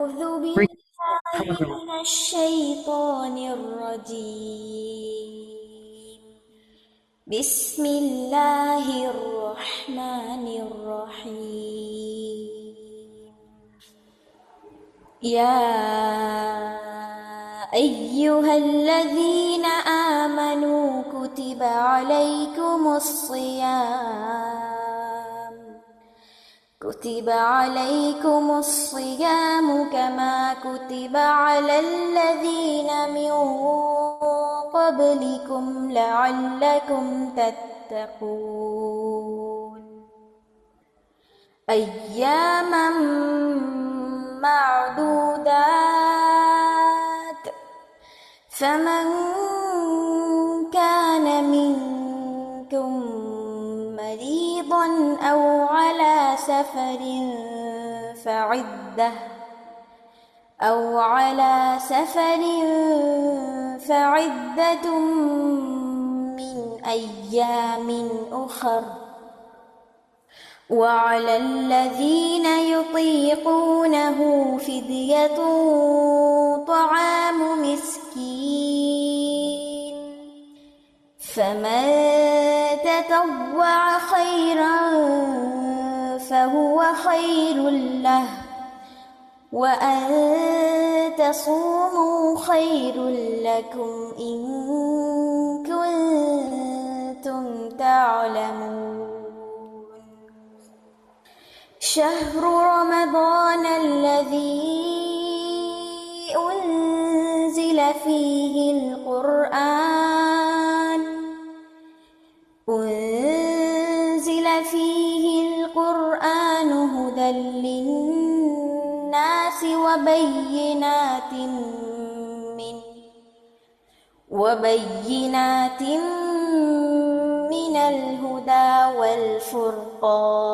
أعوذ بالله من الشيطان الرجيم. بسم الله الرحمن الرحيم. يا أيها الذين آمنوا كتب عليكم الصيام كما كتب على الذين من قبلكم لعلكم تتقون. أياما معدودات، فمن كان منكم مريضا أو على سفر فعدة من أيام أخر، وعلى الذين يطيقونه فدية طعام مسكين، فمن تطوع خيرا فهو خير له، وأن تصوموا خير لكم إن كنتم تعلمون. شهر رمضان الذي أنزل فيه القرآن هدى للناس وبينات من الهدى والفرقان،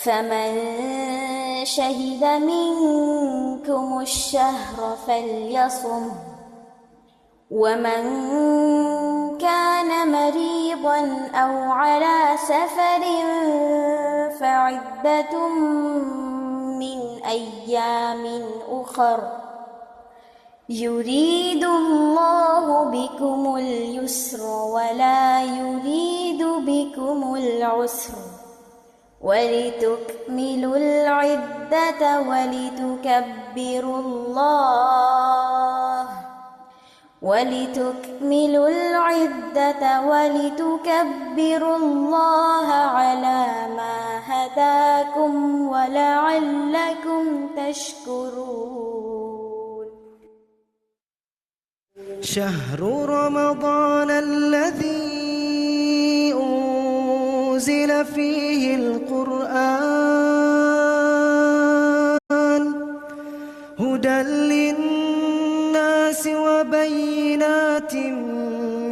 فمن شهد منكم الشهر فليصمه، ومن كان مريضا أو على سفر فعدة من أيام أخر، يريد الله بكم اليسر ولا يريد بكم العسر، ولتكملوا العدة ولتكبروا الله على ما هداكم ولعلكم تشكرون. شهر رمضان الذي أنزل فيه القرآن هدى للناس وبينات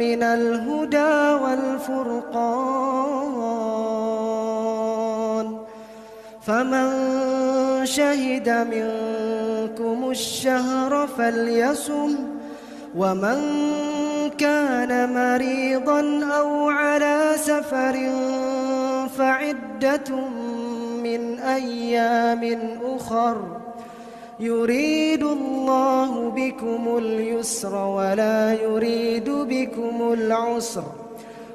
من الهدى والفرقان، فمن شهد منكم الشهر فليصم، ومن كان مريضا أو على سفر فعدة من أيام أخر، يريد الله بكم اليسر ولا يريد بكم العسر،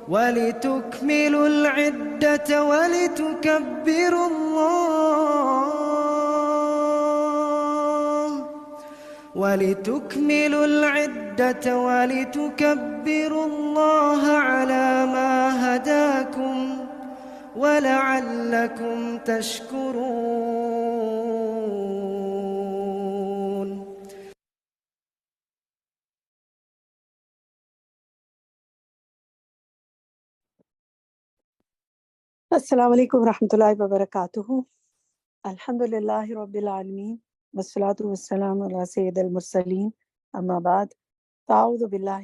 ولتكملوا العدة ولتكبروا الله على ما هداكم ولعلكم تشكرون. السلام عليكم ورحمة الله وبركاته. الحمد لله رب العالمين والصلاة والسلام على سيد المرسلين، أما بعد أعوذ بالله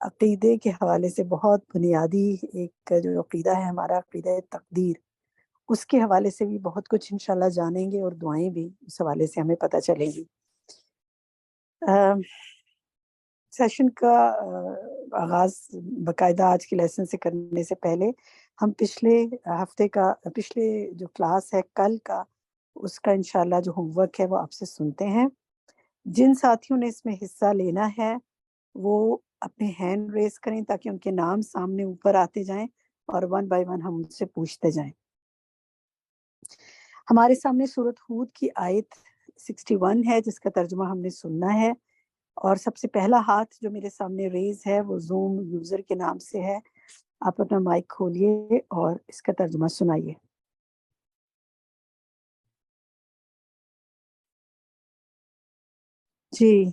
عقیدے کے حوالے سے بہت بنیادی ایک جو عقیدہ ہے ہمارا، عقیدہ تقدیر، اس کے حوالے سے بھی بہت کچھ انشاءاللہ جانیں گے، اور دعائیں بھی اس حوالے سے ہمیں پتہ چلیں گی۔ سیشن کا آغاز باقاعدہ آج کے لیسن سے کرنے سے پہلے ہم پچھلے ہفتے کا، پچھلے جو کلاس ہے کل کا، اس کا انشاءاللہ جو ہوم ورک ہے وہ آپ سے سنتے ہیں۔ جن ساتھیوں نے اس میں حصہ لینا ہے وہ اپنے ہینڈ ریز کریں تاکہ ان کے نام سامنے اوپر آتے جائیں اور ون بائی ون ہم ان سے پوچھتے جائیں۔ ہمارے سامنے سورۃ ہود کی آیت 61 ہے جس کا ترجمہ ہم نے سننا ہے، اور سب سے پہلا ہاتھ جو میرے سامنے ریز ہے وہ زوم یوزر کے نام سے ہے۔ آپ اپنا مائک کھولیے اور اس کا ترجمہ سنائیے۔ جی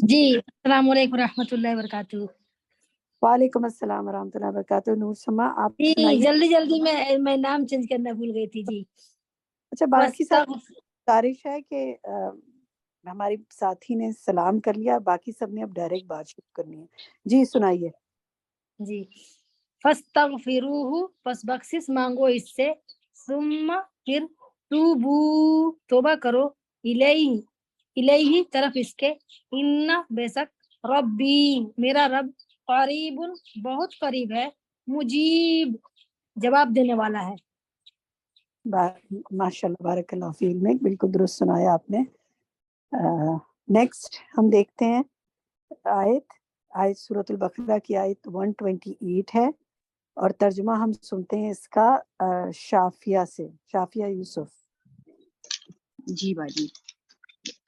جی السلام علیکم ورحمۃ اللہ وبرکاتہ۔ وعلیکم السلام ورحمۃ اللہ وبرکاتہ۔ نور سما آپ جی سنائیے۔ جلدی میں نام چینج کرنا بھول گئی تھی جی۔ اچھا، باقی سب گزارش ہے کہ ہماری ساتھی نے سلام کر لیا، باقی سب نے اب ڈائریکٹ بات شروع کرنی ہے۔ جی سنائیے۔ جی فاستغفروہ، پس بخشش مانگو اس سے، ثم پھر توبو، توبہ کرو، الیہ طرف اس کے، ان بے شک ربی میرا رب قریب بہت قریب ہے، مجیب جواب دینے والا ہے۔ ماشاء اللہ، بارک اللہ فی علمک، بالکل درست سنایا آپ نے۔ نیکسٹ ہم دیکھتے ہیں آیت سورۃ البقرہ کی آیت 128 ہے، اور ترجمہ ہم سنتے ہیں اس کا شافیہ سے، شافیہ یوسف۔ جی باجی۔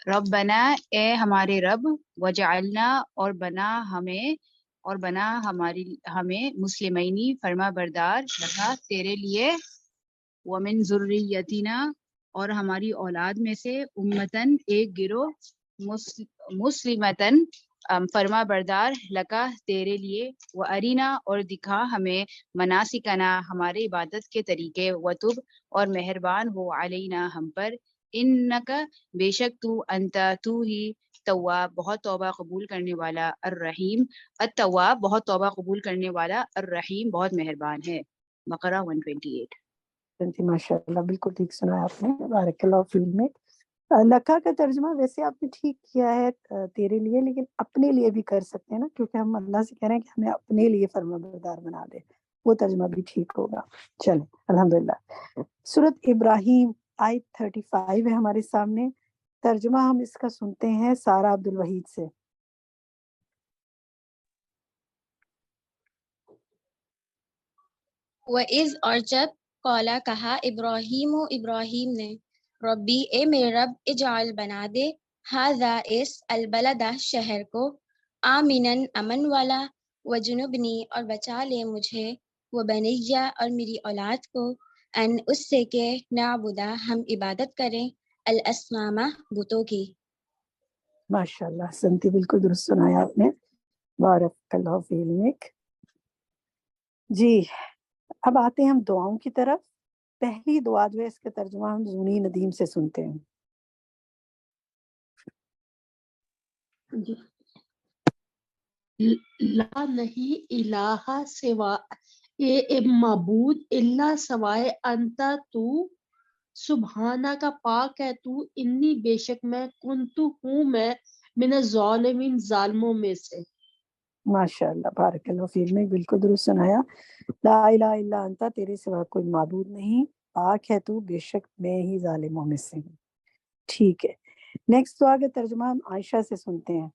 ربنا، اے ہمارے رب، وجعلنا، اور بنا ہمیں مسلمینی فرما بردار، لگا تیرے لیے، ومن ذریتنا، اور ہماری اولاد میں سے، امتن ایک گروہ، مسلمتن فرما بردار، لگا تیرے لیے، و ارینا، اور دکھا ہمیں، مناسکنا ہمارے عبادت کے طریقے، وتب، اور مہربان ہو، علینا ہم پر، انکا بے شک تو، انتا تو ہی، تواب بہت توبہ قبول کرنے والا، الرحیم التواب بہت توبہ قبول کرنے والا، الرحیم بہت مہربان ہے۔ بقرہ 128۔ ماشاء اللہ، بالکل ٹھیک سنا آپ نے، بارک اللہ فی علمک۔ لکھا کا ترجمہ ویسے آپ نے ٹھیک کیا ہے تیرے لیے، لیکن اپنے لیے بھی کر سکتے ہیں نا، کیونکہ ہم اللہ سے کہہ رہے ہیں کہ ہمیں اپنے لیے فرما بردار بنا دے، وہ ترجمہ بھی ٹھیک ہوگا۔ چلیں الحمدللہ۔ سورۃ ابراہیم آیت 35 ہے ہمارے سامنے، ترجمہ ہم اس کا سنتے ہیں سارہ عبد الوحید سے۔ وَإِذْ، اور جب، قالا کہا، ابراہیم نے، ربی اے میرے رب، اجعل بنا دے، ھذا اس، البلدہ شہر کو، آمناً امن والا، وجنبنی، اور بچا لے مجھے، وبنیہ، اور میری اولاد کو، ان اس سے کہ، نعبدا ہم عبادت کریں، الاسنام بتوں کی۔ ماشاء اللہ، سنتی بالکل درست سنایا آپ نے، بارک اللہ فی علمک۔ جی اب آتے ہیں ہم دعاؤں کی طرف۔ پہلی دعا جو ہے اس کا ترجمہ ہم زونی ندیم سے سنتے ہیں۔ جی۔ لا نہیں الہ سوا، اے معبود الا سوائے، انتا تو، سبحانہ کا پاک ہے تو، انی بے شک میں، کنتو ہوں میں، من الظالمین ظالموں میں سے۔ ماشاء اللہ، بارک اللہ فی علمک، بالکل درست سنایا۔ لا الہ الا انتا، تیرے سوا کوئی معبود نہیں، پاک ہے تو، بے شک میں ہی ظالموں میں سے ہوں۔ ٹھیک ہے، نیکسٹ دعا کا ترجمہ ہم عائشہ سے سنتے ہیں۔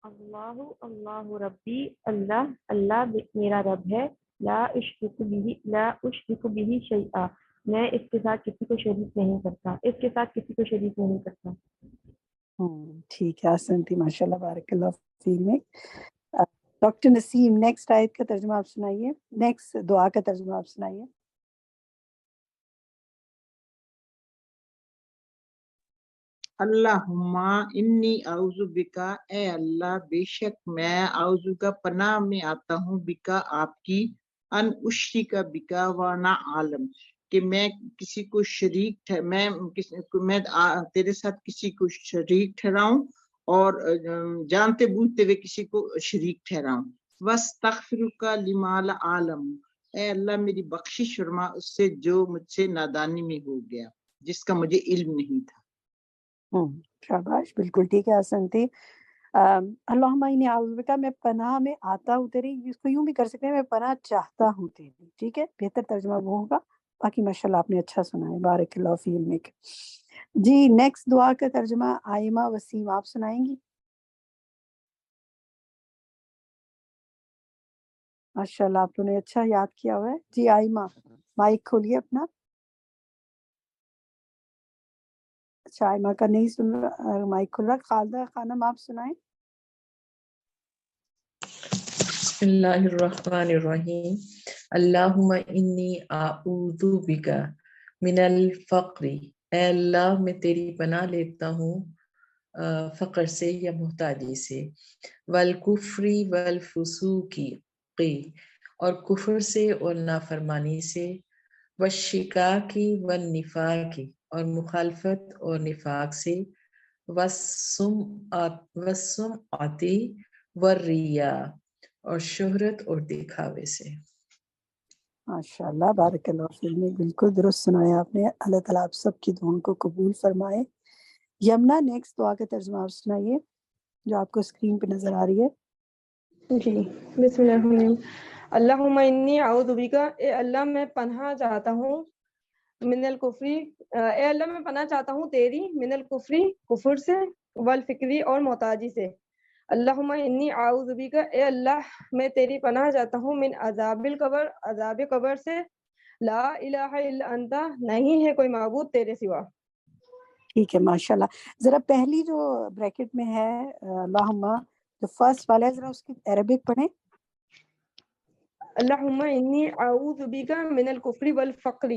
اللہ ربی، اللہ میرا رب ہے، لا اشرک به شیئا، میں اس کے ساتھ کسی کو شریک نہیں کرتا۔ ٹھیک ہے، آسنتی، ماشاء اللہ، بارک اللہ فی علمک۔ ڈاکٹر نسیم، نیکسٹ آیت کا ترجمہ آپ سنائیے، نیکسٹ دعا کا ترجمہ آپ سنائیے۔ اللہم انی اعوذ بکا، اے اللہ بے شک میں، اعوذ کا پناہ میں آتا ہوں، بکا آپ کی، ان اشرک بکا وانا عالم، کہ میں کسی کو شریک میں تیرے ساتھ کسی کو شریک ٹھہراؤں اور جانتے بوجھتے ہوئے کسی کو شریک ٹھہراؤں. وَاسْتَغْفِرُكَ لِمَا لَا أَعْلَمُ، اے اللہ میری بخشش فرما اس سے جو مجھ سے نادانی میں ہو گیا، جس کا مجھے علم نہیں تھا. شاباش، بالکل ٹھیک ہے، حسن تھی. اللہم انی اعوذ بک، میں پناہ میں آتا ہوں تیری، اس کو یوں بھی کر سکتے ہیں میں پناہ چاہتا ہوں تیری. ٹھیک ہے، بہتر ترجمہ وہ ہوگا. باقی ماشاءاللہ آپ نے اچھا سنا ہے، بارک اللہ فی علمک. جی نیکسٹ دعا کا ترجمہ آئمہ وسیم آپ سنائیں گی؟ ماشاءاللہ آپ نے اچھا یاد کیا ہوا ہے. جی آئمہ مائک کھولیے اپنا. اچھا آئمہ کا نہیں سن رہا، مائک کھل رہا. خالدہ خانم آپ سنائیں. بسم اللہ الرحمن الرحیم. اللہم انی اعوذ بک من الفقر، اے اللہ میں تیری پناہ لیتا ہوں فقر سے یا محتاجی سے، والکفر والفسوق اور کفر سے اور نافرمانی سے، والشقاق والنفاق اور مخالفت اور نفاق سے، والسمعۃ والریاء اور شہرت اور دکھاوے سے. ماشاءاللہ بارک اللہ فیک، بالکل درست سنایا آپ نے. اللہ تعالیٰ آپ سب کی دعاؤں کو قبول فرمائے. یمنا نیکسٹ دعا کا ترجمہ آپ سنائیے جو آپ کو اسکرین پہ نظر آ رہی ہے. جی بسم اللہ الرحمن الرحیم. اللہم انی اعوذ بک، اے اللہ میں پناہ چاہتا ہوں، من الکفری، اے اللہ میں پناہ چاہتا ہوں تیری، من الکفری کفر سے، والفکری اور محتاجی سے. اللہم انی اعوذ بک، اے اللہ میں تیری پناہ چاہتا ہوں، من عذاب القبر، عذاب قبر سے، لا الہ الا انت، نہیں ہے کوئی معبود تیرے سوا. ٹھیک ہے ماشاءاللہ. ذرا پہلی جو بریکٹ میں ہے اللہم، جو فرسٹ والا ہے ذرا اس کی عربک پڑھیں. اللہم انی اعوذ بک من الکفر والفقر.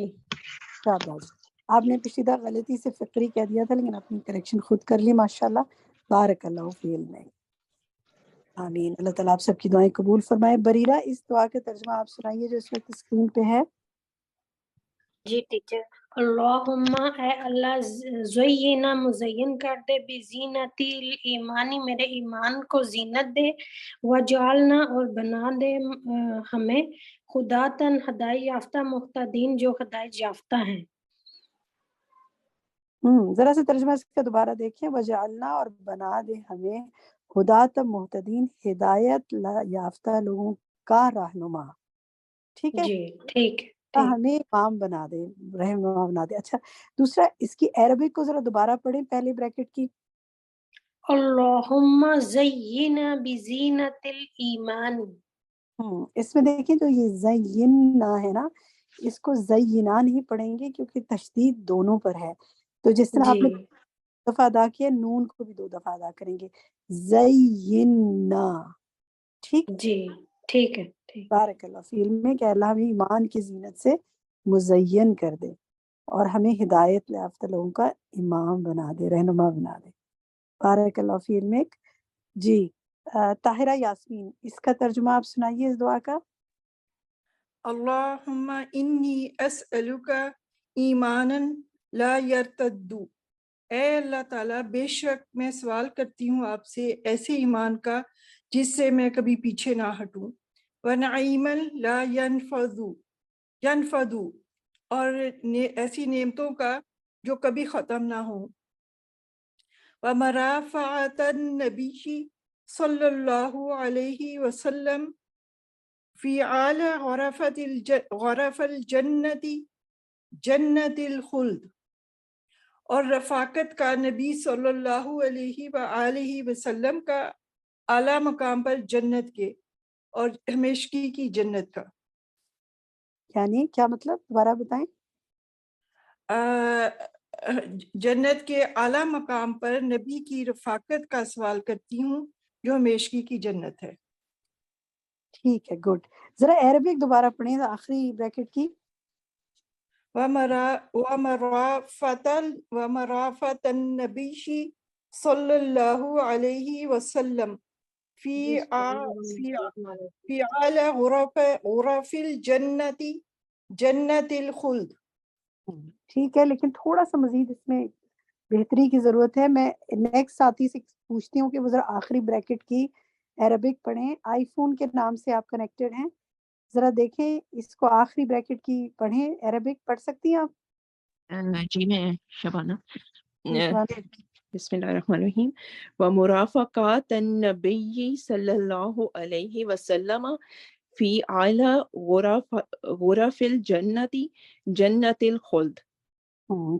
شاباش. آپ نے پچھلی دفعہ غلطی سے فقری کہہ دیا تھا لیکن اپنی کریکشن خود کر لی. ماشاءاللہ بارک اللہ فی علمک. آمین. اللہ تعالیٰ آپ سب کی دعائیں قبول فرمائے. بریرہ اس دعا کا ترجمہ آپ سنائیے جو اس وقت اسکرین پہ ہے. جی ٹیچر. اللہم، اے اللہ زینا مزین کر دے، بزینت الایمانی، میرے ایمان کو زینت دے، وجعلنا اور بنا دے ہمیں خداتن ہدایت یافتہ، مقتدین جو ہدایت یافتہ ہیں. ذرا سا ترجمہ اس کا دوبارہ دیکھیں. وجعلنا اور بنا دے ہمیں خدات محتدین، ہدایت یافتہ لوگوں کا رہنما. ٹھیک ہے، جی ٹھیک ہے. ہمیں امام بنا دے، رہنما بنا دے. اچھا دوسرا اس کی عربک کو ذرا دوبارہ پڑھیں پہلی بریکٹ کی. اللہم زینا بزینت الایمان. اس میں دیکھیں جو یہ زینا ہے نا، اس کو زینا نہیں پڑھیں گے کیونکہ تشدید دونوں پر ہے. تو جس طرح آپ نے جی دفعہ ادا کیا، نون کو بھی 2 دفعہ ادا کریں گے. زینا. ٹھیک، جی ٹھیک ہے. ٹھیک. بارک اللہ فی علمک، کہ اللہ ہمیں ایمان کی زینت سے مزین کر دے اور ہمیں ہدایت یافتہ لوگوں کا امام بنا دے، رہنما بنا دے. بارک اللہ فی علمک. جی طاہرہ یاسمین اس کا ترجمہ آپ سنائیے اس دعا کا. اللہم انی اسألک ایمانا لا یرتد، اے اللہ تعالیٰ بے شک میں سوال کرتی ہوں آپ سے ایسے ایمان کا جس سے میں کبھی پیچھے نہ ہٹوں. ونعیما لا ینفد، اور ایسی نعمتوں کا جو کبھی ختم نہ ہوں. ومرافعۃ النبی صلی اللہ علیہ وسلم فی اعلی غرف الجنت جنت الخلد، اور رفاقت کا نبی صلی اللہ علیہ وآلہ وسلم کا اعلیٰ مقام پر جنت کے اور ہمیشگی کی جنت کا. یعنی کیا مطلب، دوبارہ بتائیں. جنت کے اعلیٰ مقام پر نبی کی رفاقت کا سوال کرتی ہوں جو ہمیشگی کی جنت ہے. ٹھیک ہے، گڈ. ذرا عربک دوبارہ پڑھیں آخری بریکٹ کی. ومرافت النبی صلی اللہ علیہ وسلم فی اعلی غرف الجنت جنت الخلد. ٹھیک ہے، لیکن تھوڑا سا مزید اس میں بہتری کی ضرورت ہے. میں نیکسٹ ساتھی سے پوچھتی ہوں کہ وہ ذرا آخری بریکٹ کی عربک پڑھیں. آئی فون کے نام سے آپ کنیکٹڈ ہیں, ذرا دیکھیں اس کو آخری بریکٹ کی پڑھیں. عربک پڑھ سکتی ہیں آپ؟ جی میں شبانہ. شبانہ. بسم اللہ الرحمن الرحیم. ومرافقات النبی صلی اللہ علیہ وسلم فی اعلی غرف الجنت جنت الخلد.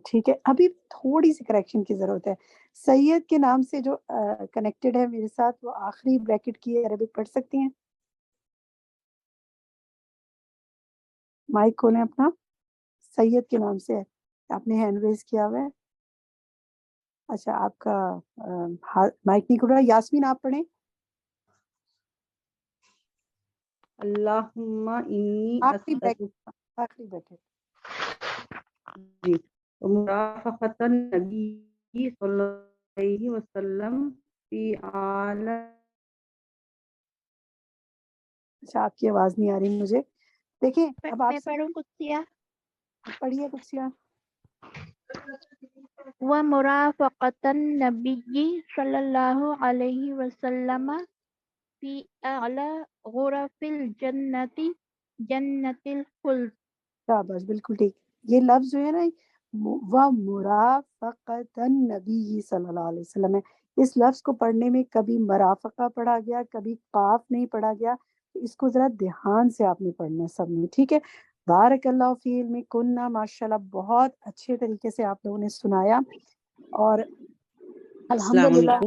ٹھیک ہے, ابھی تھوڑی سی کریکشن کی ضرورت ہے. سید کے نام سے جو کنیکٹڈ ہے میرے ساتھ, وہ آخری بریکٹ کی عربک پڑھ سکتی ہیں؟ مائک کھولیں اپنا. سید کے نام سے آپ نے ہینڈ ریز کیا ہوا ہے. اچھا آپ کا مائک نہیں کھل رہا. یاسمین آپ پڑھیں. اللہم انی آخری بریکٹ. جی. مرافقت النبی صلی اللہ علیہ وسلم فی اعلی. اچھا آپ کی آواز نہیں آ رہی مجھے. دیکھیں اب آپ میں پڑھوں قدسیہ. پڑھیے قدسیہ. ومرافقة النبي صلى الله عليه وسلم في أعلى غرف الجنة جنة الخلد. شاباش, بالکل ٹھیک. یہ لفظ جو ہے نا ومرافقة النبی صلی اللہ علیہ وسلم ہے, اس لفظ کو پڑھنے میں کبھی مرافقہ پڑھا گیا, کبھی قاف نہیں پڑھا گیا. اس کو ذرا دھیان سے آپ نے پڑھنا ہے سب نے, ٹھیک ہے. بارک اللہ فی علمکن, ماشاءاللہ بہت اچھے طریقے سے آپ لوگوں نے سنایا. اور الحمدللہ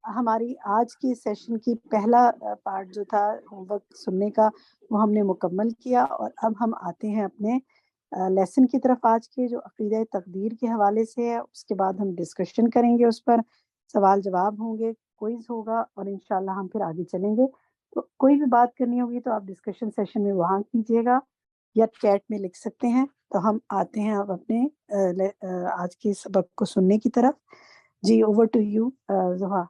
ہماری آج کی سیشن کی پہلا پارٹ جو تھا ہوم ورک سننے کا, وہ ہم نے مکمل کیا. اور اب ہم آتے ہیں اپنے لیسن کی طرف آج کے, جو عقیدہ تقدیر کے حوالے سے ہے. اس کے بعد ہم ڈسکشن کریں گے, اس پر سوال جواب ہوں گے, کوئز ہوگا, اور انشاءاللہ ہم پھر آگے چلیں گے. تو کوئی بھی بات کرنی ہوگی تو آپ ڈسکشن سیشن میں وہاں کیجیے گا یا چیٹ میں لکھ سکتے ہیں. تو ہم آتے ہیں اب اپنے آج کے سبق کو سننے کی طرف. G over to you زہا.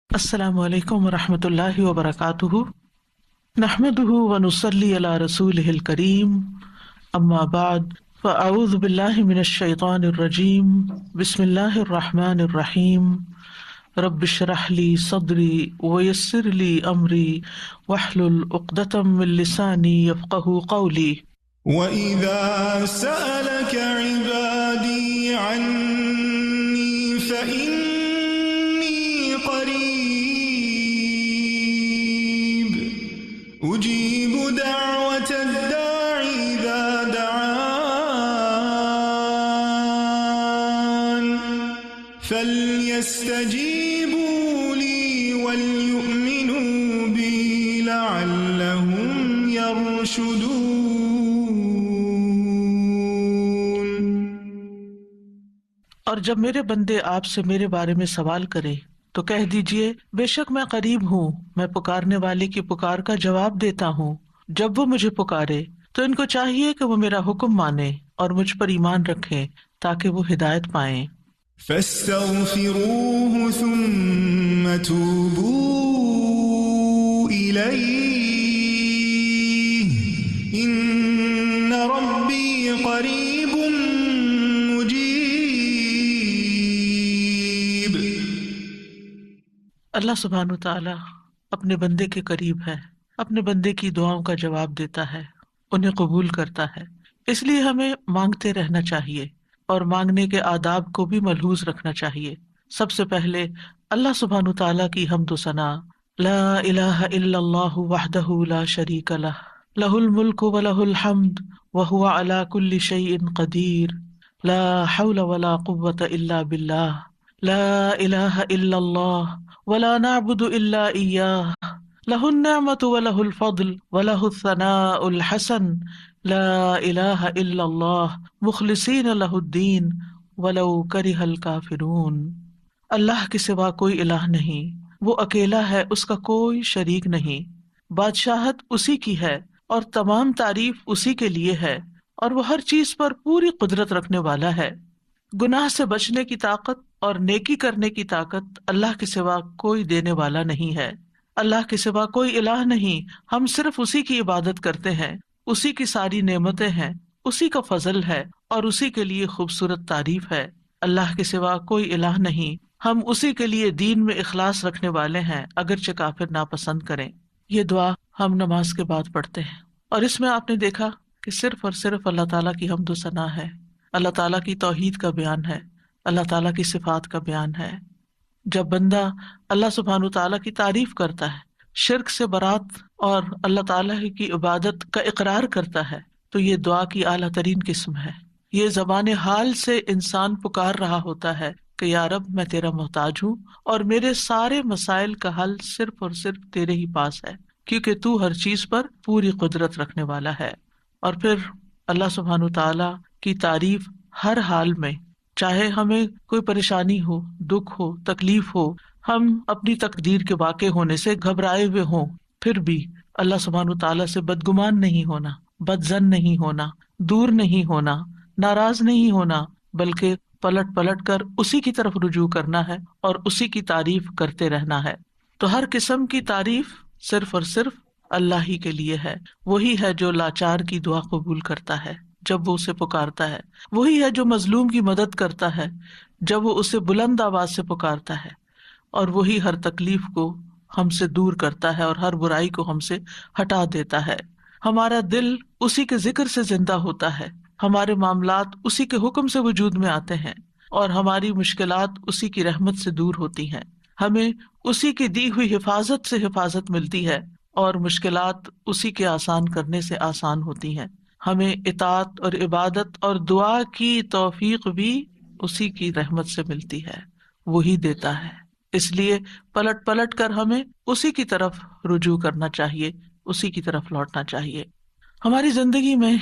السلام علیکم ورحمۃ اللہ وبرکاتہ. نحمده ونصلی علی رسولہ الکریم. اما بعد فاعوذ باللہ من الشیطان الرجیم. بسم اللہ الرحمن الرحیم. رب اشرح لی صدری ویسر لی امری واحلل عقدۃ من لسانی یفقہوا قولی. وَإِذَا سَأَلَكَ عِبَادِي عَنِّي فَإِنِّي قَرِيبٌ أُجِيبُ دَعْوَةَ الدَّاعِ إِذَا دَعَانِ فَلْيَسْتَجِيبُوا لِي وَلْيُؤْمِنُوا بِي لَعَلَّهُمْ يَرْشُدُونَ. اور جب میرے بندے آپ سے میرے بارے میں سوال کریں تو کہہ دیجئے بے شک میں قریب ہوں, میں پکارنے والے کی پکار کا جواب دیتا ہوں. جب وہ مجھے پکارے تو ان کو چاہیے کہ وہ میرا حکم مانیں اور مجھ پر ایمان رکھیں تاکہ وہ ہدایت پائیں. فاستغفروه ثم توبوا إليه إن ربي قريب مجيب. اللہ سبحانہ وتعالی اپنے بندے کے قریب ہے, اپنے بندے کی دعاؤں کا جواب دیتا ہے, انہیں قبول کرتا ہے. اس لیے ہمیں مانگتے رہنا چاہیے اور مانگنے کے آداب کو بھی ملحوظ رکھنا چاہیے. سب سے پہلے اللہ سبحانہ وتعالی کی حمد و ثنا. لا الہ الا اللہ وحدہ لا شریک لہ لہ الملک ولہ الحمد وہو علی کل شیء قدیر. لا حول ولا قوة الا باللہ. لا الہ الا اللہ ولا نعبد الا ایاہ لہ النعمۃ ولہ الفضل ولہ الثناء الحسن. لا الہ الا اللہ مخلصین لہ الدین ولو کرہ الکافرون. اللہ کے سوا کوئی الہ نہیں, وہ اکیلا ہے, اس کا کوئی شریک نہیں. بادشاہت اسی کی ہے اور تمام تعریف اسی کے لیے ہے, اور وہ ہر چیز پر پوری قدرت رکھنے والا ہے. گناہ سے بچنے کی طاقت اور نیکی کرنے کی طاقت اللہ کے سوا کوئی دینے والا نہیں ہے. اللہ کے سوا کوئی الہ نہیں, ہم صرف اسی کی عبادت کرتے ہیں. اسی کی ساری نعمتیں ہیں, اسی کا فضل ہے اور اسی کے لیے خوبصورت تعریف ہے۔ اللہ کے سوا کوئی الہ نہیں، ہم اسی کے لیے دین میں اخلاص رکھنے والے ہیں، اگرچہ کافر ناپسند کریں۔ یہ دعا ہم نماز کے بعد پڑھتے ہیں، اور اس میں آپ نے دیکھا کہ صرف اور صرف اللہ تعالیٰ کی حمد و ثنا ہے، اللہ تعالیٰ کی توحید کا بیان ہے، اللہ تعالیٰ کی صفات کا بیان ہے۔ جب بندہ اللہ سبحانہ تعالیٰ کی تعریف کرتا ہے، شرک سے برات اور اللہ تعالیٰ کی عبادت کا اقرار کرتا ہے، تو یہ دعا کی اعلیٰ ترین قسم ہے۔ یہ زبان حال سے انسان پکار رہا ہوتا ہے کہ یا رب میں تیرا محتاج ہوں اور میرے سارے مسائل کا حل صرف اور صرف تیرے ہی پاس ہے، کیونکہ تو ہر چیز پر پوری قدرت رکھنے والا ہے۔ اور پھر اللہ سبحانہ تعالیٰ کی تعریف ہر حال میں، چاہے ہمیں کوئی پریشانی ہو، دکھ ہو، تکلیف ہو، ہم اپنی تقدیر کے واقع ہونے سے گھبرائے ہوئے ہوں، پھر بھی اللہ سبحانہ تعالیٰ سے بدگمان نہیں ہونا، بدظن نہیں ہونا، دور نہیں ہونا، ناراض نہیں ہونا، بلکہ پلٹ پلٹ کر اسی کی طرف رجوع کرنا ہے اور اسی کی تعریف کرتے رہنا ہے۔ تو ہر قسم کی تعریف صرف اور صرف اللہ ہی کے لیے ہے۔ وہی ہے جو لاچار کی دعا قبول کرتا ہے جب وہ اسے پکارتا ہے، وہی ہے جو مظلوم کی مدد کرتا ہے جب وہ اسے بلند آواز سے پکارتا ہے، اور وہی ہر تکلیف کو ہم سے دور کرتا ہے اور ہر برائی کو ہم سے ہٹا دیتا ہے۔ ہمارا دل اسی کے ذکر سے زندہ ہوتا ہے، ہمارے معاملات اسی کے حکم سے وجود میں آتے ہیں، اور ہماری مشکلات اسی کی رحمت سے دور ہوتی ہیں۔ ہمیں اسی کی دی ہوئی حفاظت سے حفاظت ملتی ہے، اور مشکلات اسی کے آسان کرنے سے آسان ہوتی ہیں۔ ہمیں اطاعت اور عبادت اور دعا کی توفیق بھی اسی کی رحمت سے ملتی ہے، وہی دیتا ہے۔ اس لیے پلٹ پلٹ کر ہمیں اسی کی طرف رجوع کرنا چاہیے، اسی کی طرف لوٹنا چاہیے۔ ہماری زندگی میں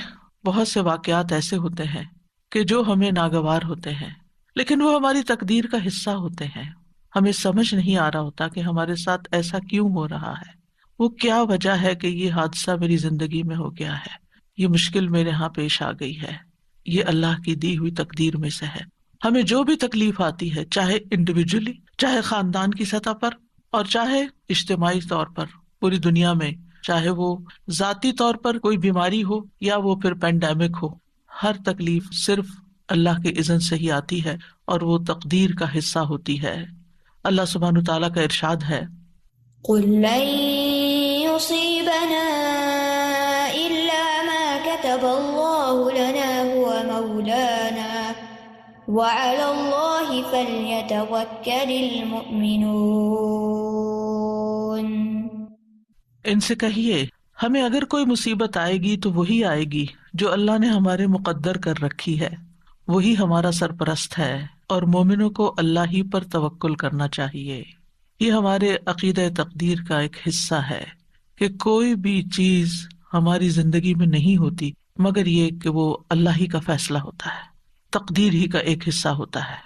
بہت سے واقعات ایسے ہوتے ہیں کہ جو ہمیں ناگوار ہوتے ہیں، لیکن وہ ہماری تقدیر کا حصہ ہوتے ہیں۔ ہمیں سمجھ نہیں آ رہا ہوتا کہ ہمارے ساتھ ایسا کیوں ہو رہا ہے، وہ کیا وجہ ہے کہ یہ حادثہ میری زندگی میں ہو گیا ہے، یہ مشکل میرے ہاں پیش آ گئی ہے۔ یہ اللہ کی دی ہوئی تقدیر میں سے ہے۔ ہمیں جو بھی تکلیف آتی ہے، چاہے انڈیویجولی، چاہے خاندان کی سطح پر، اور چاہے اجتماعی طور پر پوری دنیا میں، چاہے وہ ذاتی طور پر کوئی بیماری ہو یا وہ پھر پینڈیمک ہو، ہر تکلیف صرف اللہ کے اذن سے ہی آتی ہے اور وہ تقدیر کا حصہ ہوتی ہے۔ اللہ سبحانہ تعالیٰ کا ارشاد ہے، قُلْ لَن يُصِيبَنَا إِلَّا مَا كَتَبَ اللَّهُ لَنَا هُوَ مَوْلَانَا وَعَلَى اللَّهِ فَلْيَتَوَكَّلِ الْمُؤْمِنُونَ۔ ان سے کہیے ہمیں اگر کوئی مصیبت آئے گی تو وہی آئے گی جو اللہ نے ہمارے مقدر کر رکھی ہے، وہی ہمارا سرپرست ہے، اور مومنوں کو اللہ ہی پر توکل کرنا چاہیے۔ یہ ہمارے عقیدہ تقدیر کا ایک حصہ ہے کہ کوئی بھی چیز ہماری زندگی میں نہیں ہوتی مگر یہ کہ وہ اللہ ہی کا فیصلہ ہوتا ہے، تقدیر ہی کا ایک حصہ ہوتا ہے۔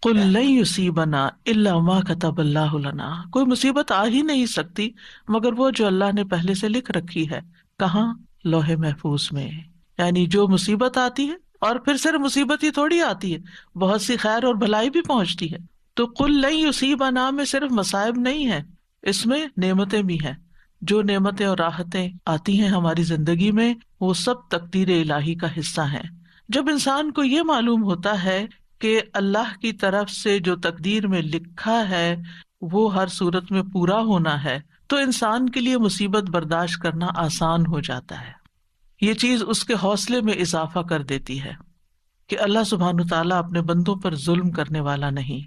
قُلْ لَن يُصِيبَنَا إِلَّا مَا كَتَبَ اللَّهُ لَنَا، کوئی مصیبت آ ہی نہیں سکتی مگر وہ جو اللہ نے پہلے سے لکھ رکھی ہے۔ کہاں؟ لوح محفوظ میں۔ یعنی جو مصیبت آتی ہے، اور پھر صرف مصیبت ہی تھوڑی آتی ہے، بہت سی خیر اور بھلائی بھی پہنچتی ہے۔ تو قُلْ لَن يُصِيبَنَا میں صرف مصائب نہیں ہے، اس میں نعمتیں بھی ہیں۔ جو نعمتیں اور راحتیں آتی ہیں ہماری زندگی میں، وہ سب تقدیر الہی کا حصہ ہیں۔ جب انسان کو یہ معلوم ہوتا ہے کہ اللہ کی طرف سے جو تقدیر میں لکھا ہے وہ ہر صورت میں پورا ہونا ہے، تو انسان کے لیے مصیبت برداشت کرنا آسان ہو جاتا ہے۔ یہ چیز اس کے حوصلے میں اضافہ کر دیتی ہے کہ اللہ سبحانہ تعالیٰ اپنے بندوں پر ظلم کرنے والا نہیں۔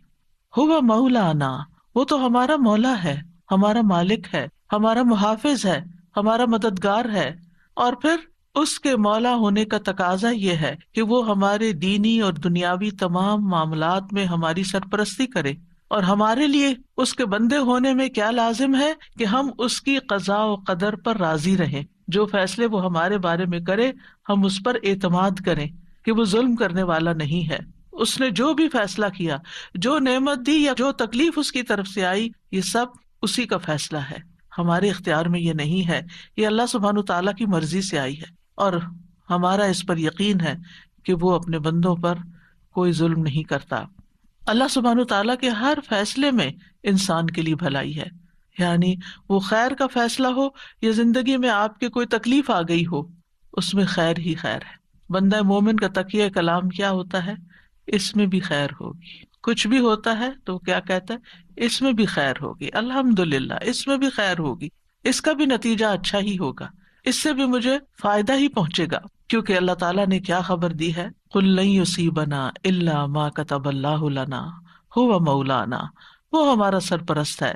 ہوا مولانا، وہ تو ہمارا مولا ہے، ہمارا مالک ہے، ہمارا محافظ ہے، ہمارا مددگار ہے، اور پھر اس کے مولا ہونے کا تقاضا یہ ہے کہ وہ ہمارے دینی اور دنیاوی تمام معاملات میں ہماری سرپرستی کرے، اور ہمارے لیے اس کے بندے ہونے میں کیا لازم ہے کہ ہم اس کی قضاء و قدر پر راضی رہیں۔ جو فیصلے وہ ہمارے بارے میں کرے ہم اس پر اعتماد کریں کہ وہ ظلم کرنے والا نہیں ہے۔ اس نے جو بھی فیصلہ کیا، جو نعمت دی یا جو تکلیف اس کی طرف سے آئی، یہ سب اسی کا فیصلہ ہے، ہمارے اختیار میں یہ نہیں ہے، یہ اللہ سبحانہ تعالیٰ کی مرضی سے آئی ہے، اور ہمارا اس پر یقین ہے کہ وہ اپنے بندوں پر کوئی ظلم نہیں کرتا۔ اللہ سبحانہ تعالیٰ کے ہر فیصلے میں انسان کے لیے بھلائی ہے، یعنی وہ خیر کا فیصلہ ہو یا زندگی میں آپ کے کوئی تکلیف آ گئی ہو، اس میں خیر ہی خیر ہے۔ بندہ مومن کا تقیہ کلام کیا ہوتا ہے؟ اس میں بھی خیر ہوگی. کچھ بھی ہوتا ہے تو کیا کہتا ہے؟ اس میں بھی خیر ہوگی، الحمدللہ اس میں بھی خیر ہوگی، اس کا بھی نتیجہ اچھا ہی ہوگا، اس سے بھی مجھے فائدہ ہی پہنچے گا. کیونکہ اللہ تعالیٰ نے کیا خبر دی ہے؟ قُل لَن يُصِيبَنَا إِلَّا مَا كَتَبَ اللَّهُ لَنَا هُوَ مَوْلَانَا. وہ ہمارا سرپرست ہے،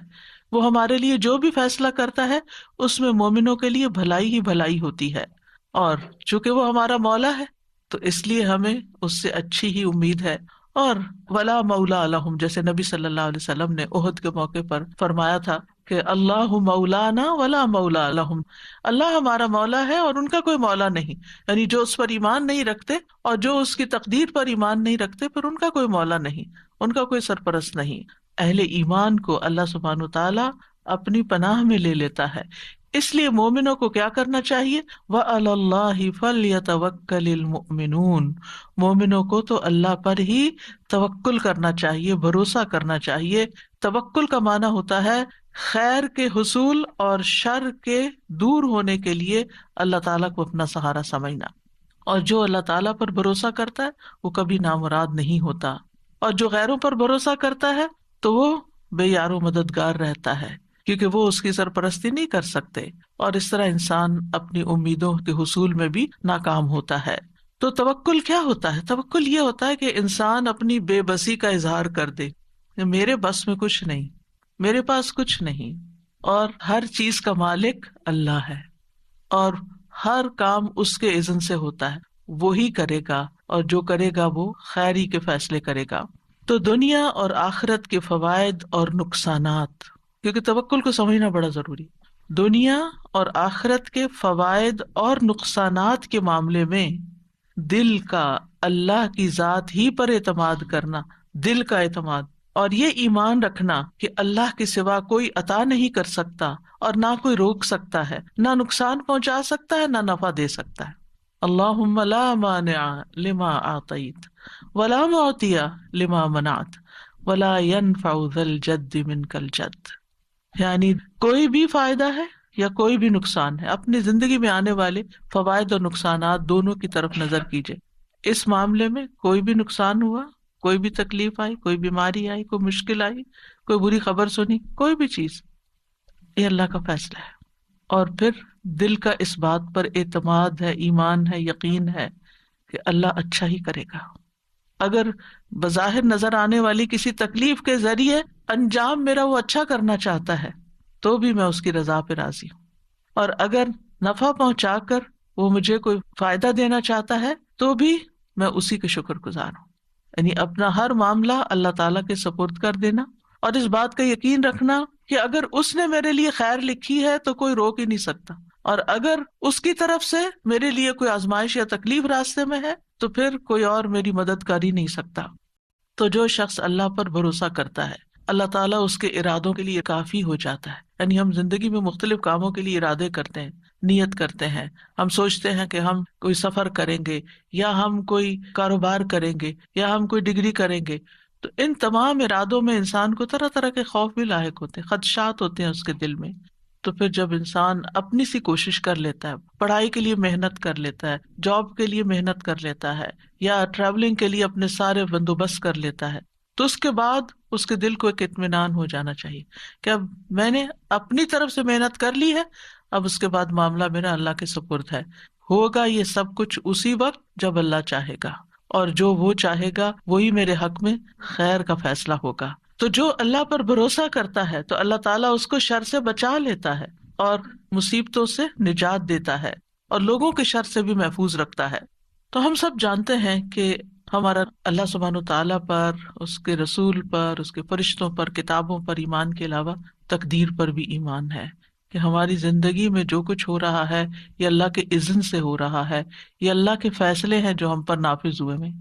وہ ہمارے لیے جو بھی فیصلہ کرتا ہے اس میں مومنوں کے لیے بھلائی ہی بھلائی ہوتی ہے. اور چونکہ وہ ہمارا مولا ہے تو اس لیے ہمیں اس سے اچھی ہی امید ہے. اور ولا مولا لہم، جیسے نبی صلی اللہ علیہ وسلم نے احد کے موقع پر فرمایا تھا کہ اللہ مولانا ولا مولا لہم، اللہ ہمارا مولا ہے اور ان کا کوئی مولا نہیں. یعنی جو اس پر ایمان نہیں رکھتے اور جو اس کی تقدیر پر ایمان نہیں رکھتے پھر ان کا کوئی مولا نہیں، ان کا کوئی سرپرست نہیں. اہل ایمان کو اللہ سبحانہ وتعالی اپنی پناہ میں لے لیتا ہے. اس لیے مومنوں کو کیا کرنا چاہیے؟ وَعَلَى اللَّهِ فَلْيَتَوَكَّلِ الْمُؤْمِنُونَ، مومنوں کو تو اللہ پر ہی توکل کرنا چاہیے، بھروسہ کرنا چاہیے. توکل کا معنی ہوتا ہے خیر کے حصول اور شر کے دور ہونے کے لیے اللہ تعالیٰ کو اپنا سہارا سمجھنا. اور جو اللہ تعالیٰ پر بھروسہ کرتا ہے وہ کبھی نامراد نہیں ہوتا، اور جو غیروں پر بھروسہ کرتا ہے تو وہ بے یار و مددگار رہتا ہے، کیونکہ وہ اس کی سرپرستی نہیں کر سکتے، اور اس طرح انسان اپنی امیدوں کے حصول میں بھی ناکام ہوتا ہے. تو توکل کیا ہوتا ہے؟ توکل یہ ہوتا ہے کہ انسان اپنی بے بسی کا اظہار کر دے، میرے بس میں کچھ نہیں، میرے پاس کچھ نہیں، اور ہر چیز کا مالک اللہ ہے، اور ہر کام اس کے اذن سے ہوتا ہے، وہی کرے گا، اور جو کرے گا وہ خیر ہی کے فیصلے کرے گا. تو دنیا اور آخرت کے فوائد اور نقصانات، کیونکہ توکل کو سمجھنا بڑا ضروری. دنیا اور آخرت کے فوائد اور نقصانات کے معاملے میں دل کا اللہ کی ذات ہی پر اعتماد کرنا، دل کا اعتماد، اور یہ ایمان رکھنا کہ اللہ کے سوا کوئی عطا نہیں کر سکتا اور نہ کوئی روک سکتا ہے، نہ نقصان پہنچا سکتا ہے، نہ نفع دے سکتا ہے. اللہم لا مانع لما اعطیت ولا معطی لما منعت ولا ينفع ذا الجد منک الجد. یعنی کوئی بھی فائدہ ہے یا کوئی بھی نقصان ہے، اپنی زندگی میں آنے والے فوائد اور نقصانات دونوں کی طرف نظر کیجئے. اس معاملے میں کوئی بھی نقصان ہوا، کوئی بھی تکلیف آئی، کوئی بیماری آئی، کوئی مشکل آئی، کوئی بری خبر سنی، کوئی بھی چیز، یہ اللہ کا فیصلہ ہے. اور پھر دل کا اس بات پر اعتماد ہے، ایمان ہے، یقین ہے کہ اللہ اچھا ہی کرے گا. اگر بظاہر نظر آنے والی کسی تکلیف کے ذریعے انجام میرا وہ اچھا کرنا چاہتا ہے تو بھی میں اس کی رضا پہ راضی ہوں، اور اگر نفع پہنچا کر وہ مجھے کوئی فائدہ دینا چاہتا ہے تو بھی میں اسی کے شکر گزار ہوں. یعنی اپنا ہر معاملہ اللہ تعالیٰ کے سپرد کر دینا، اور اس بات کا یقین رکھنا کہ اگر اس نے میرے لیے خیر لکھی ہے تو کوئی روک ہی نہیں سکتا، اور اگر اس کی طرف سے میرے لیے کوئی آزمائش یا تکلیف راستے میں ہے تو پھر کوئی اور میری مدد کر ہی نہیں سکتا. تو جو شخص اللہ پر بھروسہ کرتا ہے اللہ تعالیٰ اس کے ارادوں کے لیے کافی ہو جاتا ہے. یعنی ہم زندگی میں مختلف کاموں کے لیے ارادے کرتے ہیں، نیت کرتے ہیں، ہم سوچتے ہیں کہ ہم کوئی سفر کریں گے، یا ہم کوئی کاروبار کریں گے، یا ہم کوئی ڈگری کریں گے. تو ان تمام ارادوں میں انسان کو طرح طرح کے خوف بھی لاحق ہوتے ہیں، خدشات ہوتے ہیں اس کے دل میں. تو پھر جب انسان اپنی سی کوشش کر لیتا ہے، پڑھائی کے لیے محنت کر لیتا ہے، جاب کے لیے محنت کر لیتا ہے، یا ٹریولنگ کے لیے اپنے سارے بندوبست کر لیتا ہے، تو اس کے بعد اس کے دل کو ایک اطمینان ہو جانا چاہیے کہ اب میں نے اپنی طرف سے محنت کر لی ہے، اب اس کے بعد معاملہ میرا اللہ کے سپرد ہے. ہوگا یہ سب کچھ اسی وقت جب اللہ چاہے گا، اور جو وہ چاہے گا وہی میرے حق میں خیر کا فیصلہ ہوگا. تو جو اللہ پر بھروسہ کرتا ہے تو اللہ تعالیٰ اس کو شر سے بچا لیتا ہے اور مصیبتوں سے نجات دیتا ہے اور لوگوں کے شر سے بھی محفوظ رکھتا ہے. تو ہم سب جانتے ہیں کہ ہمارا اللہ سبحانہ تعالیٰ پر، اس کے رسول پر، اس کے فرشتوں پر، کتابوں پر ایمان کے علاوہ تقدیر پر بھی ایمان ہے کہ ہماری زندگی میں جو کچھ ہو رہا ہے یہ اللہ کے اذن سے ہو رہا ہے، یہ اللہ کے فیصلے ہیں جو ہم پر نافذ ہوئے ہیں.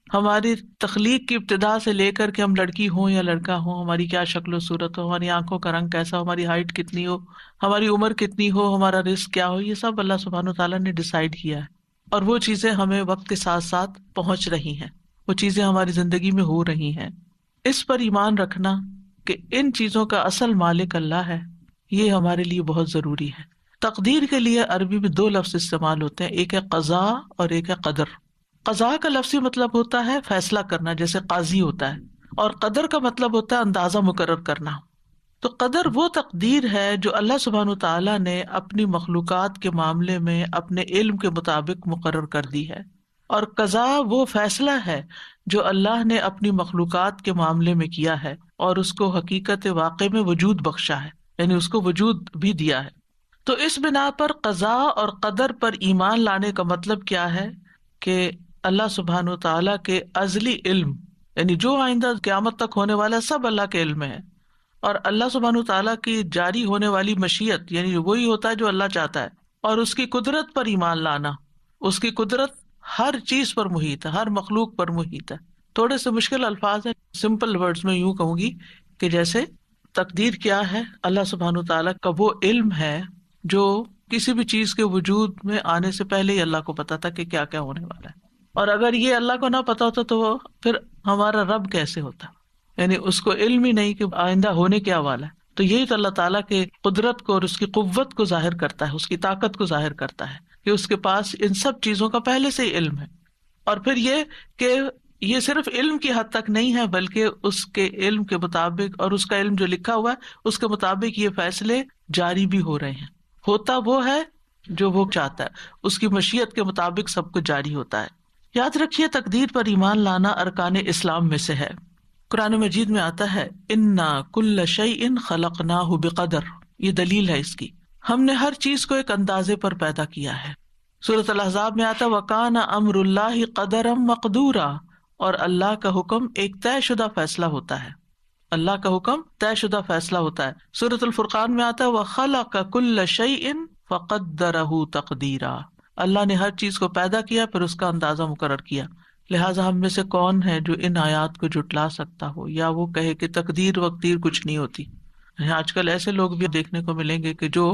ہماری تخلیق کی ابتدا سے لے کر کہ ہم لڑکی ہوں یا لڑکا ہوں، ہماری کیا شکل و صورت ہو، ہماری آنکھوں کا رنگ کیسا ہو، ہماری ہائٹ کتنی ہو، ہماری عمر کتنی ہو، ہمارا رزق کیا ہو، یہ سب اللہ سبحانہ تعالیٰ نے ڈیسائیڈ کیا ہے. اور وہ چیزیں ہمیں وقت کے ساتھ ساتھ پہنچ رہی ہیں، وہ چیزیں ہماری زندگی میں ہو رہی ہیں. اس پر ایمان رکھنا کہ ان چیزوں کا اصل مالک اللہ ہے، یہ ہمارے لیے بہت ضروری ہے. تقدیر کے لیے عربی میں دو لفظ استعمال ہوتے ہیں، ایک ہے قضاء اور ایک ہے قدر۔ قضاء کا لفظی مطلب ہوتا ہے فیصلہ کرنا، جیسے قاضی ہوتا ہے، اور قدر کا مطلب ہوتا ہے اندازہ مقرر کرنا۔ تو قدر وہ تقدیر ہے جو اللہ سبحانہ وتعالیٰ نے اپنی مخلوقات کے معاملے میں اپنے علم کے مطابق مقرر کر دی ہے، اور قضاء وہ فیصلہ ہے جو اللہ نے اپنی مخلوقات کے معاملے میں کیا ہے اور اس کو حقیقت واقع میں وجود بخشا ہے، یعنی اس کو وجود بھی دیا ہے۔ تو اس بنا پر قضاء اور قدر پر ایمان لانے کا مطلب کیا ہے کہ اللہ سبحانہ وتعالیٰ کے ازلی علم، یعنی جو آئندہ قیامت تک ہونے والا سب اللہ کے علم میں ہے، اور اللہ سبحانہ وتعالیٰ کی جاری ہونے والی مشیت، یعنی وہی ہوتا ہے جو اللہ چاہتا ہے، اور اس کی قدرت پر ایمان لانا۔ اس کی قدرت ہر چیز پر محیط ہے، ہر مخلوق پر محیط ہے۔ تھوڑے سے مشکل الفاظ ہیں، سمپل ورڈز میں یوں کہوں گی کہ جیسے تقدیر کیا ہے، اللہ سبحانہ وتعالیٰ کا وہ علم ہے جو کسی بھی چیز کے وجود میں آنے سے پہلے ہی اللہ کو پتا تھا کہ کیا کیا ہونے والا ہے، اور اگر یہ اللہ کو نہ پتا ہوتا تو وہ پھر ہمارا رب کیسے ہوتا، یعنی اس کو علم ہی نہیں کہ آئندہ ہونے کیا والا ہے۔ تو یہی تو اللہ تعالیٰ کے قدرت کو اور اس کی قوت کو ظاہر کرتا ہے، اس کی طاقت کو ظاہر کرتا ہے کہ اس کے پاس ان سب چیزوں کا پہلے سے ہی علم ہے۔ اور پھر یہ کہ یہ صرف علم کی حد تک نہیں ہے، بلکہ اس کے علم کے مطابق اور اس کا علم جو لکھا ہوا ہے اس کے مطابق یہ فیصلے جاری بھی ہو رہے ہیں۔ ہوتا وہ ہے جو وہ چاہتا ہے، اس کی مشیت کے مطابق سب کچھ جاری ہوتا ہے۔ یاد رکھیے تقدیر پر ایمان لانا ارکان اسلام میں سے ہے۔ قرآن مجید میں آتا ہے انا کل شیء خلقناہ بقدر، یہ دلیل ہے اس کی، ہم نے ہر چیز کو ایک اندازے پر پیدا کیا ہے۔ سورۃ الاحزاب میں آتا ہے وکان امر اللہ قدرا مقدورا، اور اللہ کا حکم ایک طے شدہ فیصلہ ہوتا ہے، اللہ کا حکم طے شدہ فیصلہ ہوتا ہے۔ سورۃ الفرقان میں آتا ہے وخلق کل شیء فقدرہ تقدیرا، اللہ نے ہر چیز کو پیدا کیا پھر اس کا اندازہ مقرر کیا۔ لہٰذا ہم میں سے کون ہے جو ان آیات کو جھٹلا سکتا ہو یا وہ کہے کہ تقدیر وقدیر کچھ نہیں ہوتی۔ آج کل ایسے لوگ بھی دیکھنے کو ملیں گے کہ جو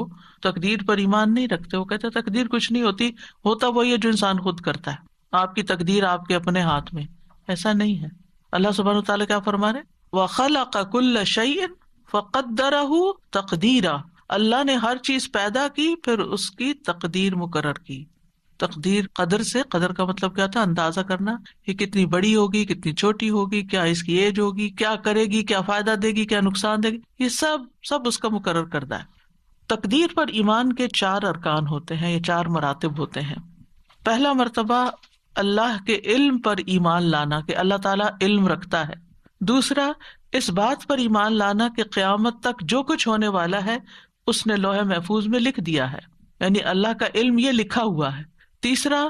تقدیر پر ایمان نہیں رکھتے، وہ کہتے ہیں تقدیر کچھ نہیں ہوتی، ہوتا وہی ہے جو انسان خود کرتا ہے، آپ کی تقدیر آپ کے اپنے ہاتھ میں۔ ایسا نہیں ہے۔ اللہ سبحانہ وتعالیٰ کیا فرما رہے وَخَلَقَ كُلَّ شَيْءٍ فَقَدَّرَهُ تَقْدِيرًا، اللہ نے ہر چیز پیدا کی پھر اس کی تقدیر مقرر کی۔ تقدیر قدر سے، قدر کا مطلب کیا تھا؟ اندازہ کرنا، یہ کتنی بڑی ہوگی، کتنی چھوٹی ہوگی، کیا اس کی ایج ہوگی، کیا کرے گی، کیا فائدہ دے گی، کیا نقصان دے گی، یہ سب اس کا مقرر کردہ ہے۔ تقدیر پر ایمان کے 4 ارکان ہوتے ہیں، یہ 4 مراتب ہوتے ہیں۔ پہلا مرتبہ اللہ کے علم پر ایمان لانا کہ اللہ تعالیٰ علم رکھتا ہے۔ دوسرا اس بات پر ایمان لانا کہ قیامت تک جو کچھ ہونے والا ہے اس نے لوح محفوظ میں لکھ دیا ہے، یعنی اللہ کا علم یہ لکھا ہوا ہے۔ تیسرا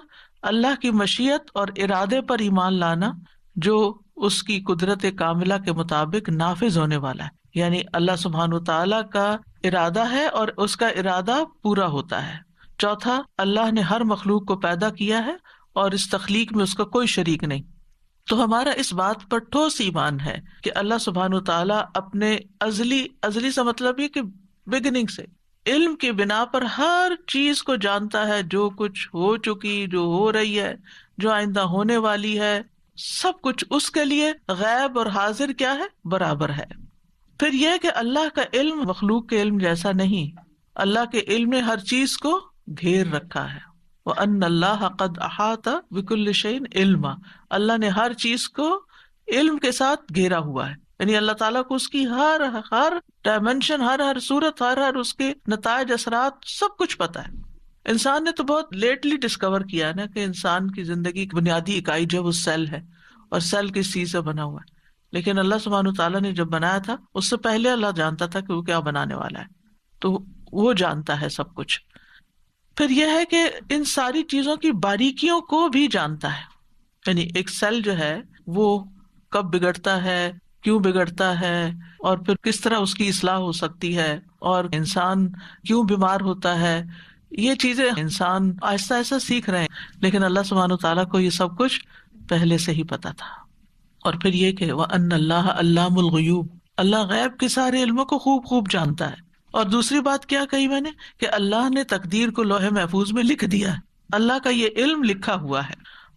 اللہ کی مشیت اور ارادے پر ایمان لانا جو اس کی قدرت کاملہ کے مطابق نافذ ہونے والا ہے، یعنی اللہ سبحانہ وتعالیٰ کا ارادہ ہے اور اس کا ارادہ پورا ہوتا ہے۔ چوتھا اللہ نے ہر مخلوق کو پیدا کیا ہے اور اس تخلیق میں اس کا کوئی شریک نہیں۔ تو ہمارا اس بات پر ٹھوس ایمان ہے کہ اللہ سبحانہ وتعالیٰ اپنے ازلی سے مطلب یہ کہ بگننگ سے علم کی بنا پر ہر چیز کو جانتا ہے، جو کچھ ہو چکی، جو ہو رہی ہے، جو آئندہ ہونے والی ہے، سب کچھ اس کے لیے غیب اور حاضر کیا ہے؟ برابر ہے۔ پھر یہ کہ اللہ کا علم مخلوق کے علم جیسا نہیں، اللہ کے علم نے ہر چیز کو گھیر رکھا ہے۔ وَأَنَّ اللَّهَ قَدْ أَحَاطَ بِكُلِّ شَيْءٍ عِلْمًا، اللہ نے ہر چیز کو علم کے ساتھ گھیرا ہوا ہے، یعنی اللہ تعالیٰ کو اس کی ہر ڈائمینشن، ہر صورت، ہر اس کے نتائج، اثرات، سب کچھ پتا ہے۔ انسان نے تو بہت لیٹلی ڈسکور کیا ہے نا کہ انسان کی زندگی کی بنیادی اکائی جو وہ سیل ہے، اور سیل کس چیز سے بنا ہوا ہے، لیکن اللہ سبحانہ تعالیٰ نے جب بنایا تھا اس سے پہلے اللہ جانتا تھا کہ وہ کیا بنانے والا ہے، تو وہ جانتا ہے سب کچھ۔ پھر یہ ہے کہ ان ساری چیزوں کی باریکیوں کو بھی جانتا ہے، یعنی ایک سیل جو ہے وہ کب بگڑتا ہے، کیوں بگڑتا ہے، اور پھر کس طرح اس کی اصلاح ہو سکتی ہے، اور انسان کیوں بیمار ہوتا ہے، یہ چیزیں انسان آہستہ آہستہ سیکھ رہے ہیں، لیکن اللہ سبحانہ تعالیٰ کو یہ سب کچھ پہلے سے ہی پتا تھا۔ اور پھر یہ کہ وَأَنَّ اللَّهَ عَلَّامُ الْغُیُوبِ، اللہ غیب کے سارے علموں کو خوب خوب جانتا ہے۔ اور دوسری بات کیا کہی میں نے کہ اللہ نے تقدیر کو لوح محفوظ میں لکھ دیا ہے، اللہ کا یہ علم لکھا ہوا ہے۔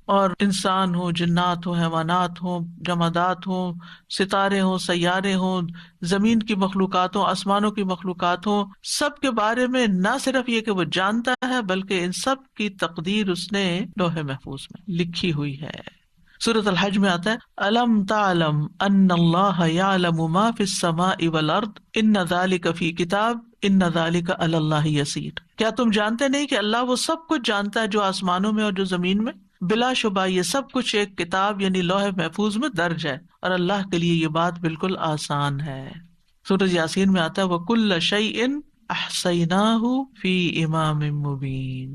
اور انسان ہوں، جنات ہوں، حیوانات ہوں، جمادات ہوں، ستارے ہوں، سیارے ہوں، زمین کی مخلوقات ہوں، آسمانوں کی مخلوقات ہوں، سب کے بارے میں نہ صرف یہ کہ وہ جانتا ہے بلکہ ان سب کی تقدیر اس نے لوح محفوظ میں لکھی ہوئی ہے۔ سورۃ الحج میں آتا ہے الم تعلم ان اللہ یعلم ما فی السماء والارض ان ذلک فی کتاب ان ذلک علی اللہ یسیر۔ کیا تم جانتے نہیں کہ اللہ وہ سب کچھ جانتا ہے جو آسمانوں میں اور جو زمین میں؟ بلا شبہ یہ سب کچھ ایک کتاب یعنی لوح محفوظ میں درج ہے، اور اللہ کے لیے یہ بات بالکل آسان ہے۔ سورۃ یاسین میں آتا ہے وَكُلَّ شَيْءٍ أَحْصَيْنَاهُ فِي إِمَامٍ مُبِينٍ۔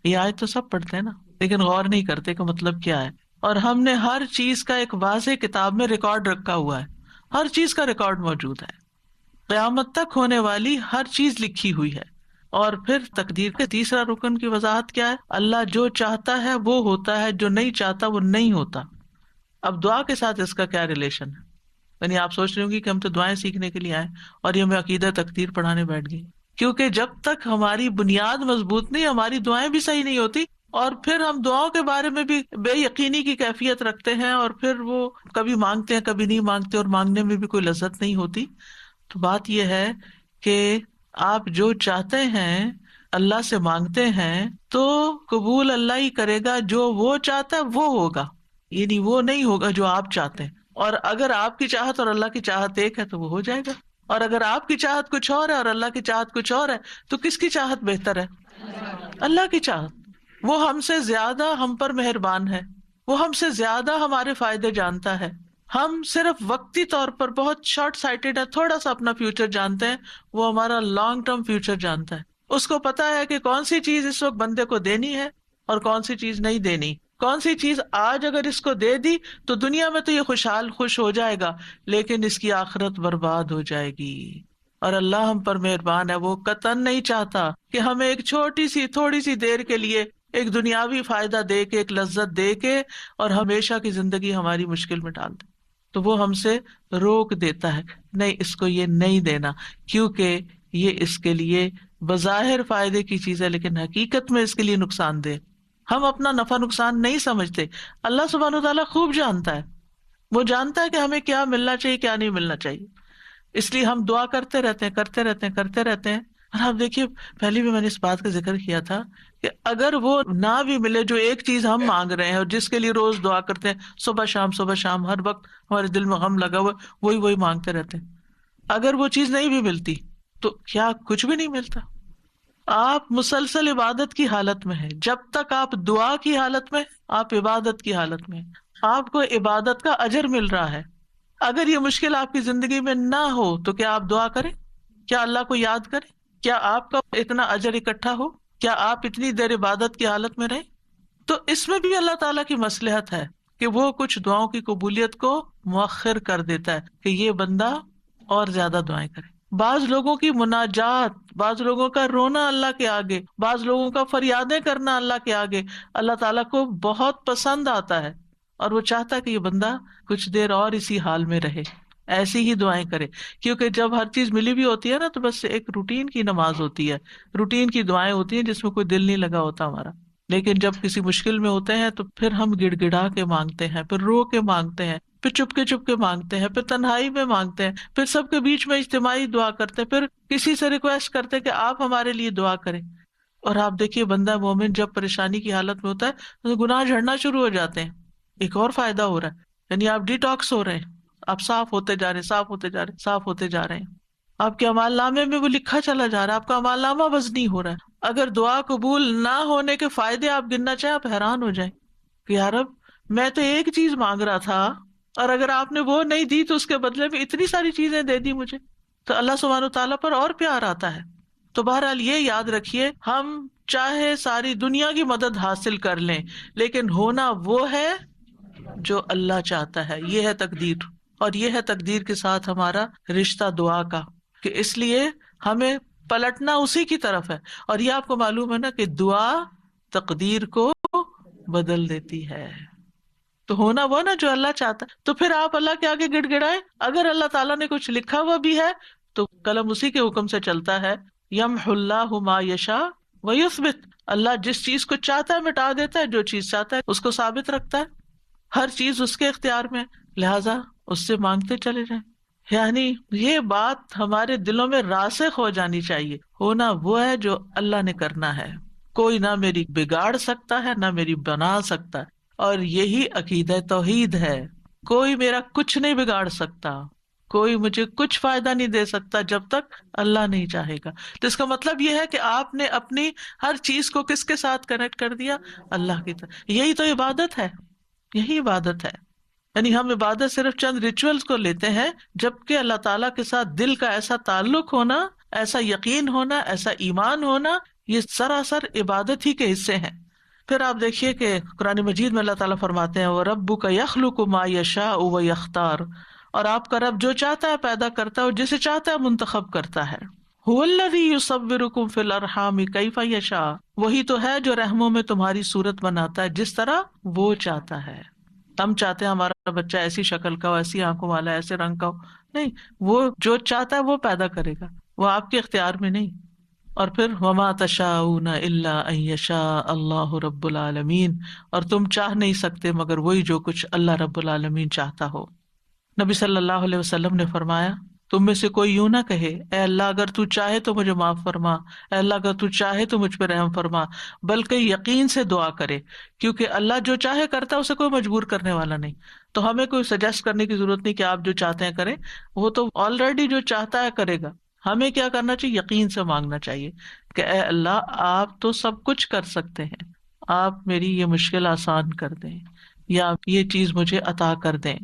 یہ آیت تو سب پڑھتے ہیں نا، لیکن غور نہیں کرتے کہ مطلب کیا ہے۔ اور ہم نے ہر چیز کا ایک واضح کتاب میں ریکارڈ رکھا ہوا ہے، ہر چیز کا ریکارڈ موجود ہے، قیامت تک ہونے والی ہر چیز لکھی ہوئی ہے۔ اور پھر تقدیر کے تیسرا رکن کی وضاحت کیا ہے؟ اللہ جو چاہتا ہے وہ ہوتا ہے، جو نہیں چاہتا وہ نہیں ہوتا۔ اب دعا کے ساتھ اس کا کیا ریلیشن ہے؟ یعنی آپ سوچ رہے ہوں گی کہ ہم تو دعائیں سیکھنے کے لیے آئے اور یہ میں عقیدہ تقدیر پڑھانے بیٹھ گئی، کیونکہ جب تک ہماری بنیاد مضبوط نہیں، ہماری دعائیں بھی صحیح نہیں ہوتی، اور پھر ہم دعاؤں کے بارے میں بھی بے یقینی کی کیفیت رکھتے ہیں، اور پھر وہ کبھی مانگتے ہیں کبھی نہیں مانگتے، اور مانگنے میں بھی کوئی لذت نہیں ہوتی۔ تو بات یہ ہے کہ آپ جو چاہتے ہیں اللہ سے مانگتے ہیں تو قبول اللہ ہی کرے گا، جو وہ چاہتا ہے وہ ہوگا، یعنی وہ نہیں ہوگا جو آپ چاہتے ہیں۔ اور اگر آپ کی چاہت اور اللہ کی چاہت ایک ہے تو وہ ہو جائے گا، اور اگر آپ کی چاہت کچھ اور ہے اور اللہ کی چاہت کچھ اور ہے تو کس کی چاہت بہتر ہے؟ اللہ کی چاہت۔ وہ ہم سے زیادہ ہم پر مہربان ہے، وہ ہم سے زیادہ ہمارے فائدے جانتا ہے۔ ہم صرف وقتی طور پر بہت شارٹ سائٹڈ ہے، تھوڑا سا اپنا فیوچر جانتے ہیں، وہ ہمارا لانگ ٹرم فیوچر جانتا ہے۔ اس کو پتا ہے کہ کون سی چیز اس وقت بندے کو دینی ہے اور کون سی چیز نہیں دینی، کون سی چیز آج اگر اس کو دے دی تو دنیا میں تو یہ خوش ہو جائے گا، لیکن اس کی آخرت برباد ہو جائے گی۔ اور اللہ ہم پر مہربان ہے، وہ قطعاً نہیں چاہتا کہ ہمیں ایک چھوٹی سی تھوڑی سی دیر کے لیے ایک دنیاوی فائدہ دے کے، ایک لذت دے کے، اور ہمیشہ کی زندگی ہماری مشکل میں ڈال دے۔ تو وہ ہم سے روک دیتا ہے، نہیں اس کو یہ نہیں دینا، کیونکہ یہ اس کے لیے بظاہر فائدے کی چیز ہے لیکن حقیقت میں اس کے لیے نقصان دہ۔ ہم اپنا نفع نقصان نہیں سمجھتے، اللہ سبحانہ وتعالیٰ خوب جانتا ہے، وہ جانتا ہے کہ ہمیں کیا ملنا چاہیے کیا نہیں ملنا چاہیے، اس لیے ہم دعا کرتے رہتے ہیں۔ اور آپ دیکھیے پہلے بھی میں نے اس بات کا ذکر کیا تھا کہ اگر وہ نہ بھی ملے جو ایک چیز ہم مانگ رہے ہیں اور جس کے لیے روز دعا کرتے ہیں، صبح شام ہر وقت ہمارے دل میں غم لگا ہوا وہی مانگتے رہتے ہیں، اگر وہ چیز نہیں بھی ملتی تو کیا کچھ بھی نہیں ملتا؟ آپ مسلسل عبادت کی حالت میں ہیں، جب تک آپ دعا کی حالت میں، آپ عبادت کی حالت میں، آپ کو عبادت کا اجر مل رہا ہے۔ اگر یہ مشکل آپ کی زندگی میں نہ ہو تو کیا آپ دعا کریں؟ کیا اللہ کو یاد کریں؟ کیا آپ کا اتنا اجر اکٹھا ہو؟ کیا آپ اتنی دیر عبادت کی حالت میں رہیں؟ تو اس میں بھی اللہ تعالیٰ کی مصلحت ہے کہ وہ کچھ دعاؤں کی قبولیت کو مؤخر کر دیتا ہے کہ یہ بندہ اور زیادہ دعائیں کرے۔ بعض لوگوں کی مناجات، بعض لوگوں کا رونا اللہ کے آگے، بعض لوگوں کا فریادیں کرنا اللہ کے آگے اللہ تعالیٰ کو بہت پسند آتا ہے، اور وہ چاہتا ہے کہ یہ بندہ کچھ دیر اور اسی حال میں رہے، ایسی ہی دعائیں کرے۔ کیونکہ جب ہر چیز ملی بھی ہوتی ہے نا تو بس ایک روٹین کی نماز ہوتی ہے، روٹین کی دعائیں ہوتی ہیں جس میں کوئی دل نہیں لگا ہوتا ہمارا۔ لیکن جب کسی مشکل میں ہوتے ہیں تو پھر ہم گڑ گڑا کے مانگتے ہیں، پھر رو کے مانگتے ہیں، پھر چپ کے مانگتے ہیں، پھر تنہائی میں مانگتے ہیں، پھر سب کے بیچ میں اجتماعی دعا کرتے ہیں، پھر کسی سے ریکویسٹ کرتے ہیں کہ آپ ہمارے لیے دعا کریں۔ اور آپ دیکھیے بندہ مومن جب پریشانی کی حالت میں ہوتا ہے تو گناہ جھڑنا شروع ہو جاتے ہیں۔ ایک اور فائدہ ہو رہا ہے، یعنی آپ ڈی ٹاکس ہو رہے ہیں، آپ صاف ہوتے جا رہے ہیں، آپ کے اعمال نامے میں وہ لکھا چلا جا رہا ہے، آپ کا اعمال نامہ وزنی ہو رہا ہے۔ اگر دعا قبول نہ ہونے کے فائدے آپ گننا چاہیں آپ حیران ہو جائیں کہ یا رب میں تو ایک چیز مانگ رہا تھا اور اگر آپ نے وہ نہیں دی تو اس کے بدلے میں اتنی ساری چیزیں دے دی مجھے، تو اللہ سبحانہ وتعالیٰ پر اور پیار آتا ہے۔ تو بہرحال یہ یاد رکھیے، ہم چاہے ساری دنیا کی مدد حاصل کر لیں لیکن ہونا وہ ہے جو اللہ چاہتا ہے، یہ ہے تقدیر، اور یہ ہے تقدیر کے ساتھ ہمارا رشتہ دعا کا، کہ اس لیے ہمیں پلٹنا اسی کی طرف ہے۔ اور یہ آپ کو معلوم ہے نا کہ دعا تقدیر کو بدل دیتی ہے، تو ہونا وہ نا جو اللہ چاہتا ہے۔ تو پھر آپ اللہ کے آگے گڑ گڑائیں، اگر اللہ تعالیٰ نے کچھ لکھا ہوا بھی ہے تو قلم اسی کے حکم سے چلتا ہے، یمحو اللہ ما یشاء وَيُثْبِتْ، اللہ جس چیز کو چاہتا ہے مٹا دیتا ہے، جو چیز چاہتا ہے اس کو ثابت رکھتا ہے. ہر چیز اس کے اختیار میں، لہذا اس سے مانگتے چلے جائیں. یعنی یہ بات ہمارے دلوں میں راسخ ہو جانی چاہیے. ہونا وہ ہے جو اللہ نے کرنا ہے، کوئی نہ میری بگاڑ سکتا ہے نہ میری بنا سکتا ہے. اور یہی عقیدہ توحید ہے. کوئی میرا کچھ نہیں بگاڑ سکتا، کوئی مجھے کچھ فائدہ نہیں دے سکتا جب تک اللہ نہیں چاہے گا. تو اس کا مطلب یہ ہے کہ آپ نے اپنی ہر چیز کو کس کے ساتھ کنیکٹ کر دیا؟ اللہ کی طرف. یہی تو عبادت ہے، یہی عبادت ہے. یعنی ہم عبادت صرف چند ریچولز کو لیتے ہیں، جبکہ اللہ تعالیٰ کے ساتھ دل کا ایسا تعلق ہونا، ایسا یقین ہونا، ایسا ایمان ہونا، یہ سراسر عبادت ہی کے حصے ہیں. پھر آپ دیکھیے کہ قرآن مجید میں اللہ تعالیٰ فرماتے ہیں وَرَبُّكَ يَخْلُقُ مَا يَشَاءُ وَيَخْتَارُ، اور آپ کا رب جو چاہتا ہے پیدا کرتا ہے اور جسے چاہتا ہے منتخب کرتا ہے. هُوَ الَّذِي يُصَوِّرُكُمْ فِي الْأَرْحَامِ كَيْفَ يَشَاءُ، وہی تو ہے جو رحموں میں تمہاری صورت بناتا ہے جس طرح وہ چاہتا ہے. ہم چاہتے ہیں ہمارا بچہ ایسی شکل کا ہو، ایسی آنکھوں والا، ایسے رنگ کا ہو، نہیں، وہ جو چاہتا ہے وہ پیدا کرے گا، وہ آپ کے اختیار میں نہیں. اور پھر وما تشاءون الا ان یشاء اللہ رب العالمین، اور تم چاہ نہیں سکتے مگر وہی جو کچھ اللہ رب العالمین چاہتا ہو. نبی صلی اللہ علیہ وسلم نے فرمایا تم میں سے کوئی یوں نہ کہے اے اللہ اگر تو چاہے تو مجھے معاف فرما، اے اللہ اگر تو چاہے تو مجھ پہ رحم فرما، بلکہ یقین سے دعا کرے، کیونکہ اللہ جو چاہے کرتا ہے، اسے کوئی مجبور کرنے والا نہیں. تو ہمیں کوئی سجیسٹ کرنے کی ضرورت نہیں کہ آپ جو چاہتے ہیں کریں، وہ تو آلریڈی جو چاہتا ہے کرے گا. ہمیں کیا کرنا چاہیے؟ یقین سے مانگنا چاہیے کہ اے اللہ آپ تو سب کچھ کر سکتے ہیں، آپ میری یہ مشکل آسان کر دیں یا یہ چیز مجھے عطا کر دیں.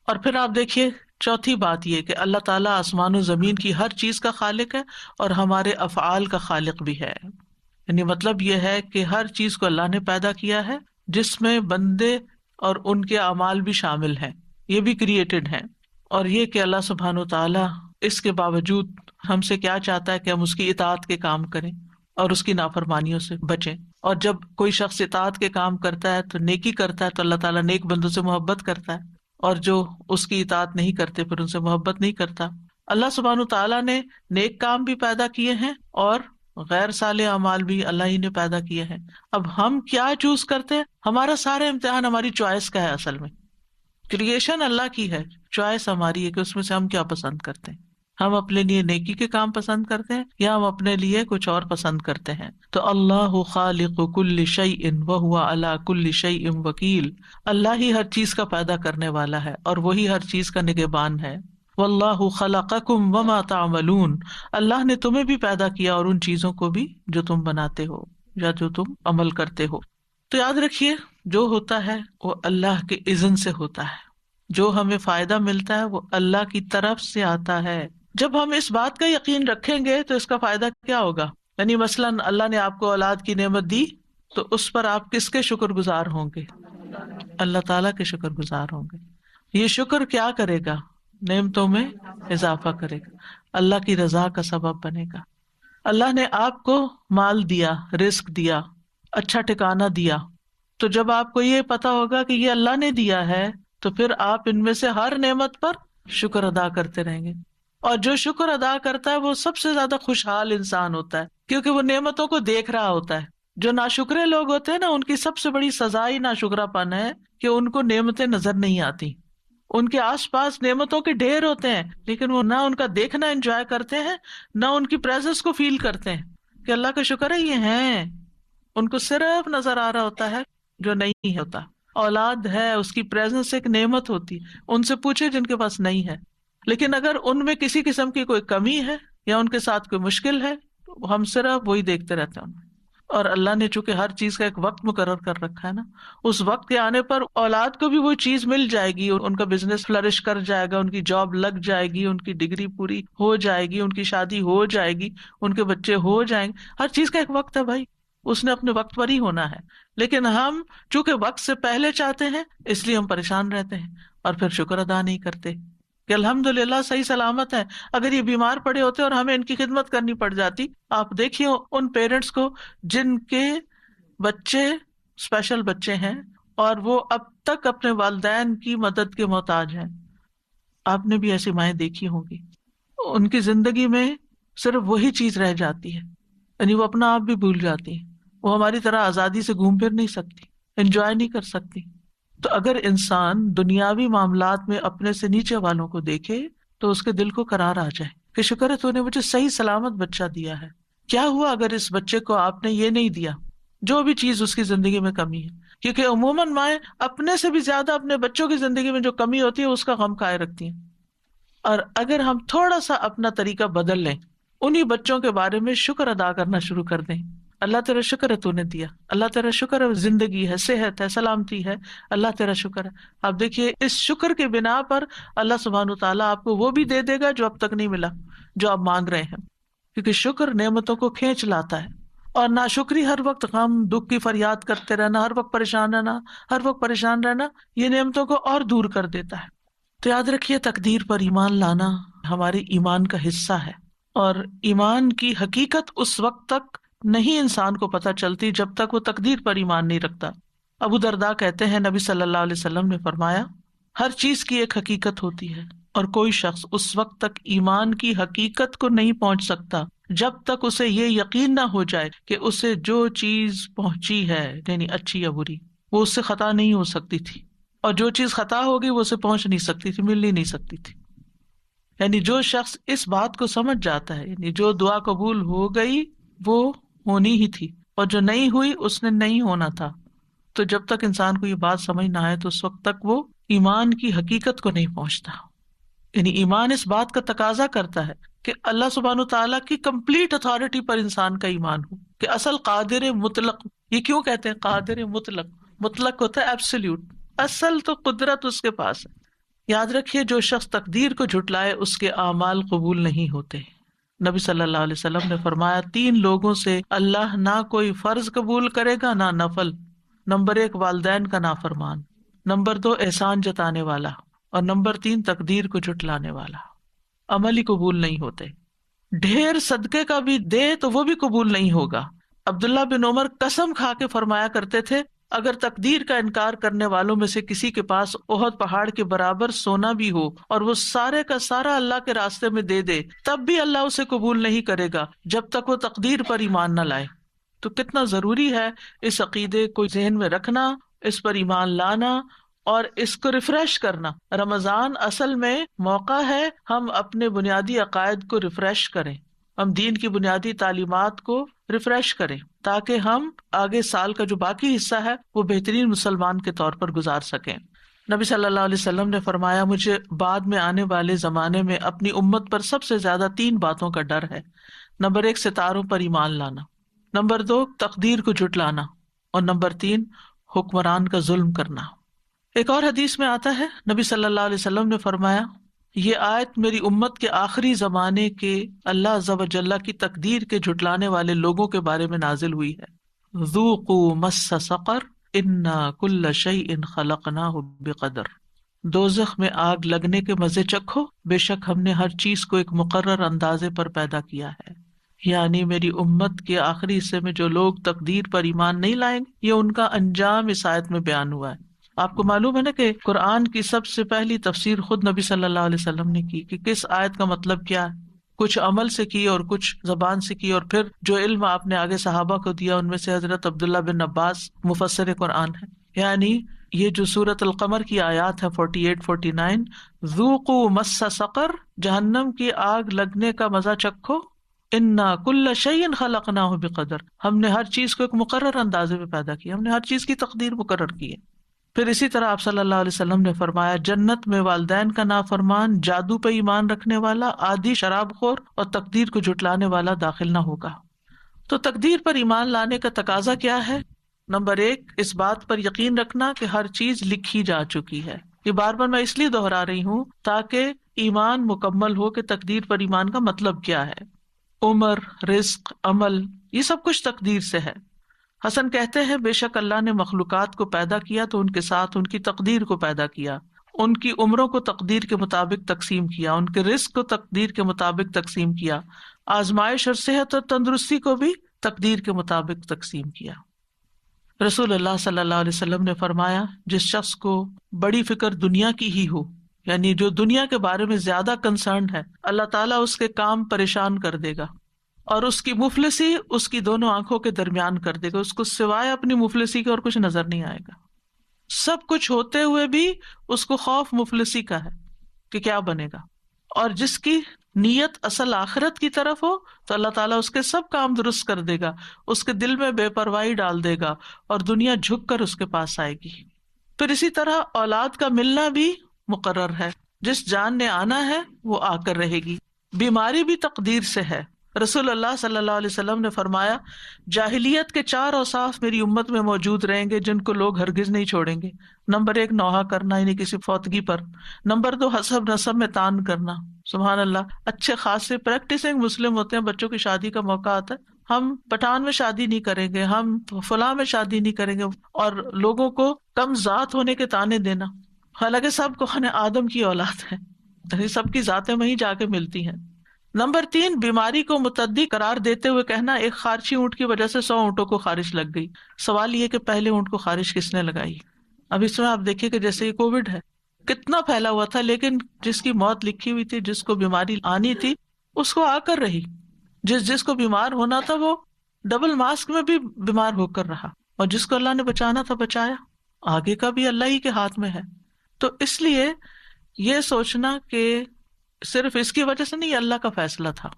اور پھر آپ دیکھیے چوتھی بات یہ کہ اللہ تعالیٰ آسمان و زمین کی ہر چیز کا خالق ہے اور ہمارے افعال کا خالق بھی ہے. یعنی مطلب یہ ہے کہ ہر چیز کو اللہ نے پیدا کیا ہے، جس میں بندے اور ان کے اعمال بھی شامل ہیں، یہ بھی کریٹڈ ہیں. اور یہ کہ اللہ سبحانہ و تعالیٰ اس کے باوجود ہم سے کیا چاہتا ہے کہ ہم اس کی اطاعت کے کام کریں اور اس کی نافرمانیوں سے بچیں. اور جب کوئی شخص اطاعت کے کام کرتا ہے تو نیکی کرتا ہے تو اللہ تعالیٰ نیک بندوں سے محبت کرتا ہے، اور جو اس کی اطاعت نہیں کرتے پھر ان سے محبت نہیں کرتا. اللہ سبحانہ تعالیٰ نے نیک کام بھی پیدا کیے ہیں اور غیر صالح اعمال بھی اللہ ہی نے پیدا کیے ہیں. اب ہم کیا چوز کرتے ہیں؟ ہمارا سارا امتحان ہماری چوائس کا ہے. اصل میں کریشن اللہ کی ہے، چوائس ہماری ہے کہ اس میں سے ہم کیا پسند کرتے ہیں. ہم اپنے لیے نیکی کے کام پسند کرتے ہیں یا ہم اپنے لیے کچھ اور پسند کرتے ہیں. تو اللہ خالق کل شیء وہو علی کل شیء وکیل، اللہ ہی ہر چیز کا پیدا کرنے والا ہے اور وہی ہر چیز کا نگہبان ہے. واللہ خلقکم وما تعملون، اللہ نے تمہیں بھی پیدا کیا اور ان چیزوں کو بھی جو تم بناتے ہو یا جو تم عمل کرتے ہو. تو یاد رکھیے جو ہوتا ہے وہ اللہ کے اذن سے ہوتا ہے، جو ہمیں فائدہ ملتا ہے وہ اللہ کی طرف سے آتا ہے. جب ہم اس بات کا یقین رکھیں گے تو اس کا فائدہ کیا ہوگا؟ یعنی مثلاً اللہ نے آپ کو اولاد کی نعمت دی تو اس پر آپ کس کے شکر گزار ہوں گے؟ اللہ تعالیٰ کے شکر گزار ہوں گے. یہ شکر کیا کرے گا؟ نعمتوں میں اضافہ کرے گا، اللہ کی رضا کا سبب بنے گا. اللہ نے آپ کو مال دیا، رزق دیا، اچھا ٹھکانہ دیا، تو جب آپ کو یہ پتا ہوگا کہ یہ اللہ نے دیا ہے تو پھر آپ ان میں سے ہر نعمت پر شکر ادا کرتے رہیں گے. اور جو شکر ادا کرتا ہے وہ سب سے زیادہ خوشحال انسان ہوتا ہے، کیونکہ وہ نعمتوں کو دیکھ رہا ہوتا ہے. جو ناشکرے لوگ ہوتے ہیں نا، ان کی سب سے بڑی سزا ہی ناشکرا پن ہے کہ ان کو نعمتیں نظر نہیں آتی. ان کے آس پاس نعمتوں کے ڈھیر ہوتے ہیں لیکن وہ نہ ان کا دیکھنا انجوائے کرتے ہیں، نہ ان کی پریزنس کو فیل کرتے ہیں کہ اللہ کا شکر ہے یہ ہیں. ان کو صرف نظر آ رہا ہوتا ہے جو نہیں ہوتا. اولاد ہے، اس کی پریزنس ایک نعمت ہوتی، ان سے پوچھے جن کے پاس نہیں ہے. لیکن اگر ان میں کسی قسم کی کوئی کمی ہے یا ان کے ساتھ کوئی مشکل ہے تو ہم صرف وہی دیکھتے رہتے ہیں. اور اللہ نے چونکہ ہر چیز کا ایک وقت مقرر کر رکھا ہے نا، اس وقت کے آنے پر اولاد کو بھی وہ چیز مل جائے گی، ان کا بزنس فلرش کر جائے گا، ان کی جاب لگ جائے گی، ان کی ڈگری پوری ہو جائے گی، ان کی شادی ہو جائے گی، ان کے بچے ہو جائیں گے. ہر چیز کا ایک وقت ہے بھائی، اس نے اپنے وقت پر ہی ہونا ہے. لیکن ہم چونکہ وقت سے پہلے چاہتے ہیں اس لیے ہم پریشان رہتے ہیں اور پھر شکر ادا نہیں کرتے کہ الحمدللہ صحیح سلامت ہے. اگر یہ بیمار پڑے ہوتے اور ہمیں ان کی خدمت کرنی پڑ جاتی، آپ دیکھیے ان پیرنٹس کو جن کے بچے اسپیشل بچے ہیں اور وہ اب تک اپنے والدین کی مدد کے محتاج ہیں. آپ نے بھی ایسی مائیں دیکھی ہوں گی، ان کی زندگی میں صرف وہی چیز رہ جاتی ہے یعنی وہ اپنا آپ بھی بھول جاتی ہیں، وہ ہماری طرح آزادی سے گھوم پھر نہیں سکتی، انجوائے نہیں کر سکتی. تو اگر انسان دنیاوی معاملات میں اپنے سے نیچے والوں کو دیکھے تو اس کے دل کو قرار آ جائے کہ شکر ہے تو نے مجھے صحیح سلامت بچہ دیا ہے. کیا ہوا اگر اس بچے کو آپ نے یہ نہیں دیا، جو بھی چیز اس کی زندگی میں کمی ہے، کیونکہ عموماً مائیں اپنے سے بھی زیادہ اپنے بچوں کی زندگی میں جو کمی ہوتی ہے اس کا غم کھائے رکھتی ہیں. اور اگر ہم تھوڑا سا اپنا طریقہ بدل لیں، انہی بچوں کے بارے میں شکر ادا کرنا شروع کر دیں. اللہ تیرا شکر ہے تو نے دیا، اللہ تیرا شکر ہے زندگی ہے، صحت ہے، سلامتی ہے، اللہ تیرا شکر ہے. آپ دیکھیے اس شکر کے بنا پر اللہ سبحانہ وتعالیٰ آپ کو وہ بھی دے دے گا جو اب تک نہیں ملا، جو آپ مانگ رہے ہیں. کیونکہ شکر نعمتوں کو کھینچ لاتا ہے، اور ناشکری ہر وقت غم دکھ کی فریاد کرتے رہنا، ہر وقت پریشان رہنا یہ نعمتوں کو اور دور کر دیتا ہے. تو یاد رکھیے تقدیر پر ایمان لانا ہمارے ایمان کا حصہ ہے، اور ایمان کی حقیقت اس وقت تک نہیں انسان کو پتہ چلتی جب تک وہ تقدیر پر ایمان نہیں رکھتا. ابو درداء کہتے ہیں نبی صلی اللہ علیہ وسلم نے فرمایا ہر چیز کی ایک حقیقت ہوتی ہے، اور کوئی شخص اس وقت تک ایمان کی حقیقت کو نہیں پہنچ سکتا جب تک اسے یہ یقین نہ ہو جائے کہ اسے جو چیز پہنچی ہے یعنی اچھی یا بری وہ اس سے خطا نہیں ہو سکتی تھی، اور جو چیز خطا ہوگی وہ اسے پہنچ نہیں سکتی تھی، مل ہی نہیں سکتی تھی. یعنی جو شخص اس بات کو سمجھ جاتا ہے، یعنی جو دعا قبول ہو گئی وہ ہونی ہی تھی، اور جو نہیں ہوئی اس نے نہیں ہونا تھا. تو جب تک انسان کو یہ بات سمجھ نہ آئے تو اس وقت تک وہ ایمان کی حقیقت کو نہیں پہنچتا. یعنی ایمان اس بات کا تقاضا کرتا ہے کہ اللہ سبحانہ تعالیٰ کی کمپلیٹ اتھارٹی پر انسان کا ایمان ہو، کہ اصل قادر مطلق. یہ کیوں کہتے ہیں قادر مطلق؟ مطلق ہوتا ہے ایبسلیوٹ، اصل تو قدرت اس کے پاس ہے. یاد رکھیے جو شخص تقدیر کو جھٹلائے اس کے اعمال قبول نہیں ہوتے. نبی صلی اللہ علیہ وسلم نے فرمایا 3 لوگوں سے اللہ نہ کوئی فرض قبول کرے گا نہ نفل. نمبر 1 والدین کا نافرمان، نمبر 2 احسان جتانے والا، اور نمبر 3 تقدیر کو جھٹلانے والا. عمل ہی قبول نہیں ہوتے. ڈھیر صدقے کا بھی دے تو وہ بھی قبول نہیں ہوگا. عبداللہ بن عمر قسم کھا کے فرمایا کرتے تھے اگر تقدیر کا انکار کرنے والوں میں سے کسی کے پاس احد پہاڑ کے برابر سونا بھی ہو اور وہ سارے کا سارا اللہ کے راستے میں دے دے تب بھی اللہ اسے قبول نہیں کرے گا جب تک وہ تقدیر پر ایمان نہ لائے. تو کتنا ضروری ہے اس عقیدے کو ذہن میں رکھنا، اس پر ایمان لانا اور اس کو ریفریش کرنا. رمضان اصل میں موقع ہے ہم اپنے بنیادی عقائد کو ریفریش کریں، ہم دین کی بنیادی تعلیمات کو ریفریش کریں تاکہ ہم آگے سال کا جو باقی حصہ ہے وہ بہترین مسلمان کے طور پر گزار سکیں. نبی صلی اللہ علیہ وسلم نے فرمایا مجھے بعد میں آنے والے زمانے میں اپنی امت پر سب سے زیادہ 3 باتوں کا ڈر ہے. نمبر 1 ستاروں پر ایمان لانا، نمبر 2 تقدیر کو جھٹلانا، اور نمبر 3 حکمران کا ظلم کرنا. ایک اور حدیث میں آتا ہے نبی صلی اللہ علیہ وسلم نے فرمایا یہ آیت میری امت کے آخری زمانے کے اللہ عز و جل کی تقدیر کے جھٹلانے والے لوگوں کے بارے میں نازل ہوئی ہے. ذوقوا مس سقر انا کل شیء خلقناہ بقدر. دوزخ میں آگ لگنے کے مزے چکھو، بے شک ہم نے ہر چیز کو ایک مقرر اندازے پر پیدا کیا ہے. یعنی میری امت کے آخری حصے میں جو لوگ تقدیر پر ایمان نہیں لائیں گے یہ ان کا انجام اس آیت میں بیان ہوا ہے. آپ کو معلوم ہے نا کہ قرآن کی سب سے پہلی تفسیر خود نبی صلی اللہ علیہ وسلم نے کی کہ کس آیت کا مطلب کیا ہے. کچھ عمل سے کی اور کچھ زبان سے کی، اور پھر جو علم آپ نے آگے صحابہ کو دیا ان میں سے حضرت عبداللہ بن عباس مفسر قرآن ہے. یعنی یہ جو سورۃ القمر کی آیات ہے 48-49 ذوقوا مس سقر، جہنم کی آگ لگنے کا مزہ چکھو، انا کل شیء خلقناہ بقدر، ہم نے ہر چیز کو ایک مقرر اندازے میں پیدا کیا، ہم نے ہر چیز کی تقدیر مقرر کی ہے. پھر اسی طرح آپ صلی اللہ علیہ وسلم نے فرمایا جنت میں والدین کا نافرمان، جادو پہ ایمان رکھنے والا، عادی شراب خور اور تقدیر کو جھٹلانے والا داخل نہ ہوگا. تو تقدیر پر ایمان لانے کا تقاضا کیا ہے؟ نمبر 1 اس بات پر یقین رکھنا کہ ہر چیز لکھی جا چکی ہے. یہ بار بار میں اس لیے دہرا رہی ہوں تاکہ ایمان مکمل ہو کہ تقدیر پر ایمان کا مطلب کیا ہے. عمر، رزق، عمل، یہ سب کچھ تقدیر سے ہے. حسن کہتے ہیں بے شک اللہ نے مخلوقات کو پیدا کیا تو ان کے ساتھ ان کی تقدیر کو پیدا کیا، ان کی عمروں کو تقدیر کے مطابق تقسیم کیا، ان کے رزق کو تقدیر کے مطابق تقسیم کیا، آزمائش اور صحت اور تندرستی کو بھی تقدیر کے مطابق تقسیم کیا. رسول اللہ صلی اللہ علیہ وسلم نے فرمایا جس شخص کو بڑی فکر دنیا کی ہی ہو، یعنی جو دنیا کے بارے میں زیادہ کنسرنڈ ہے، اللہ تعالیٰ اس کے کام پریشان کر دے گا اور اس کی مفلسی اس کی دونوں آنکھوں کے درمیان کر دے گا. اس کو سوائے اپنی مفلسی کے اور کچھ نظر نہیں آئے گا. سب کچھ ہوتے ہوئے بھی اس کو خوف مفلسی کا ہے کہ کیا بنے گا. اور جس کی نیت اصل آخرت کی طرف ہو تو اللہ تعالیٰ اس کے سب کام درست کر دے گا, اس کے دل میں بے پرواہی ڈال دے گا اور دنیا جھک کر اس کے پاس آئے گی. پھر اسی طرح اولاد کا ملنا بھی مقرر ہے. جس جان نے آنا ہے وہ آ کر رہے گی. بیماری بھی تقدیر سے ہے. رسول اللہ صلی اللہ علیہ وسلم نے فرمایا, جاہلیت کے 4 اوصاف میری امت میں موجود رہیں گے جن کو لوگ ہرگز نہیں چھوڑیں گے. نمبر 1 نوحہ کرنا, یعنی کسی فوتگی پر. نمبر 2 حسب نسب میں تان کرنا. سبحان اللہ, اچھے خاصے پریکٹسنگ مسلم ہوتے ہیں, بچوں کی شادی کا موقع آتا ہے, ہم پٹھان میں شادی نہیں کریں گے, ہم فلاں میں شادی نہیں کریں گے, اور لوگوں کو کم ذات ہونے کے تانے دینا, حالانکہ سب کو آدم کی اولاد ہے, سب کی ذاتیں وہیں جا کے ملتی ہیں. نمبر 3 بیماری کو متعدی قرار دیتے ہوئے کہنا, ایک خارشی اونٹ کی وجہ سے 100 اونٹوں کو خارش لگ گئی. سوال یہ کہ پہلے اونٹ کو خارش کس نے لگائی؟ اب اس میں آپ دیکھیے کہ جیسے یہ کووڈ ہے, کتنا پھیلا ہوا تھا, لیکن جس کی موت لکھی ہوئی تھی, جس کو بیماری آنی تھی, اس کو آ کر رہی. جس کو بیمار ہونا تھا وہ ڈبل ماسک میں بھی بیمار ہو کر رہا, اور جس کو اللہ نے بچانا تھا بچایا. آگے کا بھی اللہ ہی کے ہاتھ میں ہے. تو اس لیے یہ سوچنا کہ صرف اس کی وجہ سے نہیں, اللہ کا فیصلہ تھا.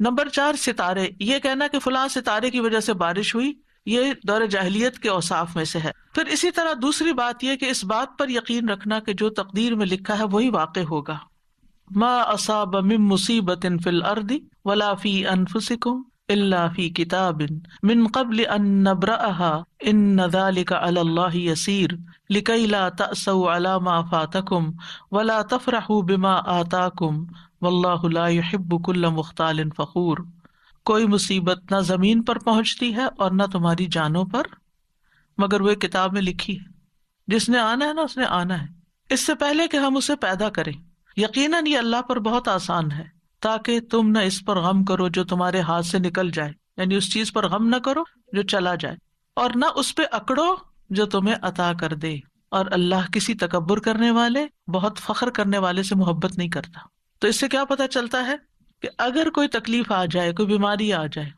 نمبر 4 ستارے, یہ کہنا کہ فلاں ستارے کی وجہ سے بارش ہوئی, یہ دور جاہلیت کے اوصاف میں سے ہے. پھر اسی طرح دوسری بات یہ کہ اس بات پر یقین رکھنا کہ جو تقدیر میں لکھا ہے وہی واقع ہوگا. ما اصاب من مصیبت فی الارض ولا فی انفسکم الا فی کتاب من قبل ان نبرأها ان ذلک علی اللہ یسیر لکی لا تأسوا علی ما فاتکم ولا تفرحوا بما آتاکم واللہ لا یحب کل مختال فخور. کوئی مصیبت نہ زمین پر پہنچتی ہے اور نہ تمہاری جانوں پر مگر وہ کتاب میں لکھی ہے. جس نے آنا ہے نا اس نے آنا ہے, اس سے پہلے کہ ہم اسے پیدا کریں. یقیناً یہ اللہ پر بہت آسان ہے, تاکہ تم نہ اس پر غم کرو جو تمہارے ہاتھ سے نکل جائے, یعنی اس چیز پر غم نہ کرو جو چلا جائے, اور نہ اس پہ اکڑو جو تمہیں عطا کر دے. اور اللہ کسی تکبر کرنے والے, بہت فخر کرنے والے سے محبت نہیں کرتا. تو اس سے کیا پتہ چلتا ہے کہ اگر کوئی تکلیف آ جائے, کوئی بیماری آ جائے,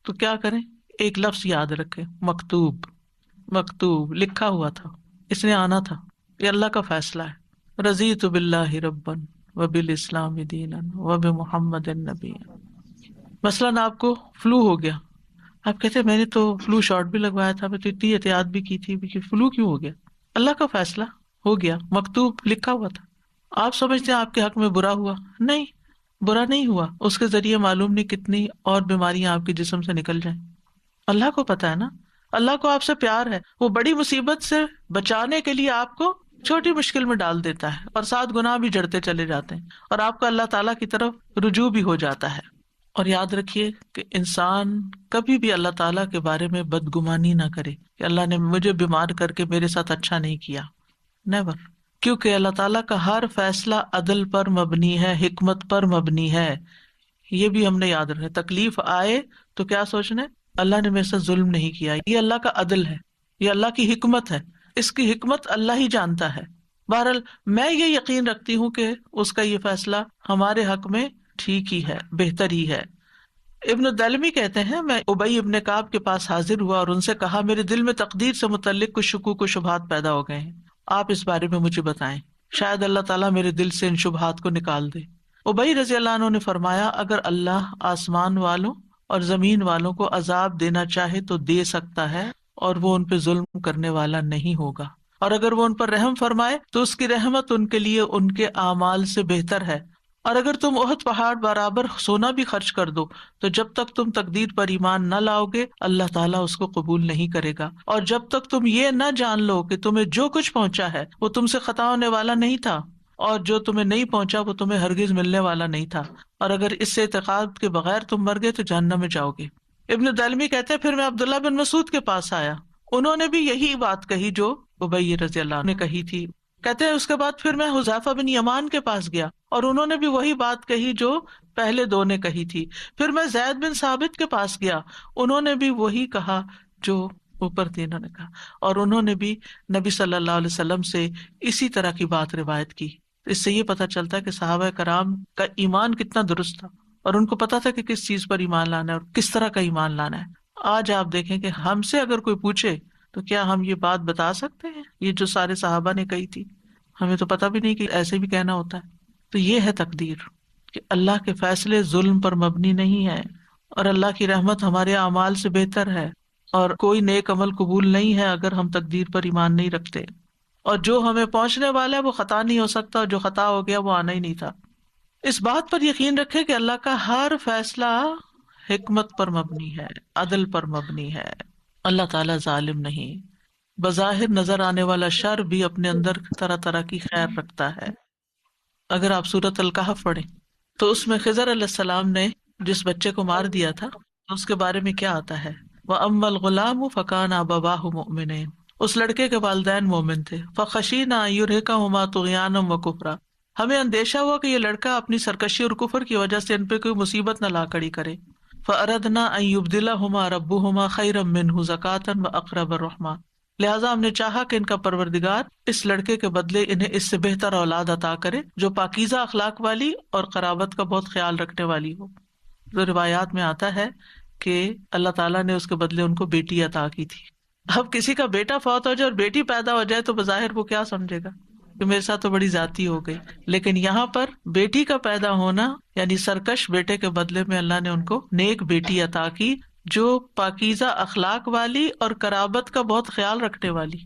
تو کیا کریں؟ ایک لفظ یاد رکھیں, مکتوب. مکتوب لکھا ہوا تھا, اس نے آنا تھا, یہ اللہ کا فیصلہ ہے. رضیت باللہ ربا وبالاسلام دینا وبمحمد نبی. مثلاً آپ کو فلو ہو گیا, آپ کہتے ہیں میں نے تو فلو شاٹ بھی لگوایا تھا, میں تو اتنی احتیاط بھی کی تھی, فلو کیوں ہو گیا؟ اللہ کا فیصلہ ہو گیا, مکتوب لکھا ہوا تھا. آپ سمجھتے ہیں آپ کے حق میں برا ہوا؟ نہیں, برا نہیں ہوا. اس کے ذریعے معلوم نہیں کتنی اور بیماریاں آپ کے جسم سے نکل جائیں. اللہ کو پتا ہے نا, اللہ کو آپ سے پیار ہے, وہ بڑی مصیبت سے بچانے کے لیے آپ کو چھوٹی مشکل میں ڈال دیتا ہے, اور 7 گناہ بھی جڑتے چلے جاتے ہیں, اور آپ کا اللہ تعالیٰ کی طرف رجوع بھی ہو جاتا ہے. اور یاد رکھیے کہ انسان کبھی بھی اللہ تعالیٰ کے بارے میں بدگمانی نہ کرے کہ اللہ نے مجھے بیمار کر کے میرے ساتھ اچھا نہیں کیا. نیور. کیونکہ اللہ تعالیٰ کا ہر فیصلہ عدل پر مبنی ہے, حکمت پر مبنی ہے. یہ بھی ہم نے یاد رکھنا. تکلیف آئے تو کیا سوچنا ہے, اللہ نے میرے ساتھ ظلم نہیں کیا, یہ اللہ کا عدل ہے, یہ اللہ کی حکمت ہے, اس کی حکمت اللہ ہی جانتا ہے. بہرحال میں یہ یقین رکھتی ہوں کہ اس کا یہ فیصلہ ہمارے حق میں ٹھیک ہی ہے, بہتر ہی ہے. ابن الدلمی کہتے ہیں, میں ابی ابن کعب کے پاس حاضر ہوا اور ان سے کہا, میرے دل میں تقدیر سے متعلق کچھ شکوک و شبہات پیدا ہو گئے ہیں, آپ اس بارے میں مجھے بتائیں, شاید اللہ تعالیٰ میرے دل سے ان شبہات کو نکال دے. ابی رضی اللہ عنہ نے فرمایا, اگر اللہ آسمان والوں اور زمین والوں کو عذاب دینا چاہے تو دے سکتا ہے, اور وہ ان پہ ظلم کرنے والا نہیں ہوگا. اور اگر وہ ان پر رحم فرمائے تو اس کی رحمت ان کے لیے ان کے اعمال سے بہتر ہے. اور اگر تم احد پہاڑ برابر سونا بھی خرچ کر دو تو جب تک تم تقدیر پر ایمان نہ لاؤ گے اللہ تعالیٰ اس کو قبول نہیں کرے گا. اور جب تک تم یہ نہ جان لو کہ تمہیں جو کچھ پہنچا ہے وہ تم سے خطا ہونے والا نہیں تھا, اور جو تمہیں نہیں پہنچا وہ تمہیں ہرگز ملنے والا نہیں تھا, اور اگر اس سے اعتقاد کے بغیر تم مر گئے تو جہنم میں جاؤ گے. ابن دلمی کہتے ہیں, پھر میں عبداللہ بن مسعود کے پاس آیا, انہوں نے بھی یہی بات کہی جو ابی رضی اللہ عنہ نے کہی تھی. کہتے ہیں اس کے بعد پھر میں حذیفہ بن یمان کے پاس گیا اور انہوں نے بھی وہی بات کہی جو پہلے 2 نے کہی تھی. پھر میں زید بن ثابت کے پاس گیا, انہوں نے بھی وہی کہا جو اوپر 3 نے کہا, اور انہوں نے بھی نبی صلی اللہ علیہ وسلم سے اسی طرح کی بات روایت کی. اس سے یہ پتہ چلتا ہے کہ صحابہ کرام کا ایمان کتنا درست تھا اور ان کو پتا تھا کہ کس چیز پر ایمان لانا ہے اور کس طرح کا ایمان لانا ہے. آج آپ دیکھیں کہ ہم سے اگر کوئی پوچھے تو کیا ہم یہ بات بتا سکتے ہیں یہ جو سارے صحابہ نے کہی تھی؟ ہمیں تو پتا بھی نہیں کہ ایسے بھی کہنا ہوتا ہے. تو یہ ہے تقدیر کہ اللہ کے فیصلے ظلم پر مبنی نہیں ہے، اور اللہ کی رحمت ہمارے اعمال سے بہتر ہے، اور کوئی نیک عمل قبول نہیں ہے اگر ہم تقدیر پر ایمان نہیں رکھتے. اور جو ہمیں پہنچنے والا ہے وہ خطا نہیں ہو سکتا، اور جو خطا ہو گیا وہ آنا ہی نہیں تھا. اس بات پر یقین رکھے کہ اللہ کا ہر فیصلہ حکمت پر مبنی ہے، عدل پر مبنی ہے. اللہ تعالیٰ ظالم نہیں. بظاہر نظر آنے والا شر بھی اپنے اندر طرح طرح کی خیر رکھتا ہے. اگر آپ سورۃ الکہف پڑھیں تو اس میں خضر علیہ السلام نے جس بچے کو مار دیا تھا اس کے بارے میں کیا آتا ہے؟ وَأَمَّا الْغُلَامُ فَكَانَ أَبَوَاهُ مُؤْمِنَيْنِ. اس لڑکے کے والدین مومن تھے. فَخَشِينَا أَن يُرْهِقَهُمَا طُغْيَانًا وَكُفْرًا. ہمیں اندیشہ ہوا کہ یہ لڑکا اپنی سرکشی اور کفر کی وجہ سے ان پہ کوئی مصیبت نہ لا کھڑی کرے. فَأَرَدْنَا أَن يُبْدِلَهُمَا رَبُّهُمَا خَيْرًا مِّنْهُ زَكَاةً وَأَقْرَبَ رَحْمًا. لہٰذا ہم نے چاہا کہ ان کا پروردگار اس لڑکے کے بدلے انہیں اس سے بہتر اولاد عطا کرے جو پاکیزہ اخلاق والی اور قرابت کا بہت خیال رکھنے والی ہو. تو روایات میں آتا ہے کہ اللہ تعالیٰ نے اس کے بدلے ان کو بیٹی عطا کی تھی. اب کسی کا بیٹا فوت ہو جائے اور بیٹی پیدا ہو جائے تو بظاہر وہ کیا سمجھے گا کہ میرے ساتھ تو بڑی زیادتی ہو گئی. لیکن یہاں پر بیٹی کا پیدا ہونا یعنی سرکش بیٹے کے بدلے میں اللہ نے ان کو نیک بیٹی عطا کی جو پاکیزہ اخلاق والی اور قرابت کا بہت خیال رکھنے والی.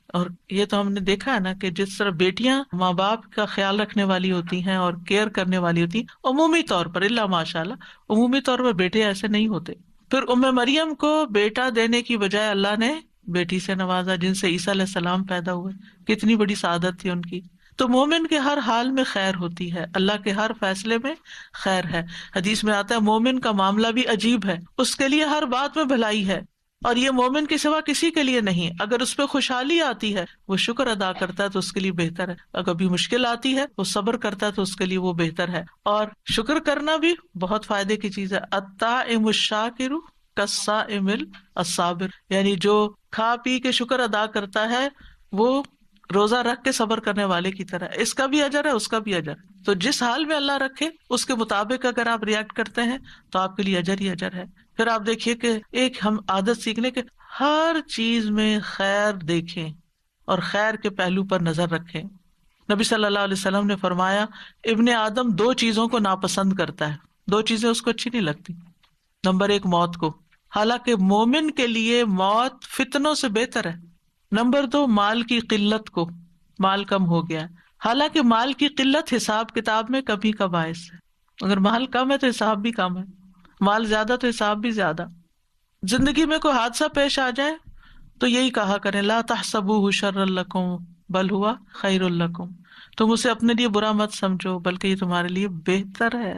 اور یہ تو ہم نے دیکھا ہے نا کہ جس طرح بیٹیاں ماں باپ کا خیال رکھنے والی ہوتی ہیں اور کیئر کرنے والی ہوتی ہیں عمومی طور پر، اللہ ماشاء اللہ عمومی طور پر بیٹے ایسے نہیں ہوتے. پھر مریم کو بیٹا دینے کی بجائے اللہ نے بیٹی سے نوازا جن سے عیسیٰ علیہ السلام پیدا ہوئے. کتنی بڑی سعادت تھی ان کی. تو مومن کے ہر حال میں خیر ہوتی ہے، اللہ کے ہر فیصلے میں خیر ہے. حدیث میں آتا ہے مومن کا معاملہ بھی عجیب ہے، اس کے لیے ہر بات میں بھلائی ہے، اور یہ مومن کے سوا کسی کے لیے نہیں. اگر اس پہ خوشحالی آتی ہے وہ شکر ادا کرتا ہے تو اس کے لیے بہتر ہے، اگر بھی مشکل آتی ہے وہ صبر کرتا ہے تو اس کے لیے وہ بہتر ہے. اور شکر کرنا بھی بہت فائدے کی چیز ہے. الطاعم الشاکر کالصائم الصابر، یعنی جو کھا پی کے شکر ادا کرتا ہے وہ روزہ رکھ کے صبر کرنے والے کی طرح. اس کا بھی اجر ہے اس کا بھی اجر. تو جس حال میں اللہ رکھے اس کے مطابق اگر آپ ریئیکٹ کرتے ہیں تو آپ کے لیے اجر ہی اجر ہے. پھر آپ دیکھیے کہ ایک ہم عادت سیکھنے کے ہر چیز میں خیر دیکھیں اور خیر کے پہلو پر نظر رکھیں. نبی صلی اللہ علیہ وسلم نے فرمایا ابن آدم 2 چیزوں کو ناپسند کرتا ہے، 2 چیزیں اس کو اچھی نہیں لگتی. نمبر 1 موت کو، حالانکہ مومن کے لیے موت فتنوں سے بہتر ہے. نمبر 2 مال کی قلت کو، مال کم ہو گیا ہے، حالانکہ مال کی قلت حساب کتاب میں کمی کا باعث ہے. اگر مال کم ہے تو حساب بھی کم ہے، مال زیادہ تو حساب بھی زیادہ. زندگی میں کوئی حادثہ پیش آ جائے تو یہی کہا کریں لا تحسبوہ شرا لکم بل ہوا خیر لکم. تم اسے اپنے لیے برا مت سمجھو بلکہ یہ تمہارے لیے بہتر ہے.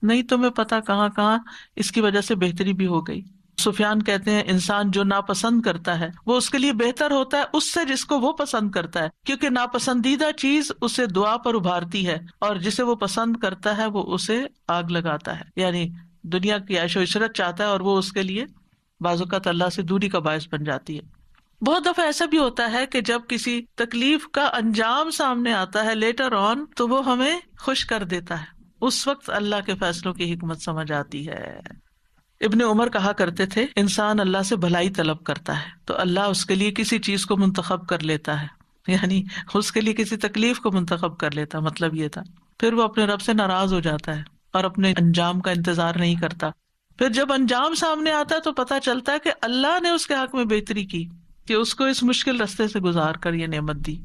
نہیں تمہیں پتا کہاں کہاں اس کی وجہ سے بہتری بھی ہو گئی. سفیان کہتے ہیں انسان جو ناپسند کرتا ہے وہ اس کے لیے بہتر ہوتا ہے اس سے جس کو وہ پسند کرتا ہے، کیونکہ ناپسندیدہ چیز اسے دعا پر ابھارتی ہے اور جسے وہ پسند کرتا ہے وہ اسے آگ لگاتا ہے. یعنی دنیا کی عیش و عشرت چاہتا ہے اور وہ اس کے لیے بعض اوقات اللہ سے دوری کا باعث بن جاتی ہے. بہت دفعہ ایسا بھی ہوتا ہے کہ جب کسی تکلیف کا انجام سامنے آتا ہے لیٹر آن تو وہ ہمیں خوش کر دیتا ہے، اس وقت اللہ کے فیصلوں کی حکمت سمجھ آتی ہے. ابن عمر کہا کرتے تھے انسان اللہ سے بھلائی طلب کرتا ہے تو اللہ اس کے لیے کسی چیز کو منتخب کر لیتا ہے، یعنی اس کے لیے کسی تکلیف کو منتخب کر لیتا. مطلب یہ تھا پھر وہ اپنے رب سے ناراض ہو جاتا ہے اور اپنے انجام کا انتظار نہیں کرتا. پھر جب انجام سامنے آتا ہے تو پتہ چلتا ہے کہ اللہ نے اس کے حق میں بہتری کی کہ اس کو اس مشکل رستے سے گزار کر یہ نعمت دی.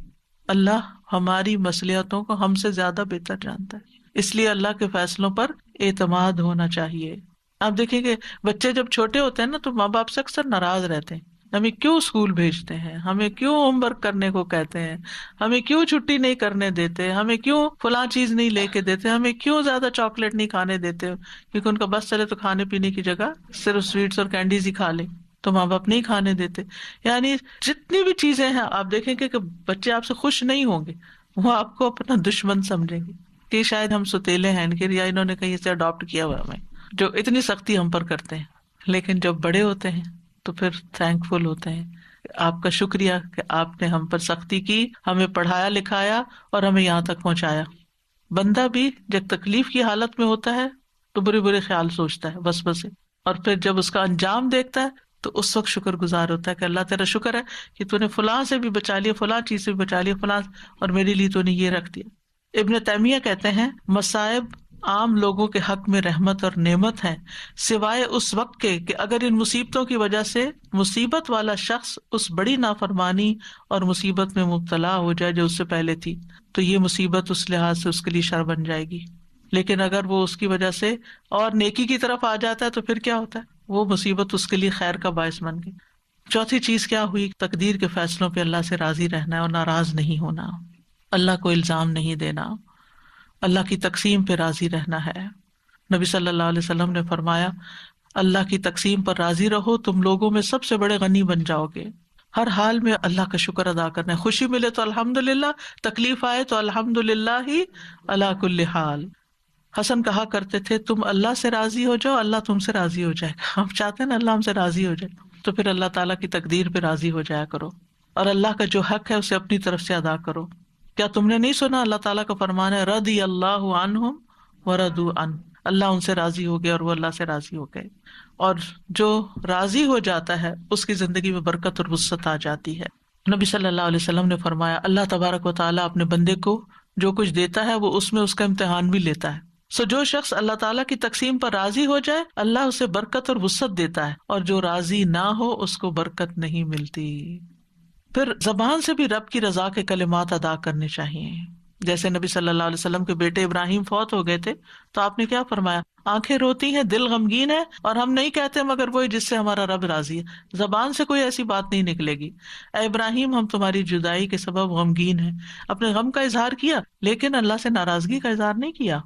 اللہ ہماری مصلحتوں کو ہم سے زیادہ بہتر جانتا ہے، اس لیے اللہ کے فیصلوں پر اعتماد ہونا چاہیے. آپ دیکھیں کہ بچے جب چھوٹے ہوتے ہیں نا تو ماں باپ سے اکثر ناراض رہتے ہیں، ہمیں کیوں اسکول بھیجتے ہیں، ہمیں کیوں ہوم ورک کرنے کو کہتے ہیں، ہمیں کیوں چھٹی نہیں کرنے دیتے، ہمیں کیوں فلاں چیز نہیں لے کے دیتے، ہمیں کیوں زیادہ چاکلیٹ نہیں کھانے دیتے، کیونکہ ان کا بس چلے تو کھانے پینے کی جگہ صرف سویٹس اور کینڈیز ہی کھا لیں تو ماں باپ نہیں کھانے دیتے. یعنی جتنی بھی چیزیں ہیں آپ دیکھیں کہ بچے آپ سے خوش نہیں ہوں گے، وہ آپ کو اپنا دشمن سمجھیں گے کہ شاید ہم ستیلے ہیں یا انہوں نے کہیں سے اڈاپٹ کیا ہوا ہمیں، جو اتنی سختی ہم پر کرتے ہیں. لیکن جب بڑے ہوتے ہیں تو پھر تھینک فل ہوتے ہیں، آپ کا شکریہ کہ آپ نے ہم پر سختی کی، ہمیں پڑھایا لکھایا اور ہمیں یہاں تک پہنچایا. بندہ بھی جب تکلیف کی حالت میں ہوتا ہے تو برے برے خیال سوچتا ہے وسوسے، اور پھر جب اس کا انجام دیکھتا ہے تو اس وقت شکر گزار ہوتا ہے کہ اللہ تیرا شکر ہے کہ تو نے فلاں سے بھی بچا لیا، فلاں چیز سے بھی بچا لیا، فلاں، اور میرے لیے تو نے یہ رکھ دیا۔ ابن تیمیہ کہتے ہیں مصائب عام لوگوں کے حق میں رحمت اور نعمت ہیں، سوائے اس وقت کے کہ اگر ان مصیبتوں کی وجہ سے مصیبت والا شخص اس بڑی نافرمانی اور مصیبت میں مبتلا ہو جائے جو اس سے پہلے تھی، تو یہ مصیبت اس لحاظ سے اس کے لیے شر بن جائے گی۔ لیکن اگر وہ اس کی وجہ سے اور نیکی کی طرف آ جاتا ہے تو پھر کیا ہوتا ہے، وہ مصیبت اس کے لیے خیر کا باعث بن گئی۔ چوتھی چیز کیا ہوئی، تقدیر کے فیصلوں پہ اللہ سے راضی رہنا ہے اور ناراض نہیں ہونا، اللہ کو الزام نہیں دینا، اللہ کی تقسیم پہ راضی رہنا ہے۔ نبی صلی اللہ علیہ وسلم نے فرمایا اللہ کی تقسیم پر راضی رہو، تم لوگوں میں سب سے بڑے غنی بن جاؤ گے۔ ہر حال میں اللہ کا شکر ادا کرنا ہے، خوشی ملے تو الحمدللہ، تکلیف آئے تو الحمدللہ ہی علی کل حال۔ حسن کہا کرتے تھے تم اللہ سے راضی ہو جاؤ، اللہ تم سے راضی ہو جائے گا۔ ہم چاہتے ہیں نا اللہ ہم سے راضی ہو جائے، تو پھر اللہ تعالیٰ کی تقدیر پہ راضی ہو جایا کرو، اور اللہ کا جو حق ہے اسے اپنی طرف سے ادا کرو۔ کیا تم نے نہیں سنا اللہ تعالیٰ کا فرمان ہے رضی اللہ عنہم ورضوا عنہ، اللہ ان سے راضی ہو گئے اور وہ اللہ سے راضی ہو گئے۔ اور جو راضی ہو جاتا ہے اس کی زندگی میں برکت اور وسعت آ جاتی ہے۔ نبی صلی اللہ علیہ وسلم نے فرمایا اللہ تبارک و تعالیٰ اپنے بندے کو جو کچھ دیتا ہے وہ اس میں اس کا امتحان بھی لیتا ہے۔ سو جو شخص اللہ تعالیٰ کی تقسیم پر راضی ہو جائے اللہ اسے برکت اور وسعت دیتا ہے، اور جو راضی نہ ہو اس کو برکت نہیں ملتی۔ پھر زبان سے بھی رب کی رضا کے کلمات ادا کرنے چاہیے۔ جیسے نبی صلی اللہ علیہ وسلم کے بیٹے ابراہیم فوت ہو گئے تھے تو آپ نے کیا فرمایا، آنکھیں روتی ہیں، دل غمگین ہے، اور ہم نہیں کہتے مگر وہی جس سے ہمارا رب راضی ہے۔ زبان سے کوئی ایسی بات نہیں نکلے گی، اے ابراہیم ہم تمہاری جدائی کے سبب غمگین ہیں، اپنے غم کا اظہار کیا لیکن اللہ سے ناراضگی کا اظہار نہیں کیا۔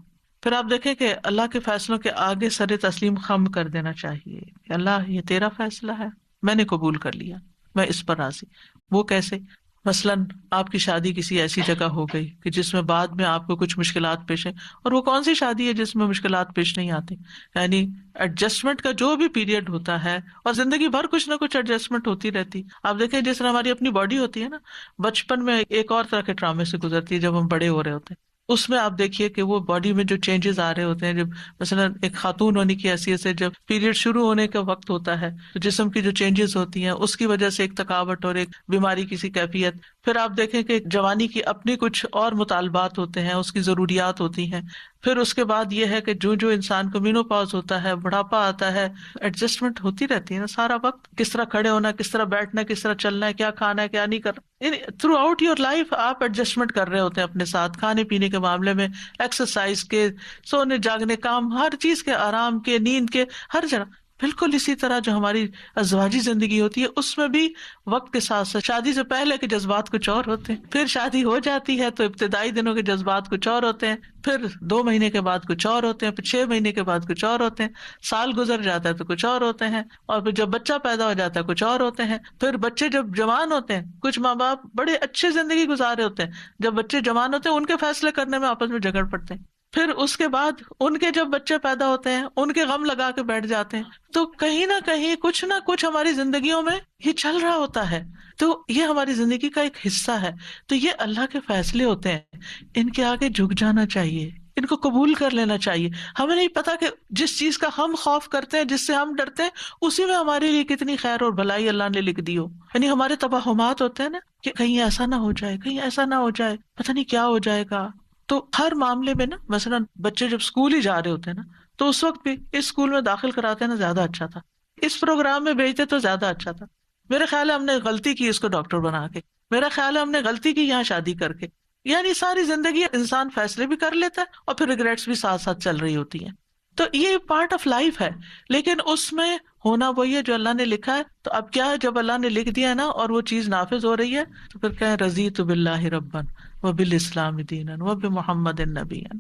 پھر آپ دیکھیں کہ اللہ کے فیصلوں کے آگے سر تسلیم خم کر دینا چاہیے کہ اللہ یہ تیرا فیصلہ ہے، میں نے قبول کر لیا، میں اس پر راضی۔ وہ کیسے؟ مثلاً آپ کی شادی کسی ایسی جگہ ہو گئی کہ جس میں بعد میں آپ کو کچھ مشکلات پیش ہیں، اور وہ کون سی شادی ہے جس میں مشکلات پیش نہیں آتی؟ یعنی ایڈجسٹمنٹ کا جو بھی پیریڈ ہوتا ہے، اور زندگی بھر کچھ نہ کچھ ایڈجسٹمنٹ ہوتی رہتی۔ آپ دیکھیں جس طرح ہماری اپنی باڈی ہوتی ہے نا، بچپن میں ایک اور طرح کے ٹرامے سے گزرتی ہے، جب ہم بڑے ہو رہے ہوتے ہیں اس میں آپ دیکھیے کہ وہ باڈی میں جو چینجز آ رہے ہوتے ہیں، جب مثلا ایک خاتون ہونے کی حیثیت سے جب پیریڈ شروع ہونے کا وقت ہوتا ہے تو جسم کی جو چینجز ہوتی ہیں اس کی وجہ سے ایک تھکاوٹ اور ایک بیماری کی سی کیفیت۔ پھر آپ دیکھیں کہ جوانی کی اپنی کچھ اور مطالبات ہوتے ہیں، اس کی ضروریات ہوتی ہیں۔ پھر اس کے بعد یہ ہے کہ جو جو انسان کو مینوپاز ہوتا ہے، بڑھاپا آتا ہے، ایڈجسٹمنٹ ہوتی رہتی ہے نا سارا وقت، کس طرح کھڑے ہونا، کس طرح بیٹھنا، کس طرح چلنا ہے، کیا کھانا ہے کیا نہیں کرنا، تھرو آؤٹ یور لائف آپ ایڈجسٹمنٹ کر رہے ہوتے ہیں اپنے ساتھ، کھانے پینے کے معاملے میں، ایکسرسائز کے، سونے جاگنے، کام، ہر چیز کے، آرام کے، نیند کے، ہر جگہ۔ بالکل اسی طرح جو ہماری ازواجی زندگی ہوتی ہے اس میں بھی وقت کے ساتھ ساتھ شادی سے پہلے کے جذبات کچھ اور ہوتے ہیں، پھر شادی ہو جاتی ہے تو ابتدائی دنوں کے جذبات کچھ اور ہوتے ہیں، پھر 2 مہینے کے بعد کچھ اور ہوتے ہیں، پھر 6 مہینے کے بعد کچھ اور ہوتے ہیں، سال گزر جاتا ہے تو کچھ اور ہوتے ہیں، اور پھر جب بچہ پیدا ہو جاتا ہے کچھ اور ہوتے ہیں، پھر بچے جب جوان ہوتے ہیں، کچھ ماں باپ بڑے اچھے زندگی گزارے ہوتے ہیں، جب بچے جوان ہوتے ہیں ان کے فیصلے کرنے میں آپس میں جھگڑ پڑتے ہیں، پھر اس کے بعد ان کے جب بچے پیدا ہوتے ہیں ان کے غم لگا کے بیٹھ جاتے ہیں۔ تو کہیں نہ کہیں کچھ نہ کچھ ہماری زندگیوں میں یہ چل رہا ہوتا ہے، تو یہ ہماری زندگی کا ایک حصہ ہے۔ تو یہ اللہ کے فیصلے ہوتے ہیں، ان کے آگے جھک جانا چاہیے، ان کو قبول کر لینا چاہیے۔ ہمیں نہیں پتا کہ جس چیز کا ہم خوف کرتے ہیں، جس سے ہم ڈرتے ہیں، اسی میں ہمارے لیے کتنی خیر اور بھلائی اللہ نے لکھ دی ہو۔ یعنی ہمارے توہمات ہوتے ہیں نا کہ کہیں ایسا نہ ہو جائے، کہیں ایسا نہ ہو جائے، پتہ نہیں کیا ہو جائے گا۔ تو ہر معاملے میں نا، مثلا بچے جب اسکول ہی جا رہے ہوتے ہیں نا تو اس وقت بھی اس اسکول میں داخل کراتے نا زیادہ اچھا تھا، اس پروگرام میں بھیجتے تو زیادہ اچھا تھا، میرے خیال ہے ہم نے غلطی کی اس کو ڈاکٹر بنا کے، میرا خیال ہے ہم نے غلطی کی یہاں شادی کر کے۔ یعنی ساری زندگی انسان فیصلے بھی کر لیتا ہے اور پھر ریگریٹس بھی ساتھ ساتھ چل رہی ہوتی ہیں۔ تو یہ پارٹ آف لائف ہے، لیکن اس میں ہونا وہی ہے جو اللہ نے لکھا ہے۔ تو اب کیا ہے، جب اللہ نے لکھ دیا ہے نا اور وہ چیز نافذ ہو رہی ہے تو پھر کہیں رضیت باللہ ربا وبالاسلام دینا وبمحمد نبیا۔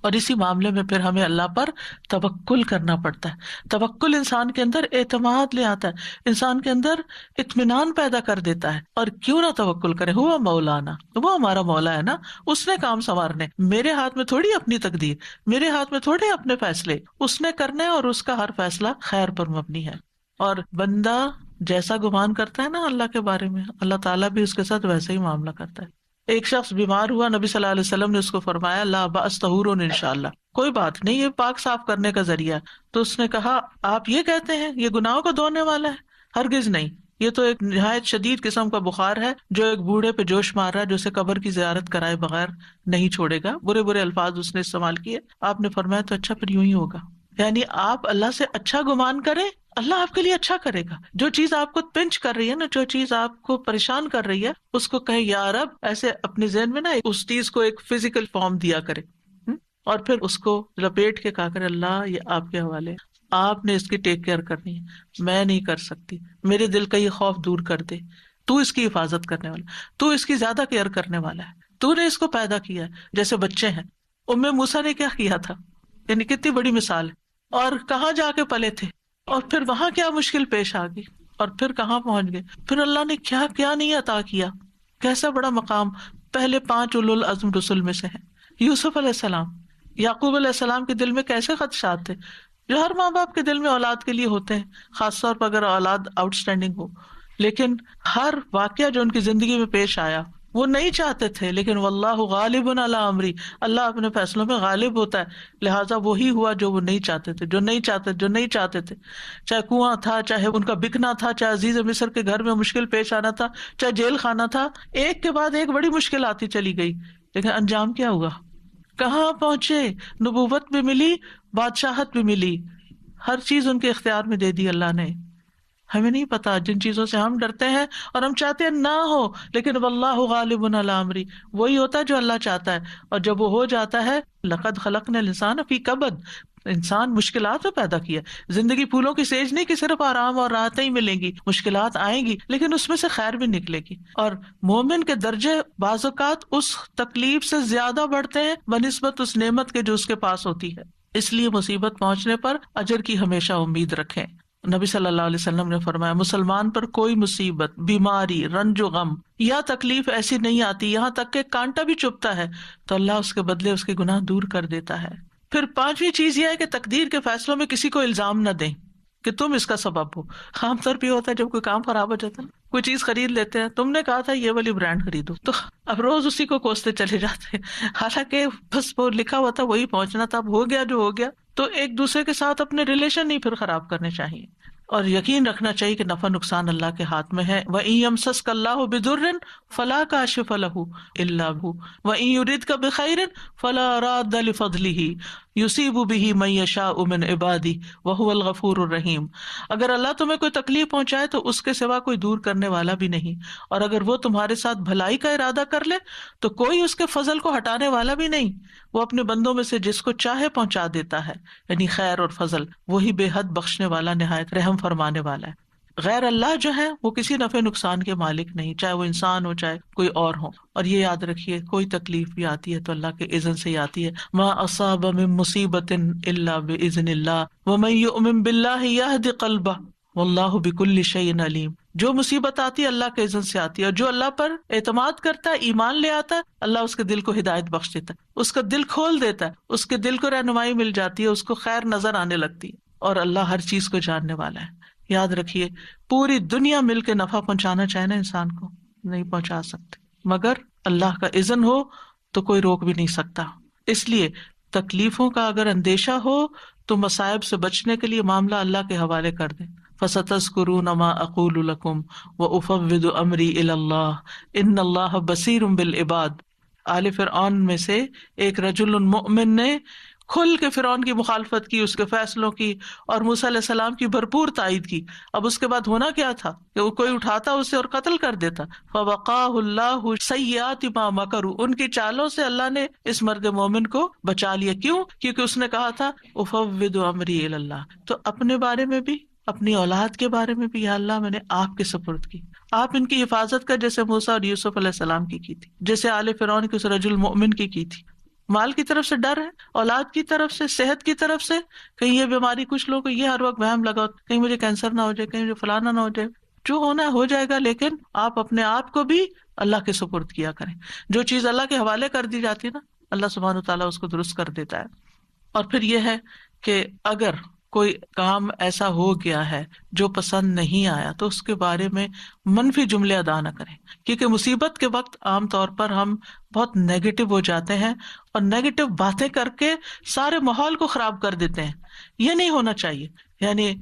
اور اسی معاملے میں پھر ہمیں اللہ پر توکل کرنا پڑتا ہے۔ توکل انسان کے اندر اعتماد لے آتا ہے، انسان کے اندر اطمینان پیدا کر دیتا ہے۔ اور کیوں نہ توکل کرے، ہوا مولانا، وہ ہمارا مولا ہے نا، اس نے کام سنوارنے، میرے ہاتھ میں تھوڑی اپنی تقدیر، میرے ہاتھ میں تھوڑے اپنے فیصلے، اس نے کرنے اور اس کا ہر فیصلہ خیر پر مبنی ہے۔ اور بندہ جیسا گمان کرتا ہے نا اللہ کے بارے میں، اللہ تعالیٰ بھی اس کے ساتھ ویسے ہی معاملہ کرتا ہے۔ ایک شخص بیمار ہوا، نبی صلی اللہ علیہ وسلم نے اس کو فرمایا لا باس طہور انشاءاللہ، کوئی بات نہیں، یہ پاک صاف کرنے کا ذریعہ. تو اس نے کہا آپ یہ کہتے ہیں یہ گناہوں کو دھونے والا ہے؟ ہرگز نہیں، یہ تو ایک نہایت شدید قسم کا بخار ہے جو ایک بوڑھے پہ جوش مار رہا ہے جو اسے قبر کی زیارت کرائے بغیر نہیں چھوڑے گا. برے برے الفاظ اس نے استعمال کیے. آپ نے فرمایا تو اچھا پھر یوں ہی ہوگا. یعنی آپ اللہ سے اچھا گمان کریں، اللہ آپ کے لیے اچھا کرے گا. جو چیز آپ کو پنچ کر رہی ہے نا، جو چیز آپ کو پریشان کر رہی ہے، اس کو کہیں یا رب، ایسے اپنے ذہن میں نا اس چیز کو ایک فزیکل فارم دیا کرے، اور پھر اس کو لپیٹ کے کہا کرے اللہ یہ آپ کے حوالے، آپ نے اس کی ٹیک کیئر کرنی ہے، میں نہیں کر سکتی، میرے دل کا یہ خوف دور کر دے، تو اس کی حفاظت کرنے والا، تو اس کی زیادہ کیئر کرنے والا ہے، تو نے اس کو پیدا کیا ہے. جیسے بچے ہیں، موسیٰ نے کیا کیا تھا، یعنی کتنی بڑی مثال ہے، اور کہاں جا کے پلے تھے، اور پھر وہاں کیا مشکل پیش آ گئی، اور پھر کہاں پہنچ گئے، پھر اللہ نے کیا کیا نہیں عطا کیا، کیسا بڑا مقام پہلے 5 اولو العزم رسول میں سے ہے. یوسف علیہ السلام، یعقوب علیہ السلام کے دل میں کیسے خدشات تھے جو ہر ماں باپ کے دل میں اولاد کے لیے ہوتے ہیں، خاص طور پر اگر اولاد آؤٹ اسٹینڈنگ ہو. لیکن ہر واقعہ جو ان کی زندگی میں پیش آیا وہ نہیں چاہتے تھے، لیکن واللہ غالب علی امری، اللہ اپنے فیصلوں میں غالب ہوتا ہے، لہٰذا وہی ہوا جو وہ نہیں چاہتے تھے، جو نہیں چاہتے تھے. چاہے کنواں تھا، چاہے ان کا بکنا تھا، چاہے عزیز مصر کے گھر میں مشکل پیش آنا تھا، چاہے جیل خانہ تھا، ایک کے بعد ایک بڑی مشکل آتی چلی گئی، لیکن انجام کیا ہوا، کہاں پہنچے، نبوت بھی ملی، بادشاہت بھی ملی، ہر چیز ان کے اختیار میں دے دی اللہ نے. ہمیں نہیں پتا جن چیزوں سے ہم ڈرتے ہیں اور ہم چاہتے ہیں نہ ہو، لیکن واللہ غالب علی امری، وہی ہوتا ہے جو اللہ چاہتا ہے، اور جب وہ ہو جاتا ہے لقد خلقنا الانسان فی کبد، انسان مشکلات میں پیدا کیا. زندگی پھولوں کی سیج نہیں کہ صرف آرام اور راحتیں ہی ملیں گی، مشکلات آئیں گی لیکن اس میں سے خیر بھی نکلے گی. اور مومن کے درجے بعض اوقات اس تکلیف سے زیادہ بڑھتے ہیں بنسبت اس نعمت کے جو اس کے پاس ہوتی ہے. اس لیے مصیبت پہنچنے پر اجر کی ہمیشہ امید رکھیں. نبی صلی اللہ علیہ وسلم نے فرمایا مسلمان پر کوئی مصیبت، بیماری، رنج و غم یا تکلیف ایسی نہیں آتی یہاں تک کہ کانٹا بھی چبھتا ہے تو اللہ اس کے بدلے اس کے گناہ دور کر دیتا ہے. پھر 5ویں چیز یہ ہے کہ تقدیر کے فیصلوں میں کسی کو الزام نہ دیں کہ تم اس کا سبب ہو. عام طور پہ ہوتا ہے جب کوئی کام خراب ہو جاتا ہے، کوئی چیز خرید لیتے ہیں، تم نے کہا تھا یہ والی برانڈ خریدو، تو اب روز اسی کو کوستے چلے جاتے ہیں، حالانکہ بس وہ لکھا ہوا تھا وہی پہنچنا تھا، اب ہو گیا جو ہو گیا. تو ایک دوسرے کے ساتھ اپنے ریلیشن نہیں پھر خراب کرنے چاہیے، اور یقین رکھنا چاہیے کہ نفع نقصان اللہ کے ہاتھ میں ہے. وَإِن يَمْسَسْكَ اللَّهُ بِضُرٍّ فَلَا كَاشِفَ لَهُ إِلَّا هُوَ وَإِن يُرِدْكَ بِخَيْرٍ فَلَا رَادَّ لِفَضْلِهِ يُصِيبُ بِهِ مَن يَشَاءُ مِنْ عِبَادِهِ وَهُوَ الْغَفُورُ الرَّحِيمُ. اگر اللہ تمہیں کوئی تکلیف پہنچائے تو اس کے سوا کوئی دور کرنے والا بھی نہیں، اور اگر وہ تمہارے ساتھ بھلائی کا ارادہ کر لے تو کوئی اس کے فضل کو ہٹانے والا بھی نہیں. وہ اپنے بندوں میں سے جس کو چاہے پہنچا دیتا ہے، یعنی خیر اور فضل، وہی بے حد بخشنے والا، نہایت رحم فرمانے والا ہے. غیر اللہ جو ہے وہ کسی نفع نقصان کے مالک نہیں، چاہے وہ انسان ہو چاہے کوئی اور ہو. اور یہ یاد رکھیے کوئی تکلیف بھی آتی ہے تو اللہ کے اذن سے ہی آتی ہے. ما اصاب من مصیبت الا باذن اللہ ومن یؤمن باللہ یہد قلبہ واللہ بکل شیء علیم. جو مصیبت آتی ہے اللہ کے اذن سے آتی ہے، اور جو اللہ پر اعتماد کرتا ہے، ایمان لے آتا ہے، اللہ اس کے دل کو ہدایت بخش دیتا ہے، اس کا دل کھول دیتا ہے، اس کے دل کو رہنمائی مل جاتی ہے، اس کو خیر نظر آنے لگتی ہے، اور اللہ ہر چیز کو جاننے والا ہے. یاد رکھیے پوری دنیا مل کے نفع پہنچانا چاہے نا انسان کو نہیں پہنچا سکتے، مگر اللہ کا اذن ہو تو کوئی روک بھی نہیں سکتا. اس لیے تکلیفوں کا اگر اندیشہ ہو تو مصائب سے بچنے کے لیے معاملہ اللہ کے حوالے کر دیں. فَسَتَذْكُرُونَ مَا أَقُولُ لَكُمْ وَأُفَوِّضُ أَمْرِي إِلَى اللَّهِ إِنَّ اللَّهَ بَصِيرٌ بِالْعِبَادِ. آل فرعون میں سے ایک رجل مؤمن نے کھل کے فرعون کی مخالفت کی، اس کے فیصلوں کی، اور موسیٰ علیہ السلام کی بھرپور تائید کی. اب اس کے بعد ہونا کیا تھا کہ وہ کوئی اٹھاتا اسے اور قتل کر دیتا. فَوَقَاهُ اللَّهُ سَيِّئَاتِ مَا مَكَرُوا. ان کی چالوں سے اللہ نے اس مرد مومن کو بچا لیا. کیوں؟ کیونکہ اس نے کہا تھا أُفَوِّضُ أَمْرِي إِلَى اللَّهِ. تو اپنے بارے میں بھی، اپنی اولاد کے بارے میں بھی، یا اللہ میں نے آپ کے سپرد کی، آپ ان کی حفاظت کر، جیسے موسیٰ اور یوسف علیہ السلام کی تھی، جیسے آل فرعون کے اس رجل مؤمن کی تھی. مال کی طرف سے ڈر ہے، اولاد کی طرف سے، صحت کی طرف سے، کہیں یہ بیماری، کچھ لوگوں کو یہ ہر وقت وہم لگا کہیں مجھے کینسر نہ ہو جائے، کہیں مجھے فلانا نہ ہو جائے. جو ہونا ہے ہو جائے گا، لیکن آپ اپنے آپ کو بھی اللہ کے سپرد کیا کریں. جو چیز اللہ کے حوالے کر دی جاتی ہے نا، اللہ سبحانہ وتعالیٰ اس کو درست کر دیتا ہے. اور پھر یہ ہے کہ اگر کوئی کام ایسا ہو گیا ہے جو پسند نہیں آیا تو اس کے بارے میں منفی جملے ادا نہ کریں، کیونکہ مصیبت کے وقت عام طور پر ہم بہت نیگیٹو ہو جاتے ہیں اور نیگیٹو باتیں کر کے سارے ماحول کو خراب کر دیتے ہیں. یہ نہیں ہونا چاہیے. یعنی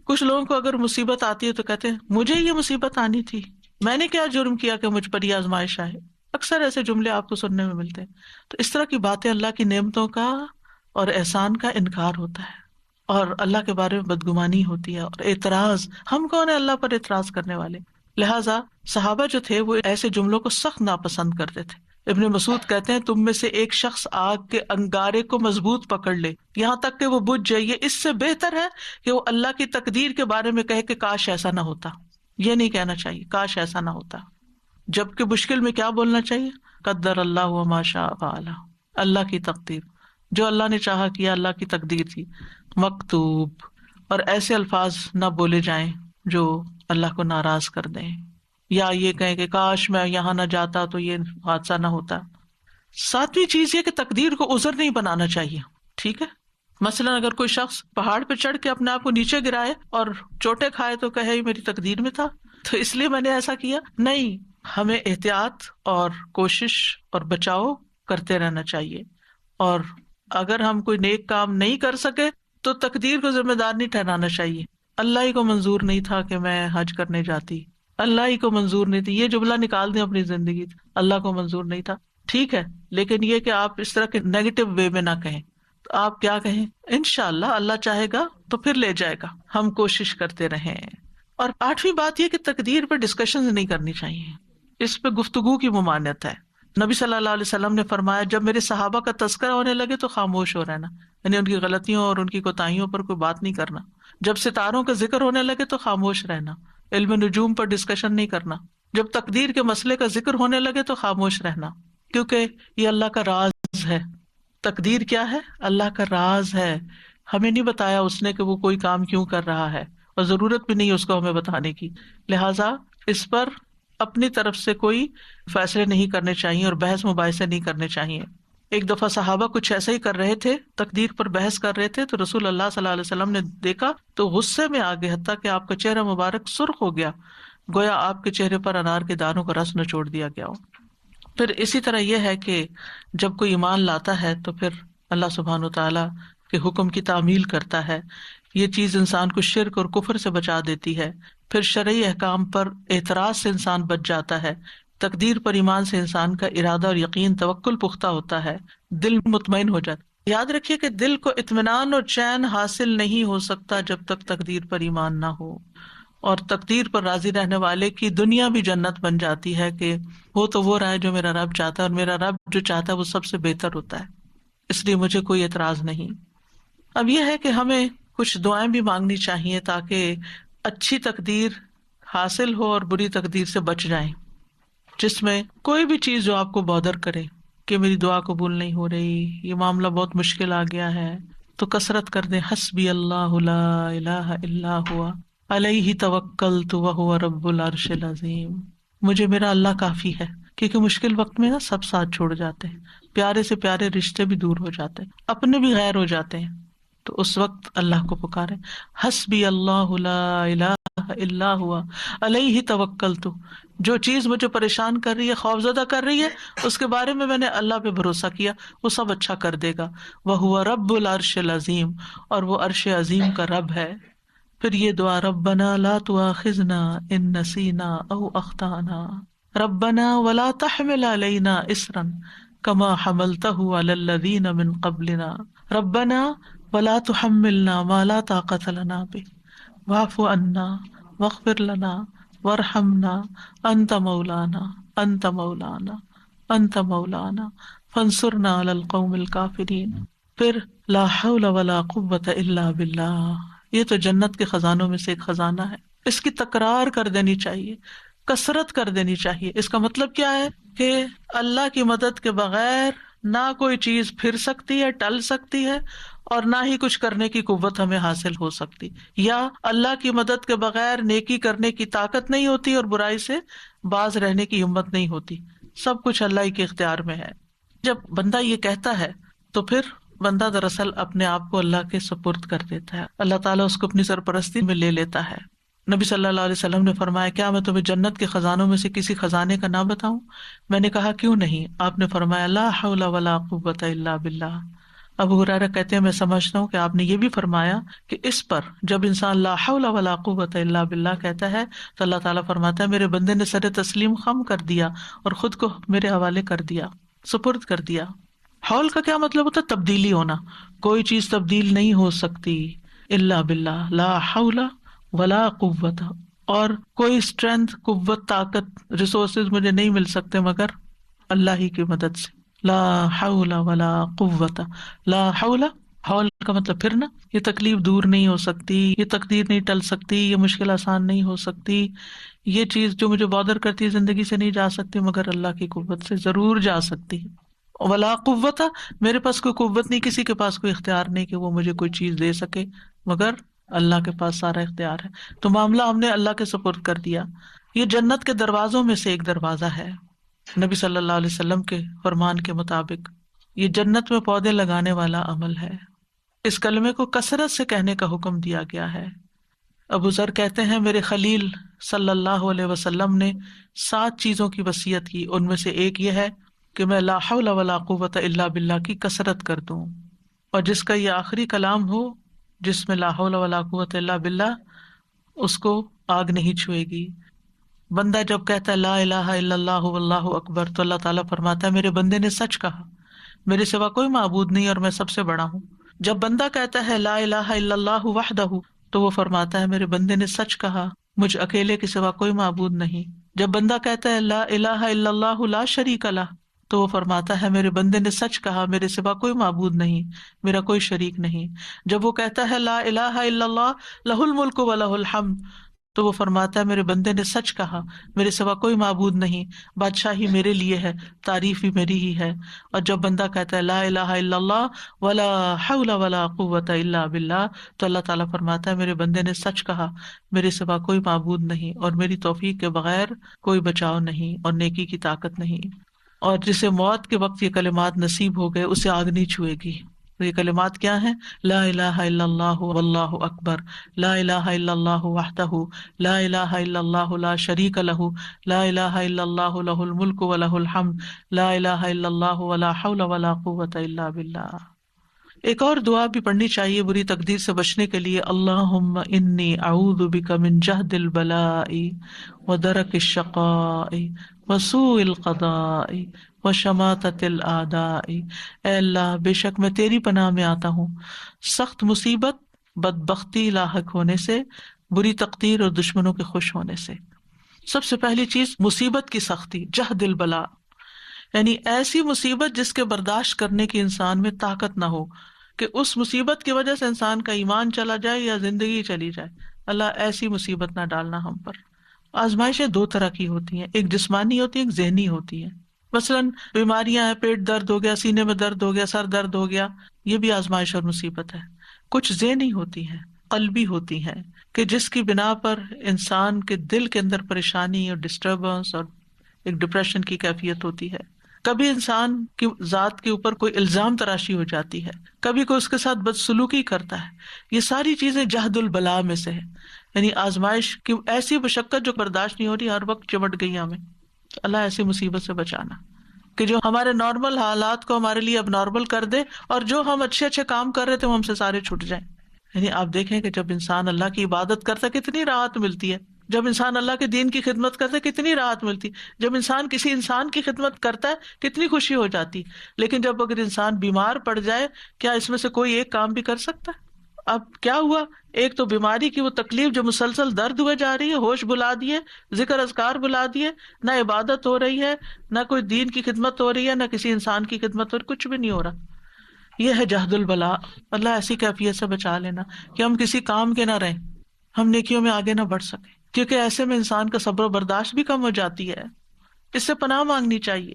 کچھ لوگوں کو اگر مصیبت آتی ہے تو کہتے ہیں مجھے یہ مصیبت آنی تھی، میں نے کیا جرم کیا کہ مجھ پر یہ آزمائش آئے. اکثر ایسے جملے آپ کو سننے میں ملتے ہیں. تو اس طرح کی باتیں اللہ کی نعمتوں کا اور احسان کا انکار ہوتا ہے اور اللہ کے بارے میں بدگمانی ہوتی ہے اور اعتراض. ہم کون ہیں اللہ پر اعتراض کرنے والے؟ لہٰذا صحابہ جو تھے وہ ایسے جملوں کو سخت ناپسند کرتے تھے. ابن مسعود کہتے ہیں تم میں سے ایک شخص آگ کے انگارے کو مضبوط پکڑ لے یہاں تک کہ وہ بجھ جائے، یہ اس سے بہتر ہے کہ وہ اللہ کی تقدیر کے بارے میں کہے کہ کاش ایسا نہ ہوتا. یہ نہیں کہنا چاہیے کاش ایسا نہ ہوتا، جبکہ مشکل میں کیا بولنا چاہیے؟ قدر اللہ وما شاء فعل، اللہ کی تقدیر، جو اللہ نے چاہا کیا، اللہ کی تقدیر تھی. مکتوب، اور ایسے الفاظ نہ بولے جائیں جو اللہ کو ناراض کر دیں، یا یہ کہیں کہ کاش میں یہاں نہ جاتا تو یہ حادثہ نہ ہوتا. 7ویں چیز یہ کہ تقدیر کو عذر نہیں بنانا چاہیے. ٹھیک ہے، مثلا اگر کوئی شخص پہاڑ پہ چڑھ کے اپنے آپ کو نیچے گرائے اور چوٹیں کھائے تو کہے یہ میری تقدیر میں تھا تو اس لیے میں نے ایسا کیا. نہیں، ہمیں احتیاط اور کوشش اور بچاؤ کرتے رہنا چاہیے، اور اگر ہم کوئی نیک کام نہیں کر سکے تو تقدیر کو ذمہ دار نہیں ٹھہرانا چاہیے. اللہ ہی کو منظور نہیں تھا کہ میں حج کرنے جاتی، اللہ ہی کو منظور نہیں تھی، یہ جملہ نکال دیں اپنی زندگی، اللہ کو منظور نہیں تھا. ٹھیک ہے، لیکن یہ کہ آپ اس طرح کے نیگیٹو وے میں نہ کہیں. تو آپ کیا کہیں؟ انشاءاللہ اللہ چاہے گا تو پھر لے جائے گا، ہم کوشش کرتے رہیں. اور 8ویں بات یہ کہ تقدیر پہ ڈسکشن نہیں کرنی چاہیے، اس پہ گفتگو کی ممانعت ہے. نبی صلی اللہ علیہ وسلم نے فرمایا جب میرے صحابہ کا تذکرہ ہونے لگے تو خاموش ہو رہنا، یعنی ان کی غلطیوں اور ان کی کوتاہیوں پر کوئی بات نہیں کرنا. جب ستاروں کا ذکر ہونے لگے تو خاموش رہنا، علم نجوم پر ڈسکشن نہیں کرنا. جب تقدیر کے مسئلے کا ذکر ہونے لگے تو خاموش رہنا، کیونکہ یہ اللہ کا راز ہے. تقدیر کیا ہے؟ اللہ کا راز ہے. ہمیں نہیں بتایا اس نے کہ وہ کوئی کام کیوں کر رہا ہے، اور ضرورت بھی نہیں اس کو ہمیں بتانے کی. لہٰذا اس پر اپنی طرف سے کوئی فیصلے نہیں کرنے چاہیے اور بحث مباحثے نہیں کرنے چاہیے. ایک دفعہ صحابہ کچھ ایسا ہی کر رہے تھے، تقدیر پر بحث کر رہے تھے، تو رسول اللہ صلی اللہ علیہ وسلم نے دیکھا تو غصے میں آ گئے، حتیٰ کہ آپ کا چہرہ مبارک سرخ ہو گیا، گویا آپ کے چہرے پر انار کے دانوں کا رس نچوڑ دیا گیا ہو. پھر اسی طرح یہ ہے کہ جب کوئی ایمان لاتا ہے تو پھر اللہ سبحانہ و تعالیٰ کے حکم کی تعمیل کرتا ہے. یہ چیز انسان کو شرک اور کفر سے بچا دیتی ہے. پھر شرعی احکام پر اعتراض سے انسان بچ جاتا ہے. تقدیر پر ایمان سے انسان کا ارادہ اور یقین توکل پختہ ہوتا ہے، دل مطمئن ہو جاتا. یاد رکھیے کہ دل کو اطمینان اور چین حاصل نہیں ہو سکتا جب تک تقدیر پر ایمان نہ ہو. اور تقدیر پر راضی رہنے والے کی دنیا بھی جنت بن جاتی ہے کہ وہ تو وہ رہا ہے جو میرا رب چاہتا ہے، اور میرا رب جو چاہتا ہے وہ سب سے بہتر ہوتا ہے، اس لیے مجھے کوئی اعتراض نہیں. اب یہ ہے کہ ہمیں کچھ دعائیں بھی مانگنی چاہیے تاکہ اچھی تقدیر حاصل ہو اور بری تقدیر سے بچ جائیں، جس میں کوئی بھی چیز جو آپ کو بودر کرے کہ میری دعا قبول نہیں ہو رہی، یہ معاملہ بہت مشکل آ گیا ہے، تو کثرت کر دیں حسبی اللہ لا الہ الا ہوا علیہ توکلت وہو رب العرش العظیم. مجھے میرا اللہ کافی ہے، کیونکہ مشکل وقت میں نا سب ساتھ چھوڑ جاتے ہیں، پیارے سے پیارے رشتے بھی دور ہو جاتے ہیں، اپنے بھی غیر ہو جاتے ہیں. تو اس وقت اللہ کو پکارے، حسبی اللہ لا الہ الا ہوا علیہ توکلت. جو چیز مجھے پریشان کر رہی ہے، خوفزدہ کر رہی ہے، اس کے بارے میں نے اللہ پہ بھروسہ کیا، وہ سب اچھا کر دے گا. وہو رب العرش العظیم، اور وہ عرش عظیم کا رب ہے. پھر یہ دعا ربنا لا تؤاخذنا ان نسینا او اخطانا ربنا ولا تحمل علینا اصرا کما حملته علی الذین من قبلنا ربنا ولا تحملنا ما لا طاقة لنا به واعف عنا واغفر لنا وارحمنا انت مولانا انت مولانا انت مولانا فانصرنا علی القوم الکافرین. پھر لا حول ولا قوة الا باللہ، یہ تو جنت کے خزانوں میں سے ایک خزانہ ہے. اس کی تکرار کر دینی چاہیے، کثرت کر دینی چاہیے. اس کا مطلب کیا ہے کہ اللہ کی مدد کے بغیر نہ کوئی چیز پھر سکتی ہے، ٹل سکتی ہے، اور نہ ہی کچھ کرنے کی قوت ہمیں حاصل ہو سکتی، یا اللہ کی مدد کے بغیر نیکی کرنے کی طاقت نہیں ہوتی اور برائی سے باز رہنے کی ہمت نہیں ہوتی. سب کچھ اللہ ہی کے اختیار میں ہے. جب بندہ یہ کہتا ہے تو پھر بندہ دراصل اپنے آپ کو اللہ کے سپرد کر دیتا ہے، اللہ تعالیٰ اس کو اپنی سرپرستی میں لے لیتا ہے۔ نبی صلی اللہ علیہ وسلم نے فرمایا کیا میں تمہیں جنت کے خزانوں میں سے کسی خزانے کا نام بتاؤں؟ میں نے کہا کیوں نہیں؟ آپ نے فرمایا لا حول ولا قوت الا باللہ۔ ابو ہریرہ کہتے ہیں میں سمجھتا ہوں کہ آپ نے یہ بھی فرمایا کہ اس پر جب انسان لا حول ولا قوت الا باللہ کہتا ہے تو اللہ تعالیٰ فرماتا ہے میرے بندے نے سر تسلیم خم کر دیا اور خود کو میرے حوالے کر دیا، سپرد کر دیا۔ حول کا کیا مطلب ہوتا ہے؟ تبدیلی ہونا، کوئی چیز تبدیل نہیں ہو سکتی الا باللہ، لا حول ولا قوت، اور کوئی اسٹرینتھ، قوت، طاقت، ریسورسز مجھے نہیں مل سکتے مگر اللہ ہی کی مدد سے۔ لا حول ولا قوت، لا حول، حول کا مطلب پھرنا، یہ تکلیف دور نہیں ہو سکتی، یہ تقدیر نہیں ٹل سکتی، یہ مشکل آسان نہیں ہو سکتی، یہ چیز جو مجھے بادر کرتی ہے زندگی سے نہیں جا سکتی مگر اللہ کی قوت سے ضرور جا سکتی ہے۔ ولا قوت، میرے پاس کوئی قوت نہیں، کسی کے پاس کوئی اختیار نہیں کہ وہ مجھے کوئی چیز دے سکے مگر اللہ کے پاس سارا اختیار ہے۔ تو معاملہ ہم نے اللہ کے سپرد کر دیا۔ یہ جنت کے دروازوں میں سے ایک دروازہ ہے، نبی صلی اللہ علیہ وسلم کے فرمان کے مطابق یہ جنت میں پودے لگانے والا عمل ہے۔ اس کلمے کو کثرت سے کہنے کا حکم دیا گیا ہے۔ ابو ذر کہتے ہیں میرے خلیل صلی اللہ علیہ وسلم نے 7 چیزوں کی وصیت کی، ان میں سے ایک یہ ہے کہ میں لا حول ولا قوت الا باللہ کی کثرت کر دوں، اور جس کا یہ آخری کلام ہو جس میں لا حول ولا قوت الا باللہ، اس کو آگ نہیں چھوئے گی۔ بندہ جب کہتا ہے لا الہ الا اللہ واللہ اکبر تو اللہ تعالیٰ فرماتا ہے میرے بندے نے سچ کہا، میرے سوا کوئی معبود نہیں اور میں سب سے بڑا ہوں۔ جب بندہ کہتا ہے لا الہ الا اللہ وحدہ تو وہ فرماتا ہے میرے بندے نے سچ کہا، مجھ اکیلے کے سوا کوئی معبود نہیں۔ جب بندہ کہتا ہے لا الہ الا اللہ لا شریک لہ تو وہ فرماتا ہے میرے بندے نے سچ کہا، میرے سوا کوئی معبود نہیں، میرا کوئی شریک نہیں۔ جب وہ کہتا ہے لا الہ الا اللہ لہ الملک و لہ الحمد تو وہ فرماتا ہے میرے بندے نے سچ کہا، میرے سوا کوئی معبود نہیں، بادشاہی میرے لیے ہے، تعریف بھی میری ہی ہے۔ اور جب بندہ کہتا ہے لا الہ الا اللہ ولا حول ولا قوت الا باللہ تو اللہ تعالیٰ فرماتا ہے میرے بندے نے سچ کہا، میرے سوا کوئی معبود نہیں اور میری توفیق کے بغیر کوئی بچاؤ نہیں اور نیکی کی طاقت نہیں۔ اور جسے موت کے وقت یہ کلمات نصیب ہو گئے اسے آگ نہیں چھوئے گی۔ تو یہ کلمات کیا ہیں؟ لا الہ الا اللہ واللہ اکبر، لا الہ الا اللہ وحدہ، لا الہ الا اللہ لا شریک لہ، لا الہ الا اللہ لہ الملک و لہ الحمد، لا الہ الا اللہ ولا حول ولا قوت الا باللہ۔ ایک اور دعا بھی پڑھنی چاہیے بری تقدیر سے بچنے کے لیے، اللہم انی اعوذ بک من جہد البلاء ودرک الشقاء وسوء القضاء وشماتۃ الاعداء۔ اے اللہ بے شک میں تیری پناہ میں آتا ہوں سخت مصیبت، بدبختی لاحق ہونے سے، بری تقدیر اور دشمنوں کے خوش ہونے سے۔ سب سے پہلی چیز مصیبت کی سختی، جہد البلاء، یعنی ایسی مصیبت جس کے برداشت کرنے کی انسان میں طاقت نہ ہو، کہ اس مصیبت کی وجہ سے انسان کا ایمان چلا جائے یا زندگی چلی جائے۔ اللہ ایسی مصیبت نہ ڈالنا ہم پر۔ آزمائشیں 2 طرح کی ہوتی ہیں، ایک جسمانی ہوتی ہے، ایک ذہنی ہوتی ہے۔ مثلاً بیماریاں ہیں، پیٹ درد ہو گیا، سینے میں درد ہو گیا، سر درد ہو گیا، یہ بھی آزمائش اور مصیبت ہے۔ کچھ ذہنی ہوتی ہیں، قلبی ہوتی ہیں، کہ جس کی بنا پر انسان کے دل کے اندر پریشانی اور ڈسٹربنس اور ایک ڈپریشن کی کیفیت ہوتی ہے۔ کبھی انسان کی ذات کے اوپر کوئی الزام تراشی ہو جاتی ہے، کبھی کوئی اس کے ساتھ بدسلوکی کرتا ہے۔ یہ ساری چیزیں جہد البلاء میں سے ہے، یعنی آزمائش کی ایسی مشقت جو برداشت نہیں ہو رہی، ہر وقت چمٹ گئی ہمیں۔ اللہ ایسی مصیبت سے بچانا کہ جو ہمارے نارمل حالات کو ہمارے لیے اب نارمل کر دے، اور جو ہم اچھے کام کر رہے تھے وہ ہم سے سارے چھوٹ جائیں۔ یعنی آپ دیکھیں کہ جب انسان اللہ کی عبادت کرتا ہے کتنی راحت ملتی ہے، جب انسان اللہ کے دین کی خدمت کرتا ہے کتنی راحت ملتی، جب انسان کسی انسان کی خدمت کرتا ہے کتنی خوشی ہو جاتی۔ لیکن جب اگر انسان بیمار پڑ جائے، کیا اس میں سے کوئی ایک کام بھی کر سکتا ہے؟ اب کیا ہوا، ایک تو بیماری کی وہ تکلیف جو مسلسل درد ہوئے جا رہی ہے، ہوش بلا دیے، ذکر اذکار بلا دیے، نہ عبادت ہو رہی ہے، نہ کوئی دین کی خدمت ہو رہی ہے، نہ کسی انسان کی خدمت ہو رہی، کچھ بھی نہیں ہو رہا۔ یہ ہے جہد البلاء۔ اللہ ایسی کیفیت سے بچا لینا کہ ہم کسی کام کے نہ رہیں، ہم نیکیوں میں آگے نہ بڑھ سکیں، کیونکہ ایسے میں انسان کا صبر و برداشت بھی کم ہو جاتی ہے۔ اس سے پناہ مانگنی چاہیے۔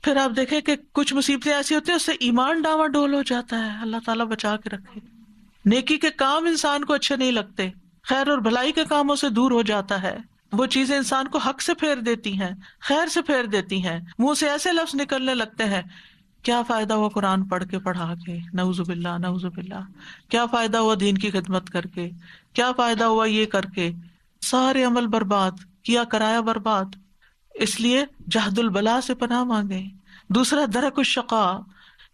پھر آپ دیکھیں کہ کچھ مصیبتیں ایسی ہوتی ہیں اس سے ایمان ڈاواڈول ہو جاتا ہے، اللہ تعالیٰ بچا کے رکھے۔ نیکی کے کام انسان کو اچھے نہیں لگتے، خیر اور بھلائی کے کاموں سے دور ہو جاتا ہے، وہ چیزیں انسان کو حق سے پھیر دیتی ہیں، خیر سے پھیر دیتی ہیں، منہ سے ایسے لفظ نکلنے لگتے ہیں کیا فائدہ ہوا قرآن پڑھ کے پڑھا کے، نعوذ باللہ نعوذ باللہ، کیا فائدہ ہوا دین کی خدمت کر کے، کیا فائدہ ہوا یہ کر کے، سارے عمل برباد کیا کرایا برباد. اس لیے جہد البلا سے پناہ مانگے. دوسرا درک الشقا،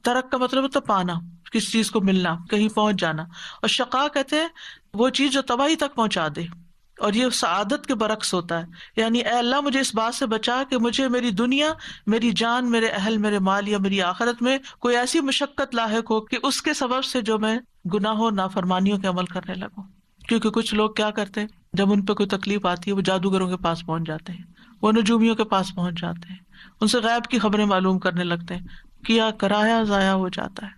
درک کا مطلب ہوتا ہے پانا، کس چیز کو ملنا، کہیں پہنچ جانا، اور شقا کہتے ہیں وہ چیز جو تباہی تک پہنچا دے، اور یہ سعادت کے برعکس ہوتا ہے. یعنی اے اللہ مجھے اس بات سے بچا کہ مجھے میری دنیا، میری جان، میرے اہل، میرے مال یا میری آخرت میں کوئی ایسی مشقت لاحق ہو کہ اس کے سبب سے جو میں گناہوں نافرمانیوں کے عمل کرنے لگوں. کیونکہ کچھ لوگ کیا کرتے ہیں، جب ان پہ کوئی تکلیف آتی ہے وہ جادوگروں کے پاس پہنچ جاتے ہیں، وہ نجومیوں کے پاس پہنچ جاتے ہیں، ان سے غیب کی خبریں معلوم کرنے لگتے ہیں، کیا کرایا ضائع ہو جاتا ہے.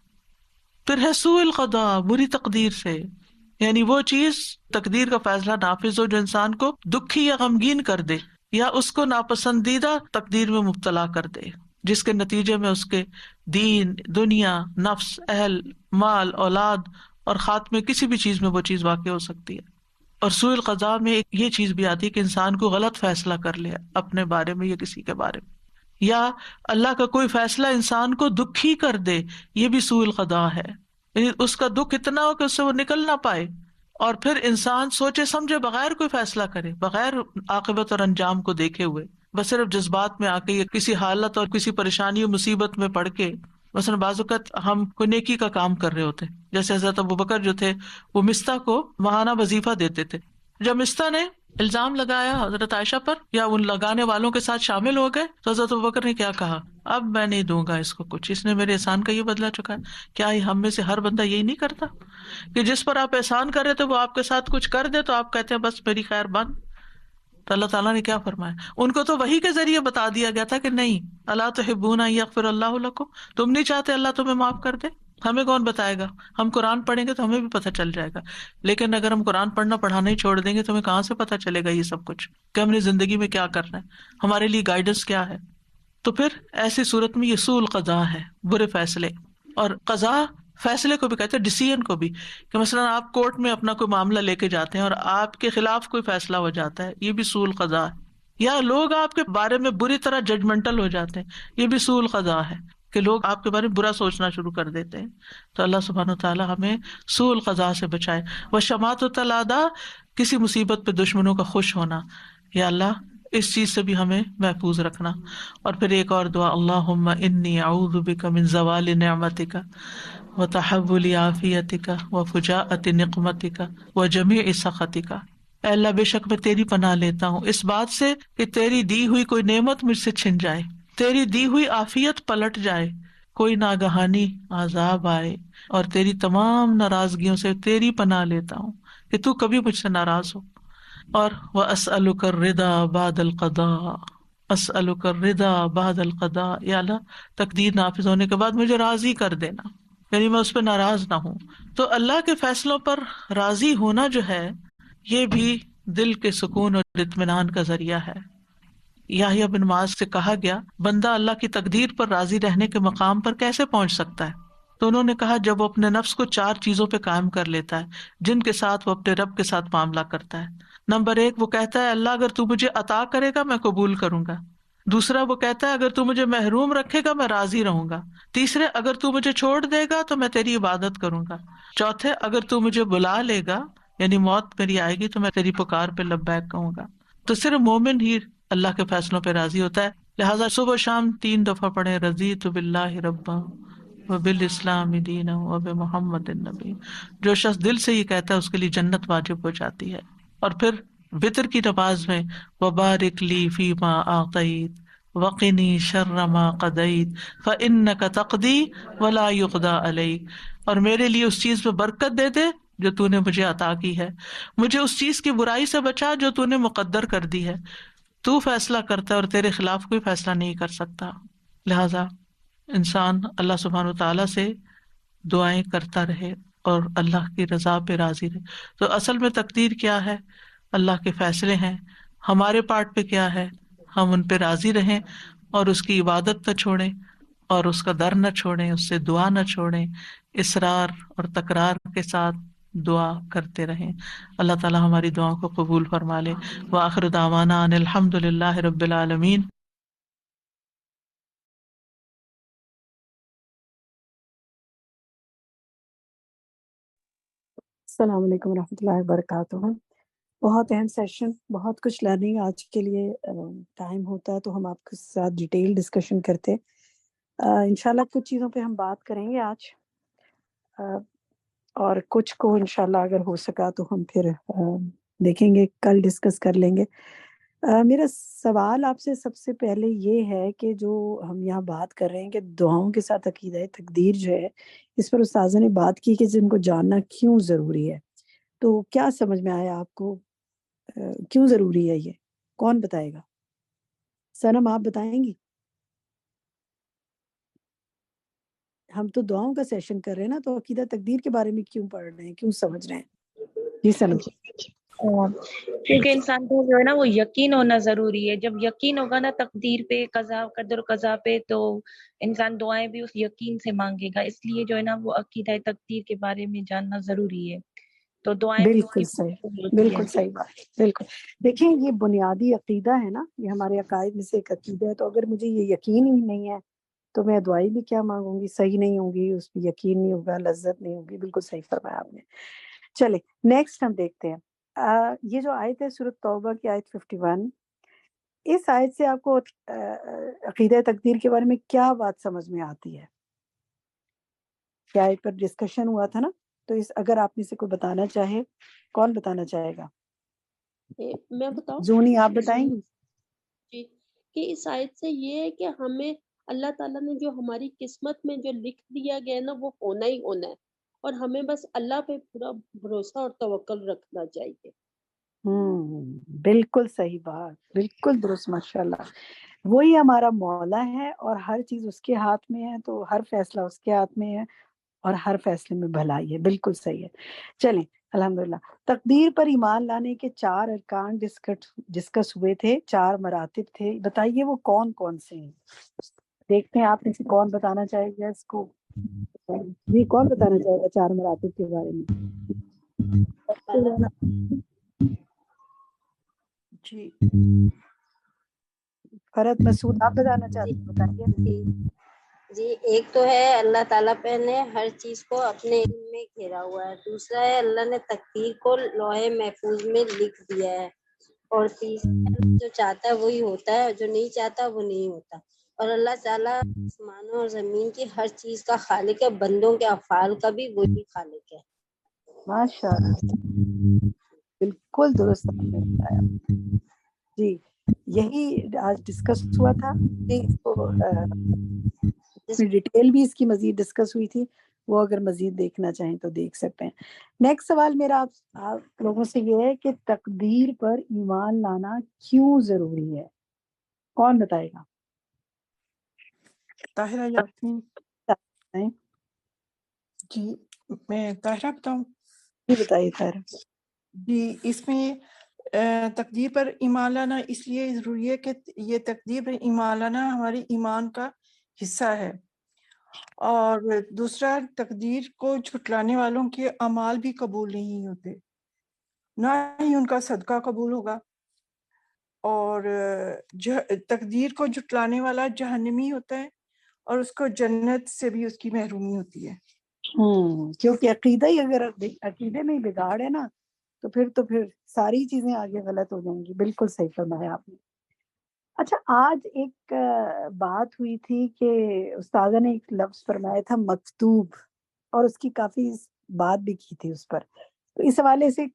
پھر ہے سوء القضاء، بری تقدیر سے، یعنی وہ چیز تقدیر کا فیصلہ نافذ ہو جو انسان کو دکھی یا غمگین کر دے، یا اس کو ناپسندیدہ تقدیر میں مبتلا کر دے، جس کے نتیجے میں اس کے دین، دنیا، نفس، اہل، مال، اولاد اور خاتمے کسی بھی چیز میں وہ چیز واقع ہو سکتی ہے. اور سوء القضاء میں یہ چیز بھی آتی ہے کہ انسان کو غلط فیصلہ کر لے اپنے بارے میں یا کسی کے بارے میں، یا اللہ کا کوئی فیصلہ انسان کو دکھی کر دے، یہ بھی سوء القضاء ہے. یعنی اس کا دکھ اتنا ہو کہ اس سے وہ نکل نہ پائے، اور پھر انسان سوچے سمجھے بغیر کوئی فیصلہ کرے، بغیر عاقبت اور انجام کو دیکھے ہوئے، بس صرف جذبات میں آ کے یا کسی حالت اور کسی پریشانی و مصیبت میں پڑھ کے. مثلا بعض اوقات ہم کوئی نیکی کا کام کر رہے ہوتے، جیسے حضرت ابوبکر جو تھے وہ مستہ کو ماہانہ وظیفہ دیتے تھے. جب مستہ نے الزام لگایا حضرت عائشہ پر یا ان لگانے والوں کے ساتھ شامل ہو گئے تو حضرت ابوبکر نے کیا کہا، اب میں نہیں دوں گا اس کو کچھ، اس نے میرے احسان کا یہ بدلہ چکا ہے. کیا ہم میں سے ہر بندہ یہی نہیں کرتا کہ جس پر آپ احسان کر رہے تھے وہ آپ کے ساتھ کچھ کر دے تو آپ کہتے ہیں بس میری خیر بند؟ تو اللہ تعالیٰ نے کیا فرمایا، ان کو تو وحی کے ذریعے بتا دیا گیا تھا کہ نہیں، الا تحبون ان یغفر اللہ لکم، تم نہیں چاہتے اللہ تمہیں معاف کر دے. ہمیں کون بتائے گا، ہم قرآن پڑھیں گے تو ہمیں بھی پتہ چل جائے گا، لیکن اگر ہم قرآن پڑھنا پڑھانا ہی چھوڑ دیں گے تو ہمیں کہاں سے پتہ چلے گا یہ سب کچھ کہ ہم نے زندگی میں کیا کرنا ہے، ہمارے لیے گائیڈنس کیا ہے. تو پھر ایسی صورت میں یہ سوء القضاء ہے، برے فیصلے. اور قضاء فیصلے کو بھی کہتے ہیں، ڈیسیژن کو بھی، کہ مثلا آپ کورٹ میں اپنا کوئی معاملہ لے کے جاتے ہیں اور آپ کے خلاف کوئی فیصلہ ہو جاتا ہے، یہ بھی سوء القضاء ہے. یا لوگ آپ کے بارے میں بری طرح ججمنٹل ہو جاتے ہیں، یہ بھی سوء القضاء ہے کہ لوگ آپ کے بارے میں برا سوچنا شروع کر دیتے ہیں. تو اللہ سبحانہ وتعالیٰ ہمیں سوء القضاء سے بچائے. وشماتۃ الاعداء، کسی مصیبت پہ دشمنوں کا خوش ہونا، یا اللہ اس چیز سے بھی ہمیں محفوظ رکھنا. اور پھر ایک اور دعا، اللہم انی اعوذ بک من زوال نعمتک وتحول عافیتک وفجاءۃ نقمتک وجمیع سخطک. اے اللہ بے شک میں تیری پناہ لیتا ہوں اس بات سے کہ تیری دی ہوئی کوئی نعمت مجھ سے چھن جائے، تیری دی ہوئی عافیت پلٹ جائے، کوئی ناگہانی عذاب آئے، اور تیری تمام ناراضگیوں سے تیری پناہ لیتا ہوں کہ تو کبھی مجھ سے ناراض ہو. اور وَأَسْأَلُكَ الرِّضَا بَعْدَ الْقَضَاءِ، أَسْأَلُكَ الرِّضَا بَعْدَ الْقَضَاءِ، یا اللہ تقدیر نافذ ہونے کے بعد مجھے راضی کر دینا، یعنی میں اس پہ ناراض نہ ہوں. تو اللہ کے فیصلوں پر راضی ہونا جو ہے یہ بھی دل کے سکون اور اطمینان کا ذریعہ ہے. یحییٰ بن معاذ سے کہا گیا، بندہ اللہ کی تقدیر پر راضی رہنے کے مقام پر کیسے پہنچ سکتا ہے؟ تو انہوں نے کہا، جب وہ اپنے نفس کو 4 چیزوں پہ قائم کر لیتا ہے جن کے ساتھ وہ اپنے رب کے ساتھ معاملہ کرتا ہے. نمبر 1، وہ کہتا ہے اللہ اگر تو مجھے عطا کرے گا میں قبول کروں گا. دوسرا، وہ کہتا ہے اگر تو مجھے محروم رکھے گا میں راضی رہوں گا. تیسرے، اگر تو مجھے چھوڑ دے گا تو میں تیری عبادت کروں گا. چوتھے، اگر تو مجھے بلا لے گا یعنی موت میری آئے گی تو میں تیری پکار پہ لبیک کہوں گا. تو صرف مومن ہی اللہ کے فیصلوں پہ راضی ہوتا ہے. لہٰذا صبح و شام 3 دفعہ پڑھیں، رضیت باللہ ربا وبالاسلام دینا وبمحمد النبی. جو شخص دل سے یہ کہتا ہے اس کے لیے جنت واجب ہو جاتی ہے. اور پھر وتر کی نماز میں وبارک لی فیما اعطیت وقنی شر ما قضیت فانک تقضی ولا یقضی علیک، اور میرے لیے اس چیز میں برکت دے دے جو تو نے مجھے عطا کی ہے، مجھے اس چیز کی برائی سے بچا جو تو نے مقدر کر دی ہے. تو فیصلہ کرتا ہے اور تیرے خلاف کوئی فیصلہ نہیں کر سکتا. لہذا انسان اللہ سبحانہ وتعالیٰ سے دعائیں کرتا رہے اور اللہ کی رضا پہ راضی رہے. تو اصل میں تقدیر کیا ہے؟ اللہ کے فیصلے ہیں. ہمارے پارٹ پہ کیا ہے؟ ہم ان پہ راضی رہیں اور اس کی عبادت نہ چھوڑیں اور اس کا در نہ چھوڑیں، اس سے دعا نہ چھوڑیں، اصرار اور تکرار کے ساتھ دعا کرتے رہیں. اللہ تعالیٰ ہماری دعاؤں کو قبول فرما لے. وآخر دعوانا ان الحمد للہ رب العالمین. السلام علیکم ورحمۃ اللہ وبرکاتہ. بہت اہم سیشن، بہت کچھ لرننگ آج کے لیے ٹائم ہوتا ہے تو ہم آپ کے ساتھ ڈیٹیل ڈسکشن کرتے. انشاءاللہ کچھ چیزوں پہ ہم بات کریں گے آج، اور کچھ کو انشاءاللہ اگر ہو سکا تو ہم پھر دیکھیں گے، کل ڈسکس کر لیں گے. میرا سوال آپ سے سب سے پہلے یہ ہے کہ جو ہم یہاں بات کر رہے ہیں کہ دعاؤں کے ساتھ عقیدہ تقدیر جو ہے، اس پر استاذہ نے بات کی کہ جن کو جاننا کیوں ضروری ہے. تو کیا سمجھ میں آیا آپ کو، کیوں ضروری ہے یہ؟ کون بتائے گا؟ سنم آپ بتائیں گی؟ ہم تو دعاؤں کا سیشن کر رہے ہیں نا، تو عقیدہ تقدیر کے بارے میں کیوں پڑھ رہے ہیں، کیوں سمجھ رہے ہیں؟ جی سنم. کیونکہ انسان کو جو ہے نا وہ یقین ہونا ضروری ہے. جب یقین ہوگا نا تقدیر پہ، قضا قدر قضا پہ، تو انسان دعائیں بھی اس یقین سے مانگے گا. اس لیے جو ہے نا وہ عقیدہ تقدیر کے بارے میں جاننا ضروری ہے. تو دعائیں بھی اس بالکل کی صحیح، ہوتی بالکل ہے. صحیح بات. بالکل دیکھیں، یہ بنیادی عقیدہ ہے نا، یہ ہمارے عقائد میں سے ایک عقیدہ ہے. تو اگر مجھے یہ یقین ہی نہیں ہے تو میں دعائی بھی کیا مانگوں گی؟ صحیح نہیں ہوگی، اس پہ یقین نہیں ہوگا، لذت نہیں ہوگی. بالکل صحیح فرمایا آپ نے. چلے نیکسٹ ہم دیکھتے ہیں. یہ جو آیت ہے سورۃ توبہ کی آیت 51، اس آیت سے آپ کو عقیدہ تقدیر کے بارے میں کیا بات سمجھ میں آتی ہے؟ کیا آیت پر ڈسکشن ہوا تھا نا، تو اس اگر آپ میں سے کوئی بتانا چاہے، کون بتانا چاہے گا؟ میں بتاؤں زونی آپ بتائیں گی؟ جی، کہ اس آیت سے یہ ہے کہ ہمیں اللہ تعالیٰ نے جو ہماری قسمت میں جو لکھ دیا گیا ہے نا، وہ ہونا ہی ہونا ہے، اور ہمیں بس اللہ پہ پورا بھروسہ اور توکل رکھنا چاہیے. بالکل صحیح بات، بالکل درست. ماشاء اللہ، وہی ہمارا مولا ہے اور ہر چیز اس کے ہاتھ میں ہے، تو ہر فیصلہ اس کے ہاتھ میں ہے اور ہر فیصلے میں بھلائی ہے. بالکل صحیح ہے. چلیں الحمدللہ. تقدیر پر ایمان لانے کے 4 ارکان ڈسکس ہوئے تھے، 4 مراتب تھے. بتائیے وہ کون کون سے ہیں؟ دیکھتے ہیں آپ میں سے کون بتانا چاہے گا اس کو. جی کون بتانا چاہے گا 4 مراتب کے بارے میں؟ جی فرد مسعود آپ بتانا چاہتے ہیں، بتائیے. جی ایک تو ہے اللہ تعالیٰ پہ نے ہر چیز کو اپنے علم میں گھیرا ہوا ہے. دوسرا ہے اللہ نے تقدیر کو لوح محفوظ میں لکھ دیا ہے. اور تیسرا جو چاہتا ہے وہی ہوتا ہے، جو نہیں چاہتا وہ نہیں ہوتا. اور اللہ تعالیٰ آسمانوں اور زمین کی ہر چیز کا خالق ہے، بندوں کے افعال کا بھی وہی خالق ہے. ماشاء اللہ، بالکل درست آپ نے بتایا. جی یہی آج ڈسکس ہوا تھا. ڈیٹیل بھی اس کی مزید ڈسکس ہوئی تھی، وہ اگر مزید دیکھنا چاہیں تو دیکھ سکتے ہیں. نیکسٹ سوال میرا آپ لوگوں سے یہ ہے کہ تقدیر پر ایمان لانا کیوں ضروری ہے؟ کون بتائے گا؟ طاہرہ یاسمین. جی میں طاہرہ بتاؤں؟ جی بتائیے طاہرہ. جی اس میں تقدیر پر ایمان لانا اس لیے ضروری ہے کہ یہ تقدیر پر ایمان لانا ہماری ایمان کا حصہ ہے. اور دوسرا، تقدیر کو جھٹلانے والوں کے اعمال بھی قبول نہیں ہوتے، نہ ہی ان کا صدقہ قبول ہوگا. اور تقدیر کو جھٹلانے والا جہنمی ہوتا ہے، اور اس کو جنت سے بھی اس کی محرومی ہوتی ہے. کیونکہ عقیدہ ہی اگر عقیدے میں بگاڑ ہے نا، تو پھر ساری چیزیں آگے غلط ہو جائیں گی. بالکل صحیح فرمایا آپ نے. اچھا آج ایک بات ہوئی تھی کہ استاذہ نے ایک لفظ فرمایا تھا مکتوب، اور اس کی کافی بات بھی کی تھی اس پر. تو اس حوالے سے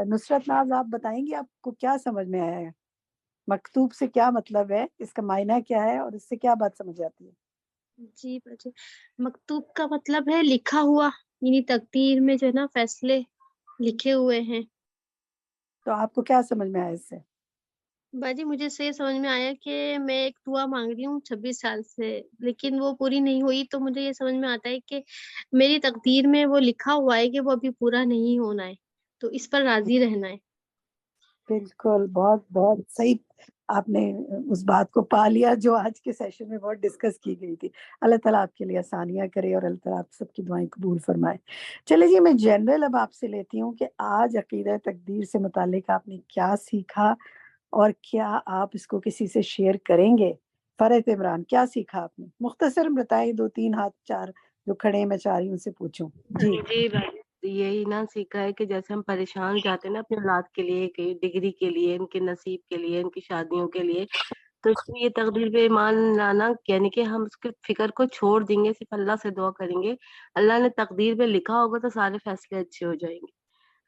نصرت ناز آپ بتائیں گی آپ کو کیا سمجھ میں آیا ہے؟ مکتوب سے کیا مطلب ہے، اس کا معنی کیا ہے، اور اس سے کیا بات سمجھ آتی ہے؟ جی باجی، مکتوب کا مطلب ہے لکھا ہوا، یعنی تقدیر میں جو ہے نا فیصلے لکھے ہوئے ہیں. تو آپ کو کیا سمجھ میں آیا اس سے؟ باجی مجھے سے سمجھ میں آیا کہ میں ایک دعا مانگ رہی ہوں 26 سال سے، لیکن وہ پوری نہیں ہوئی. تو مجھے یہ سمجھ میں آتا ہے کہ میری تقدیر میں وہ لکھا ہوا ہے کہ وہ ابھی پورا نہیں ہونا ہے، تو اس پر راضی رہنا ہے. بالکل، بہت بہت صحیح. آپ نے اس بات کو پا لیا جو آج کے سیشن میں بہت ڈسکس کی گئی تھی. اللہ تعالیٰ آپ کے لیے آسانیاں کرے اور اللہ تعالیٰ آپ سب کی دعائیں قبول فرمائے. چلے جی میں جنرل اب آپ سے لیتی ہوں کہ آج عقیدہ تقدیر سے متعلق آپ نے کیا سیکھا، اور کیا آپ اس کو کسی سے شیئر کریں گے؟ فرحت عمران کیا سیکھا آپ نے؟ مختصر بتائیں، 2-3 ہاتھ 4 جو کھڑے ہیں، میں چاہ رہی ہوں ان سے پوچھوں. جی جی بھائی، یہی نا سیکھا ہے کہ جیسے ہم پریشان جاتے ہیں نا اپنی اولاد کے لیے، کہ ڈگری کے لیے، ان کے نصیب کے لیے، ان کی شادیوں کے لیے، تو اس میں یہ تقدیر پہ ایمان لانا یعنی کہ ہم اس کے فکر کو چھوڑ دیں گے، صرف اللہ سے دعا کریں گے. اللہ نے تقدیر پہ لکھا ہوگا تو سارے فیصلے اچھے ہو جائیں گے.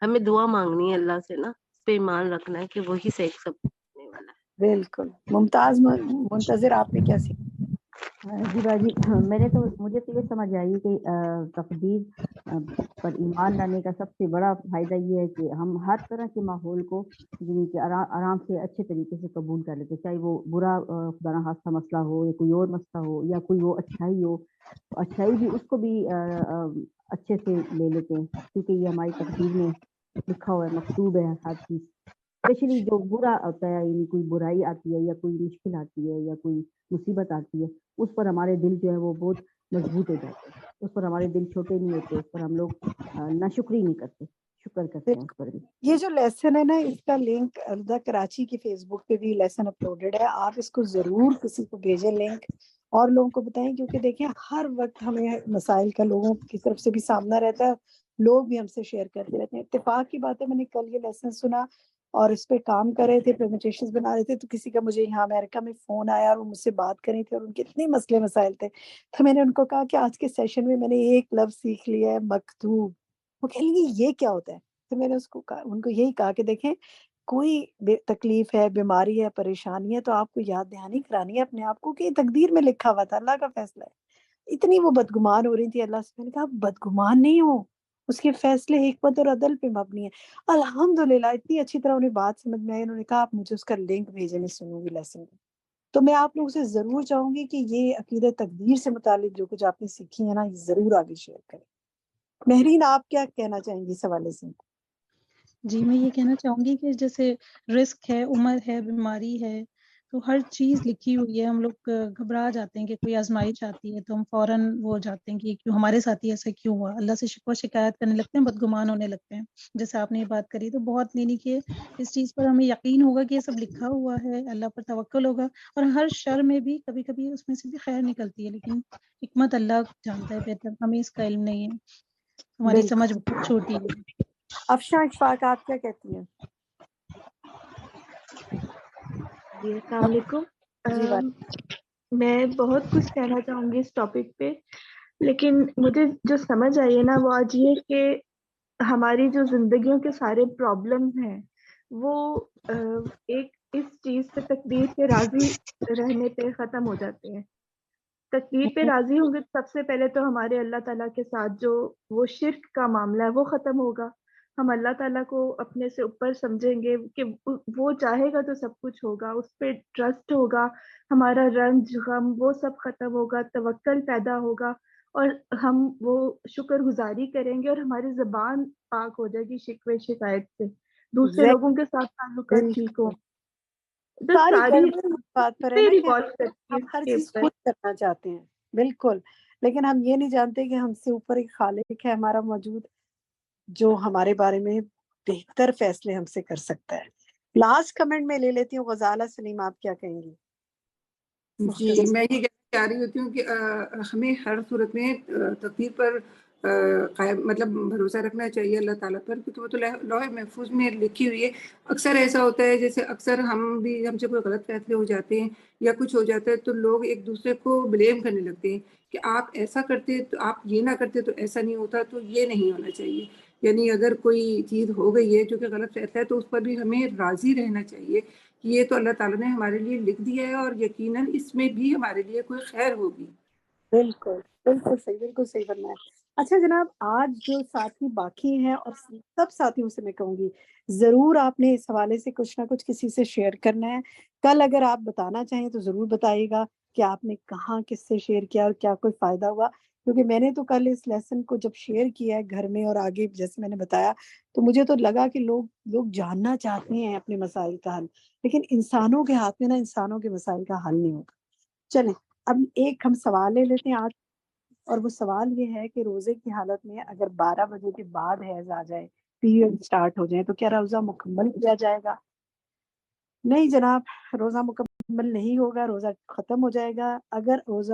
ہمیں دعا مانگنی ہے اللہ سے نا، اس پہ ایمان رکھنا ہے کہ وہی سے ایک سب کرنے والا ہے. بالکل. ممتاز منتظر آپ نے کیا سیکھا؟ جی باجی، مجھے تو یہ سمجھ آئی کہ تقدیر پر ایمان لانے کا سب سے بڑا فائدہ یہ ہے کہ ہم ہر طرح کے ماحول کو یعنی کہ آرام سے اچھے طریقے سے قبول کر لیتے، چاہے وہ برا خدا نہ خواستہ مسئلہ ہو یا کوئی اور مسئلہ ہو یا کوئی وہ اچھائی ہو، تو اچھائی بھی اس کو بھی اچھے سے لے لیتے ہیں کیونکہ یہ ہماری تقدیر میں لکھا ہوا ہے، مکتوب ہے ہر چیز. اسپیشلی جو برا ہوتا ہے، یعنی کوئی برائی آتی ہے یا کوئی مشکل آتی ہے یا کوئی مصیبت آتی ہے، اس پر ہمارے دل جو ہے وہ بہت مضبوط ہو جاتے ہیں، اس پر ہمارے دل چھوٹے نہیں ہوتے، اس پر ہم لوگ ناشکری نہیں کرتے، شکر کرتے ہیں اس پر بھی. یہ جو لیسن ہے نا، اس کا لنک الدا کراچی کی فیس بک پہ بھی لیسن اپلوڈیڈ ہے. آپ اس کو ضرور کسی کو بھیجیں لنک، اور لوگوں کو بتائیں، کیونکہ دیکھیں ہر وقت ہمیں مسائل کا لوگوں کی طرف سے بھی سامنا رہتا ہے، لوگ بھی ہم سے شیئر کرتے رہتے ہیں. اتفاق کی بات ہے، میں نے کل یہ لیسن سنا اور اس پہ کام کر رہے تھے، پریزنٹیشنز بنا رہے تھے، تو کسی کا مجھے یہاں امریکہ میں فون آیا اور وہ مجھ سے بات کر رہے تھے اور ان کے اتنے مسئلے مسائل تھے. تو میں نے ان کو کہا کہ آج کے سیشن میں نے ایک لفظ سیکھ لیا ہے، مکتوب. وہ کہہ لیں گے یہ کیا ہوتا ہے؟ تو میں نے ان کو یہی کہا کہ دیکھیں، کوئی تکلیف ہے، بیماری ہے، پریشانی ہے، تو آپ کو یاد دہانی کرانی ہے اپنے آپ کو کہ یہ تقدیر میں لکھا ہوا تھا، اللہ کا فیصلہ ہے. اتنی وہ بدگمان ہو رہی تھی اللہ سے. میں نے کہا بدگمان نہیں ہو، اس کے فیصلے حکمت اور عدل پہ مبنی ہے. الحمدللہ اتنی اچھی طرح انہیں بات سمجھ میں آئی. انہوں نے کہا آپ مجھے اس کا لنک بھیجیں، میں سنوں گی لیسن. تو میں آپ لوگوں سے ضرور چاہوں گی کہ یہ عقیدہ تقدیر سے متعلق جو کچھ آپ نے سیکھی ہے نا، یہ ضرور آگے شیئر کریں. مہرین، آپ کیا کہنا چاہیں گی اس حوالے سے؟ جی میں یہ کہنا چاہوں گی کہ جیسے رزق ہے، عمر ہے، بیماری ہے، تو ہر چیز لکھی ہوئی ہے. ہم لوگ گھبرا جاتے ہیں کہ کوئی آزمائش آتی ہے تو ہم فوراً وہ ہو جاتے ہیں کہ کیوں ہمارے ساتھ ہی ایسا کیوں ہوا، اللہ سے شکوہ شکایت کرنے لگتے ہیں، بدگمان ہونے لگتے ہیں. جیسے آپ نے یہ بات کری تو بہت یعنی کہ اس چیز پر ہمیں یقین ہوگا کہ یہ سب لکھا ہوا ہے، اللہ پر توکل ہوگا. اور ہر شر میں بھی کبھی کبھی اس میں سے بھی خیر نکلتی ہے، لیکن حکمت اللہ جانتا ہے بہتر، ہمیں اس کا علم نہیں ہے، ہماری سمجھ بہت چھوٹی ہے. افشاں اشفاق، آپ کیا کہتی ہیں؟ جی السلام علیکم. جی بات. میں بہت کچھ کہنا چاہوں گی اس ٹاپک پہ، لیکن مجھے جو سمجھ آئی ہے نا وہ آج یہ کہ ہماری جو زندگیوں کے سارے پرابلم ہیں وہ ایک اس چیز پہ تقدیر کے راضی رہنے پہ ختم ہو جاتے ہیں. تقدیر پہ راضی ہوں گے سب سے پہلے تو ہمارے اللہ تعالیٰ کے ساتھ جو وہ شرک کا معاملہ ہے وہ ختم ہوگا. ہم اللہ تعالیٰ کو اپنے سے اوپر سمجھیں گے کہ وہ چاہے گا تو سب کچھ ہوگا، اس پہ ٹرسٹ ہوگا، ہمارا رنج غم وہ سب ختم ہوگا، توکل پیدا ہوگا، اور ہم وہ شکر گزاری کریں گے، اور ہماری زبان پاک ہو جائے گی شکوے شکایت سے، دوسرے لوگوں کے ساتھ تعلقات ٹھیک ہوں. ساری گڑبڑ اس بات پر ہے نا کہ ہم ہر چیز خود کرنا چاہتے ہیں. بالکل. لیکن ہم یہ نہیں جانتے کہ ہم سے اوپر ایک خالق ہے ہمارا موجود، جو ہمارے بارے میں بہتر فیصلے ہم سے کر سکتا ہے. لاسٹ کمنٹ میں لے لیتی ہوں. غزالہ سلیم، آپ کیا کہیں گی؟ جی میں یہ کہنا چاہ رہی ہوتی ہوں کہ ہمیں ہر صورت میں تقدیر پر مطلب بھروسہ رکھنا چاہیے اللہ تعالیٰ پر، کیونکہ وہ تو لوح محفوظ میں لکھی ہوئی ہے. اکثر ایسا ہوتا ہے جیسے اکثر ہم سے کوئی غلط فیصلے ہو جاتے ہیں یا کچھ ہو جاتا ہے تو لوگ ایک دوسرے کو بلیم کرنے لگتے ہیں کہ آپ ایسا کرتے تو آپ یہ نہ کرتے تو ایسا نہیں ہوتا. تو یہ نہیں ہونا چاہیے. یعنی اگر کوئی چیز ہو گئی ہے جو کہ غلط فیصلہ ہے تو اس پر بھی ہمیں راضی رہنا چاہیے کہ یہ تو اللہ تعالیٰ نے ہمارے لیے لکھ دیا ہے اور یقیناً اس میں بھی ہمارے لیے کوئی خیر ہوگی. بالکل بالکل صحیح فرمایا. اچھا جناب، آج جو ساتھی باقی ہیں اور سب ساتھیوں سے میں کہوں گی ضرور آپ نے اس حوالے سے کچھ نہ کچھ کسی سے شیئر کرنا ہے. کل اگر آپ بتانا چاہیں تو ضرور بتائیے گا کہ آپ نے کہاں کس سے شیئر کیا اور کیا کوئی فائدہ ہوا. کیونکہ میں نے تو کل اس لیسن کو جب شیئر کیا ہے گھر میں اور آگے جیسے میں نے بتایا تو مجھے تو لگا کہ لوگ جاننا چاہتے ہیں اپنے مسائل کا حل، لیکن انسانوں کے ہاتھ میں نا انسانوں کے مسائل کا حل نہیں ہوگا. چلیں اب ایک ہم سوال لے لیتے ہیں آج، اور وہ سوال یہ ہے کہ روزے کی حالت میں اگر 12 بجے کے بعد حیض آ جائے، پیریڈ سٹارٹ ہو جائے، تو کیا روزہ مکمل کیا جائے گا؟ نہیں جناب، روزہ مکمل نہیں ہوگا، روزہ ختم ہو جائے گا. اگر روزہ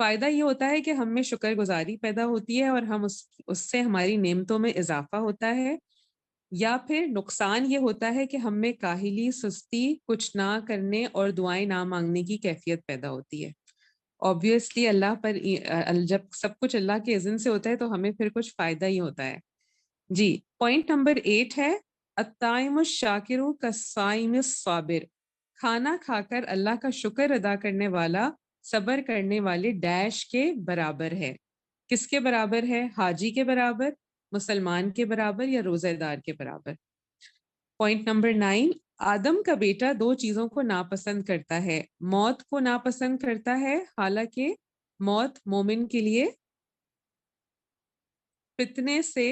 فائدہ یہ ہوتا ہے کہ ہم میں شکر گزاری پیدا ہوتی ہے اور ہم اس سے ہماری نعمتوں میں اضافہ ہوتا ہے، یا پھر نقصان یہ ہوتا ہے کہ ہم میں کاہلی، سستی، کچھ نہ کرنے اور دعائیں نہ مانگنے کی کیفیت پیدا ہوتی ہے۔ آبویسلی اللہ پر جب سب کچھ اللہ کے اذن سے ہوتا ہے تو ہمیں پھر کچھ فائدہ ہی ہوتا ہے۔ جی، پوائنٹ نمبر 8 ہے الطائم الشاکر کالصائم الصابر، کھانا کھا کر اللہ کا شکر ادا کرنے والا صبر کرنے والے ڈیش کے برابر ہے۔ کس کے برابر ہے؟ حاجی کے برابر، مسلمان کے برابر، یا روزہ دار کے برابر؟ پوائنٹ نمبر 9، آدم کا بیٹا 2 چیزوں کو ناپسند کرتا ہے، موت کو ناپسند کرتا ہے حالانکہ موت مومن کے لیے فتنے سے،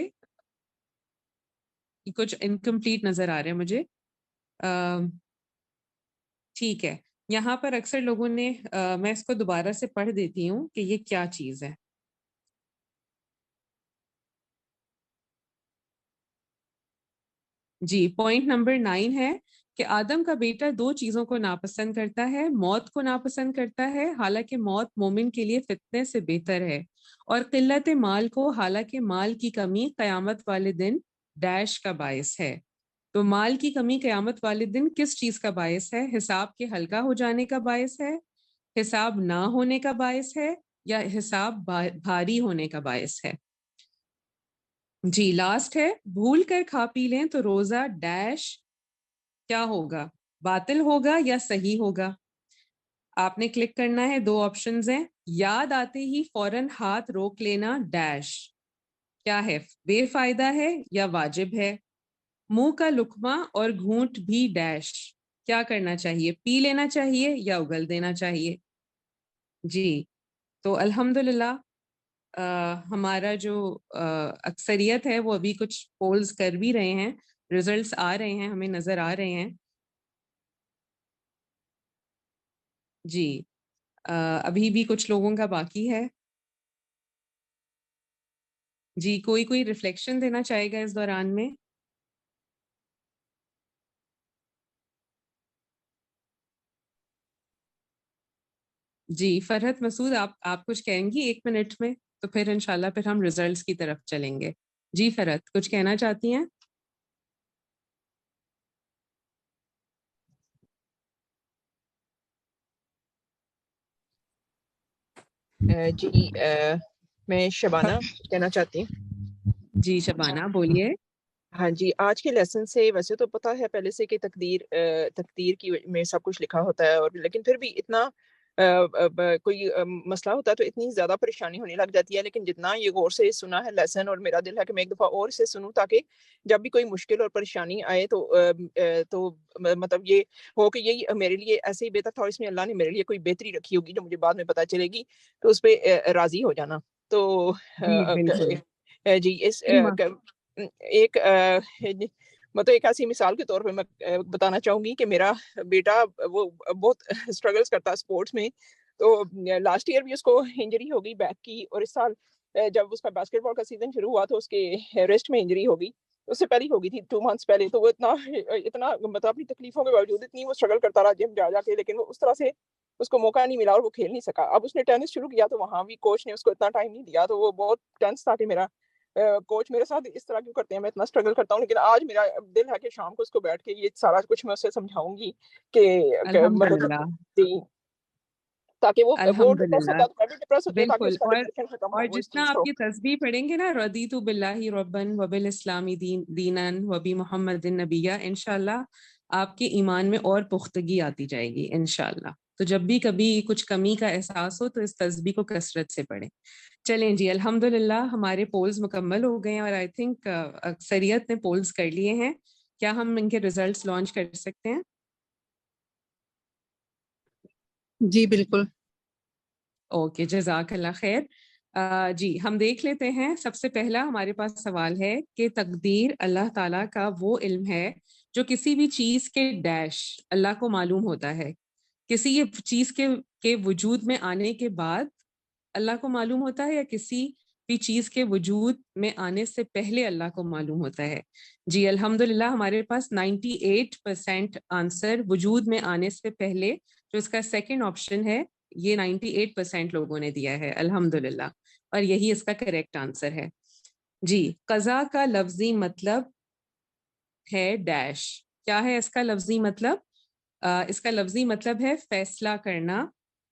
کچھ انکمپلیٹ نظر آ رہا ہے مجھے، ٹھیک ہے، یہاں پر اکثر لوگوں نے میں اس کو دوبارہ سے پڑھ دیتی ہوں کہ یہ کیا چیز ہے۔ جی، پوائنٹ نمبر 9 ہے کہ آدم کا بیٹا 2 چیزوں کو ناپسند کرتا ہے، موت کو ناپسند کرتا ہے حالانکہ موت مومن کے لیے فتنے سے بہتر ہے، اور قلت مال کو حالانکہ مال کی کمی قیامت والے دن ڈیش کا باعث ہے۔ تو مال کی کمی قیامت والے دن کس چیز کا باعث ہے؟ حساب کے ہلکا ہو جانے کا باعث ہے، حساب نہ ہونے کا باعث ہے، یا حساب بھاری ہونے کا باعث ہے؟ جی، لاسٹ ہے بھول کر کھا پی لیں تو روزہ ڈیش کیا ہوگا؟ باطل ہوگا یا صحیح ہوگا؟ آپ نے کلک کرنا ہے، 2 آپشنز ہیں، یاد آتے ہی فوراً ہاتھ روک لینا ڈیش کیا ہے؟ بے فائدہ ہے یا واجب ہے؟ منہ کا لقمہ اور گھونٹ بھی ڈیش کیا کرنا چاہیے؟ پی لینا چاہیے یا اگل دینا چاہیے؟ جی، تو الحمدللہ ہمارا جو اکثریت ہے وہ ابھی کچھ پولز کر بھی رہے ہیں، ریزلٹس آ رہے ہیں، ہمیں نظر آ رہے ہیں۔ جی، ابھی بھی کچھ لوگوں کا باقی ہے۔ جی، کوئی ریفلیکشن دینا چاہے گا اس دوران میں؟ جی، فرحت مسعود، آپ کچھ کہیں گی 1 منٹ میں، تو پھر انشاءاللہ پھر ہم ریزلٹس کی طرف چلیں گے۔ جی فرحت، کچھ کہنا چاہتی ہیں؟ جی، میں شبانہ کہنا چاہتی ہوں۔ جی شبانہ بولیے۔ ہاں جی، آج کے لیسن سے ویسے تو پتہ ہے پہلے سے کہ تقدیر کی میں سب کچھ لکھا ہوتا ہے، اور لیکن پھر بھی اتنا کوئی مسئلہ ہوتا ہے تو اتنی زیادہ پریشانی ہونے لگ جاتی ہے، لیکن جتنا یہ غور سے سنا ہے لیسن، اور میرا دل ہے کہ میں ایک دفعہ اور سے سنوں تاکہ جب بھی کوئی مشکل اور پریشانی آئے تو مطلب یہ ہو کہ یہی میرے لیے ایسے ہی بہتر تھا، اور اس میں اللہ نے میرے لیے کوئی بہتری رکھی ہوگی جو مجھے بعد میں پتہ چلے گی، تو اس پہ راضی ہو جانا۔ تو جی، اس ایک مطلب ایک ایسی مثال کے طور پہ میں بتانا چاہوں گی کہ میرا بیٹا وہ بہت اسٹرگلس کرتا ہے اسپورٹس میں، تو لاسٹ ایئر بھی اس کو انجری ہو گئی بیک کی، اور اس سال جب اس کا باسکٹ بال کا سیزن شروع ہوا تو اس کے ریسٹ میں انجری ہو گئی، اس سے پہلے ہو گئی تھی 2 months پہلے، تو وہ اتنا مطلب اپنی تکلیفوں کے باوجود اتنی وہ اسٹرگل کرتا رہا جم جا کے، لیکن وہ اس طرح سے اس کو موقع نہیں ملا اور وہ کھیل نہیں سکا۔ اب اس نے ٹینس شروع کیا تو وہاں بھی کوچ نے اس کو اتنا ٹائم نہیں دیا، تو وہ بہت ٹینس تھا کہ میرا کوچ میرے ساتھ اس طرح کیوں کرتے ہیں، میں اتنا اسٹرگل کرتا ہوں، لیکن آج میرا دل ہے کہ شام کو اس کو بیٹھ کے یہ سارا کچھ میں اسے سمجھاؤں گی کہ مطلب تاکہ وہ ڈپریس ہوتا ہے تو میں بھی ڈپریس ہوتی ہوں، تاکہ اس کا ڈپریشن ختم ہو، اور وہ اس جتنا چیز آپ کو۔ یہ تسبیح پڑھیں گے نا، رضیت باللہ ربن وبالاسلام دینا وبمحمد نبیہ، انشاءاللہ آپ کے ایمان میں اور پختگی آتی جائے گی انشاءاللہ۔ تو جب بھی کبھی کچھ کمی کا احساس ہو تو اس تسبیح کو کثرت سے پڑھیں۔ چلیں جی، الحمدللہ ہمارے پولز مکمل ہو گئے ہیں، اور آئی تھنک اکثریت نے پولز کر لیے ہیں۔ کیا ہم ان کے ریزلٹس لانچ کر سکتے ہیں؟ جی بالکل۔ اوکے، جزاک اللہ خیر۔ جی، ہم دیکھ لیتے ہیں۔ سب سے پہلا ہمارے پاس سوال ہے کہ تقدیر اللہ تعالیٰ کا وہ علم ہے جو کسی بھی چیز کے ڈیش اللہ کو معلوم ہوتا ہے، کسی چیز کے وجود میں آنے کے بعد اللہ کو معلوم ہوتا ہے، یا کسی بھی چیز کے وجود میں آنے سے پہلے اللہ کو معلوم ہوتا ہے؟ جی الحمدللہ ہمارے پاس 98% آنسر وجود میں آنے سے پہلے، جو اس کا سیکنڈ آپشن ہے یہ 98% لوگوں نے دیا ہے الحمدللہ، اور یہی اس کا کریکٹ آنسر ہے. جی قضا کا لفظی مطلب ہے ڈیش. کیا ہے اس کا لفظی مطلب؟ اس کا لفظی مطلب ہے فیصلہ کرنا.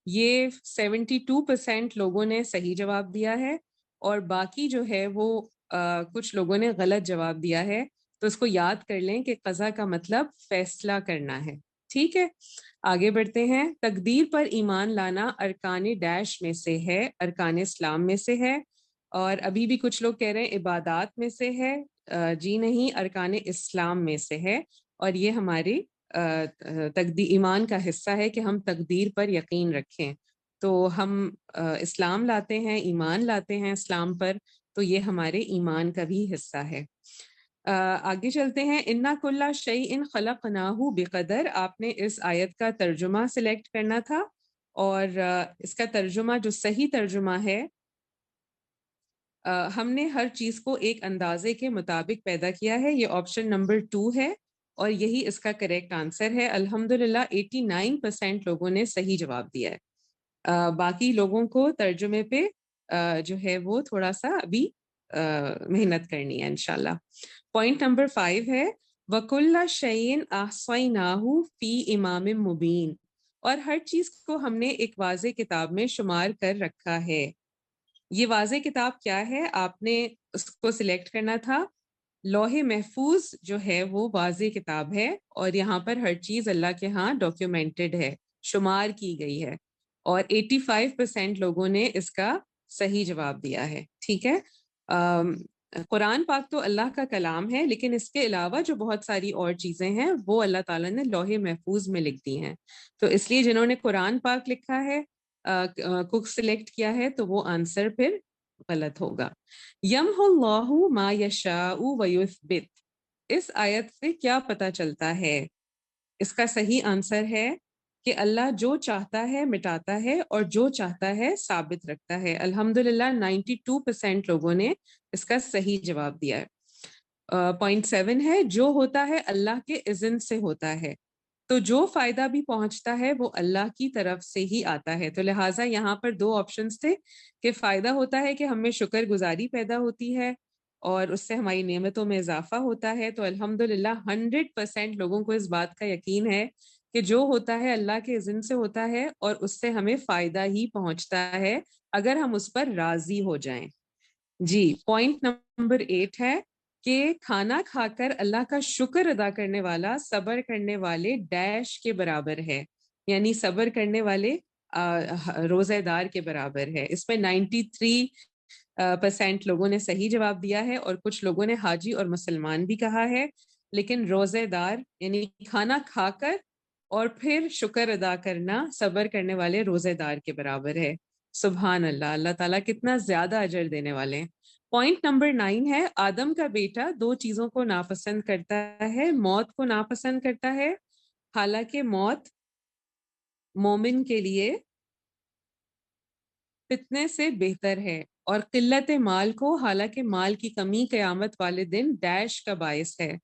یہ 72% لوگوں نے صحیح جواب دیا ہے، اور باقی جو ہے وہ کچھ لوگوں نے غلط جواب دیا ہے. تو اس کو یاد کر لیں کہ قضا کا مطلب فیصلہ کرنا ہے. ٹھیک ہے، آگے بڑھتے ہیں. تقدیر پر ایمان لانا ارکان ڈیش میں سے ہے، ارکان اسلام میں سے ہے. اور ابھی بھی کچھ لوگ کہہ رہے ہیں عبادات میں سے ہے. جی نہیں، ارکان اسلام میں سے ہے، اور یہ ہماری ایمان کا حصہ ہے کہ ہم تقدیر پر یقین رکھیں. تو ہم اسلام لاتے ہیں، ایمان لاتے ہیں اسلام پر، تو یہ ہمارے ایمان کا بھی حصہ ہے. آگے چلتے ہیں. انا کل شیء خلقناہ بقدر. آپ نے اس آیت کا ترجمہ سلیکٹ کرنا تھا، اور اس کا ترجمہ جو صحیح ترجمہ ہے، ہم نے ہر چیز کو ایک اندازے کے مطابق پیدا کیا ہے. یہ آپشن نمبر 2 ہے، اور یہی اس کا کریکٹ آنسر ہے. الحمدللہ 89% لوگوں نے صحیح جواب دیا ہے. باقی لوگوں کو ترجمے پہ جو ہے وہ تھوڑا سا ابھی محنت کرنی ہے انشاءاللہ. پوائنٹ نمبر 5 ہے وَكُلَّ شَيْءٍ أَحْصَيْنَاهُ فِي إِمَامٍ مُبِينٍ. اور ہر چیز کو ہم نے ایک واضح کتاب میں شمار کر رکھا ہے. یہ واضح کتاب کیا ہے؟ آپ نے اس کو سلیکٹ کرنا تھا. لوح محفوظ جو ہے وہ واضح کتاب ہے، اور یہاں پر ہر چیز اللہ کے ہاں ڈاکیومنٹڈ ہے، شمار کی گئی ہے. اور 85% لوگوں نے اس کا صحیح جواب دیا ہے. ٹھیک ہے، قرآن پاک تو اللہ کا کلام ہے، لیکن اس کے علاوہ جو بہت ساری اور چیزیں ہیں وہ اللہ تعالیٰ نے لوح محفوظ میں لکھ دی ہیں. تو اس لیے جنہوں نے قرآن پاک لکھا ہے کو سلیکٹ کیا ہے، تو وہ آنسر پھر غلط ہوگا. یمحو اللہ ما یشاء ویثبت. اس آیت سے کیا پتہ چلتا ہے؟ اس کا صحیح آنسر ہے کہ اللہ جو چاہتا ہے مٹاتا ہے، اور جو چاہتا ہے ثابت رکھتا ہے. الحمدللہ 92% لوگوں نے اس کا صحیح جواب دیا ہے. پوائنٹ 7 ہے جو ہوتا ہے اللہ کے اذن سے ہوتا ہے. تو جو فائدہ بھی پہنچتا ہے وہ اللہ کی طرف سے ہی آتا ہے. تو لہٰذا یہاں پر 2 آپشنز تھے کہ فائدہ ہوتا ہے کہ ہمیں شکر گزاری پیدا ہوتی ہے، اور اس سے ہماری نعمتوں میں اضافہ ہوتا ہے. تو الحمدللہ 100% لوگوں کو اس بات کا یقین ہے کہ جو ہوتا ہے اللہ کے اذن سے ہوتا ہے، اور اس سے ہمیں فائدہ ہی پہنچتا ہے اگر ہم اس پر راضی ہو جائیں. جی پوائنٹ نمبر 8 ہے کہ کھانا کھا کر اللہ کا شکر ادا کرنے والا صبر کرنے والے ڈیش کے برابر ہے، یعنی صبر کرنے والے روزہ دار کے برابر ہے. اس میں 93% لوگوں نے صحیح جواب دیا ہے، اور کچھ لوگوں نے حاجی اور مسلمان بھی کہا ہے، لیکن روزہ دار یعنی کھانا کھا کر اور پھر شکر ادا کرنا صبر کرنے والے روزہ دار کے برابر ہے. سبحان اللہ، اللہ تعالیٰ کتنا زیادہ اجر دینے والے ہیں. پوائنٹ نمبر 9 ہے آدم کا بیٹا 2 چیزوں کو ناپسند کرتا ہے. موت کو ناپسند کرتا ہے، حالانکہ موت مومن کے لیے فتنے سے بہتر ہے، اور قلت مال کو، حالانکہ مال کی کمی قیامت والے دن ڈیش کا باعث ہے.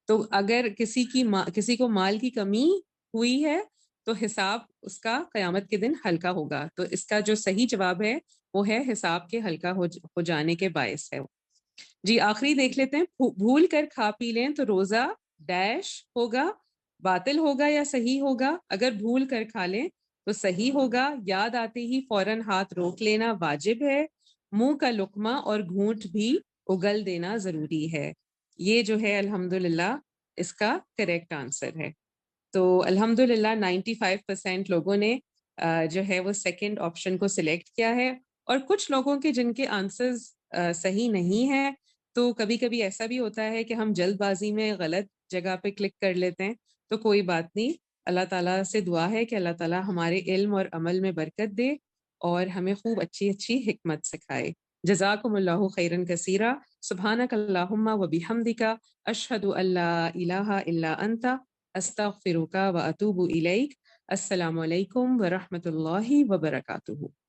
تو اگر کسی کو مال کی کمی ہوئی ہے تو حساب اس کا قیامت کے دن ہلکا ہوگا. تو اس کا جو صحیح جواب ہے وہ ہے حساب کے ہلکا ہو جانے کے باعث ہے. جی آخری دیکھ لیتے ہیں. بھول کر کھا پی لیں تو روزہ ڈیش ہوگا، باطل ہوگا یا صحیح ہوگا؟ اگر بھول کر کھا لیں تو صحیح ہوگا. یاد آتے ہی فوراً ہاتھ روک لینا واجب ہے. منہ کا لقمہ اور گھونٹ بھی اگل دینا ضروری ہے. یہ جو ہے الحمدللہ اس کا کریکٹ آنسر ہے. تو الحمدللہ 95% لوگوں نے جو ہے وہ سیکنڈ آپشن کو سلیکٹ کیا ہے. اور کچھ لوگوں کے جن کے آنسرز صحیح نہیں ہیں، تو کبھی کبھی ایسا بھی ہوتا ہے کہ ہم جلد بازی میں غلط جگہ پہ کلک کر لیتے ہیں. تو کوئی بات نہیں، اللہ تعالیٰ سے دعا ہے کہ اللہ تعالیٰ ہمارے علم اور عمل میں برکت دے اور ہمیں خوب اچھی اچھی حکمت سکھائے. جزاکم اللہ خیرن کثیرا. سبحانک اللہم و بحمدک، اشہد ان لا الہ الا انت، استغفرک و اتوب الیک. السلام علیکم ورحمۃ اللہ وبرکاتہ.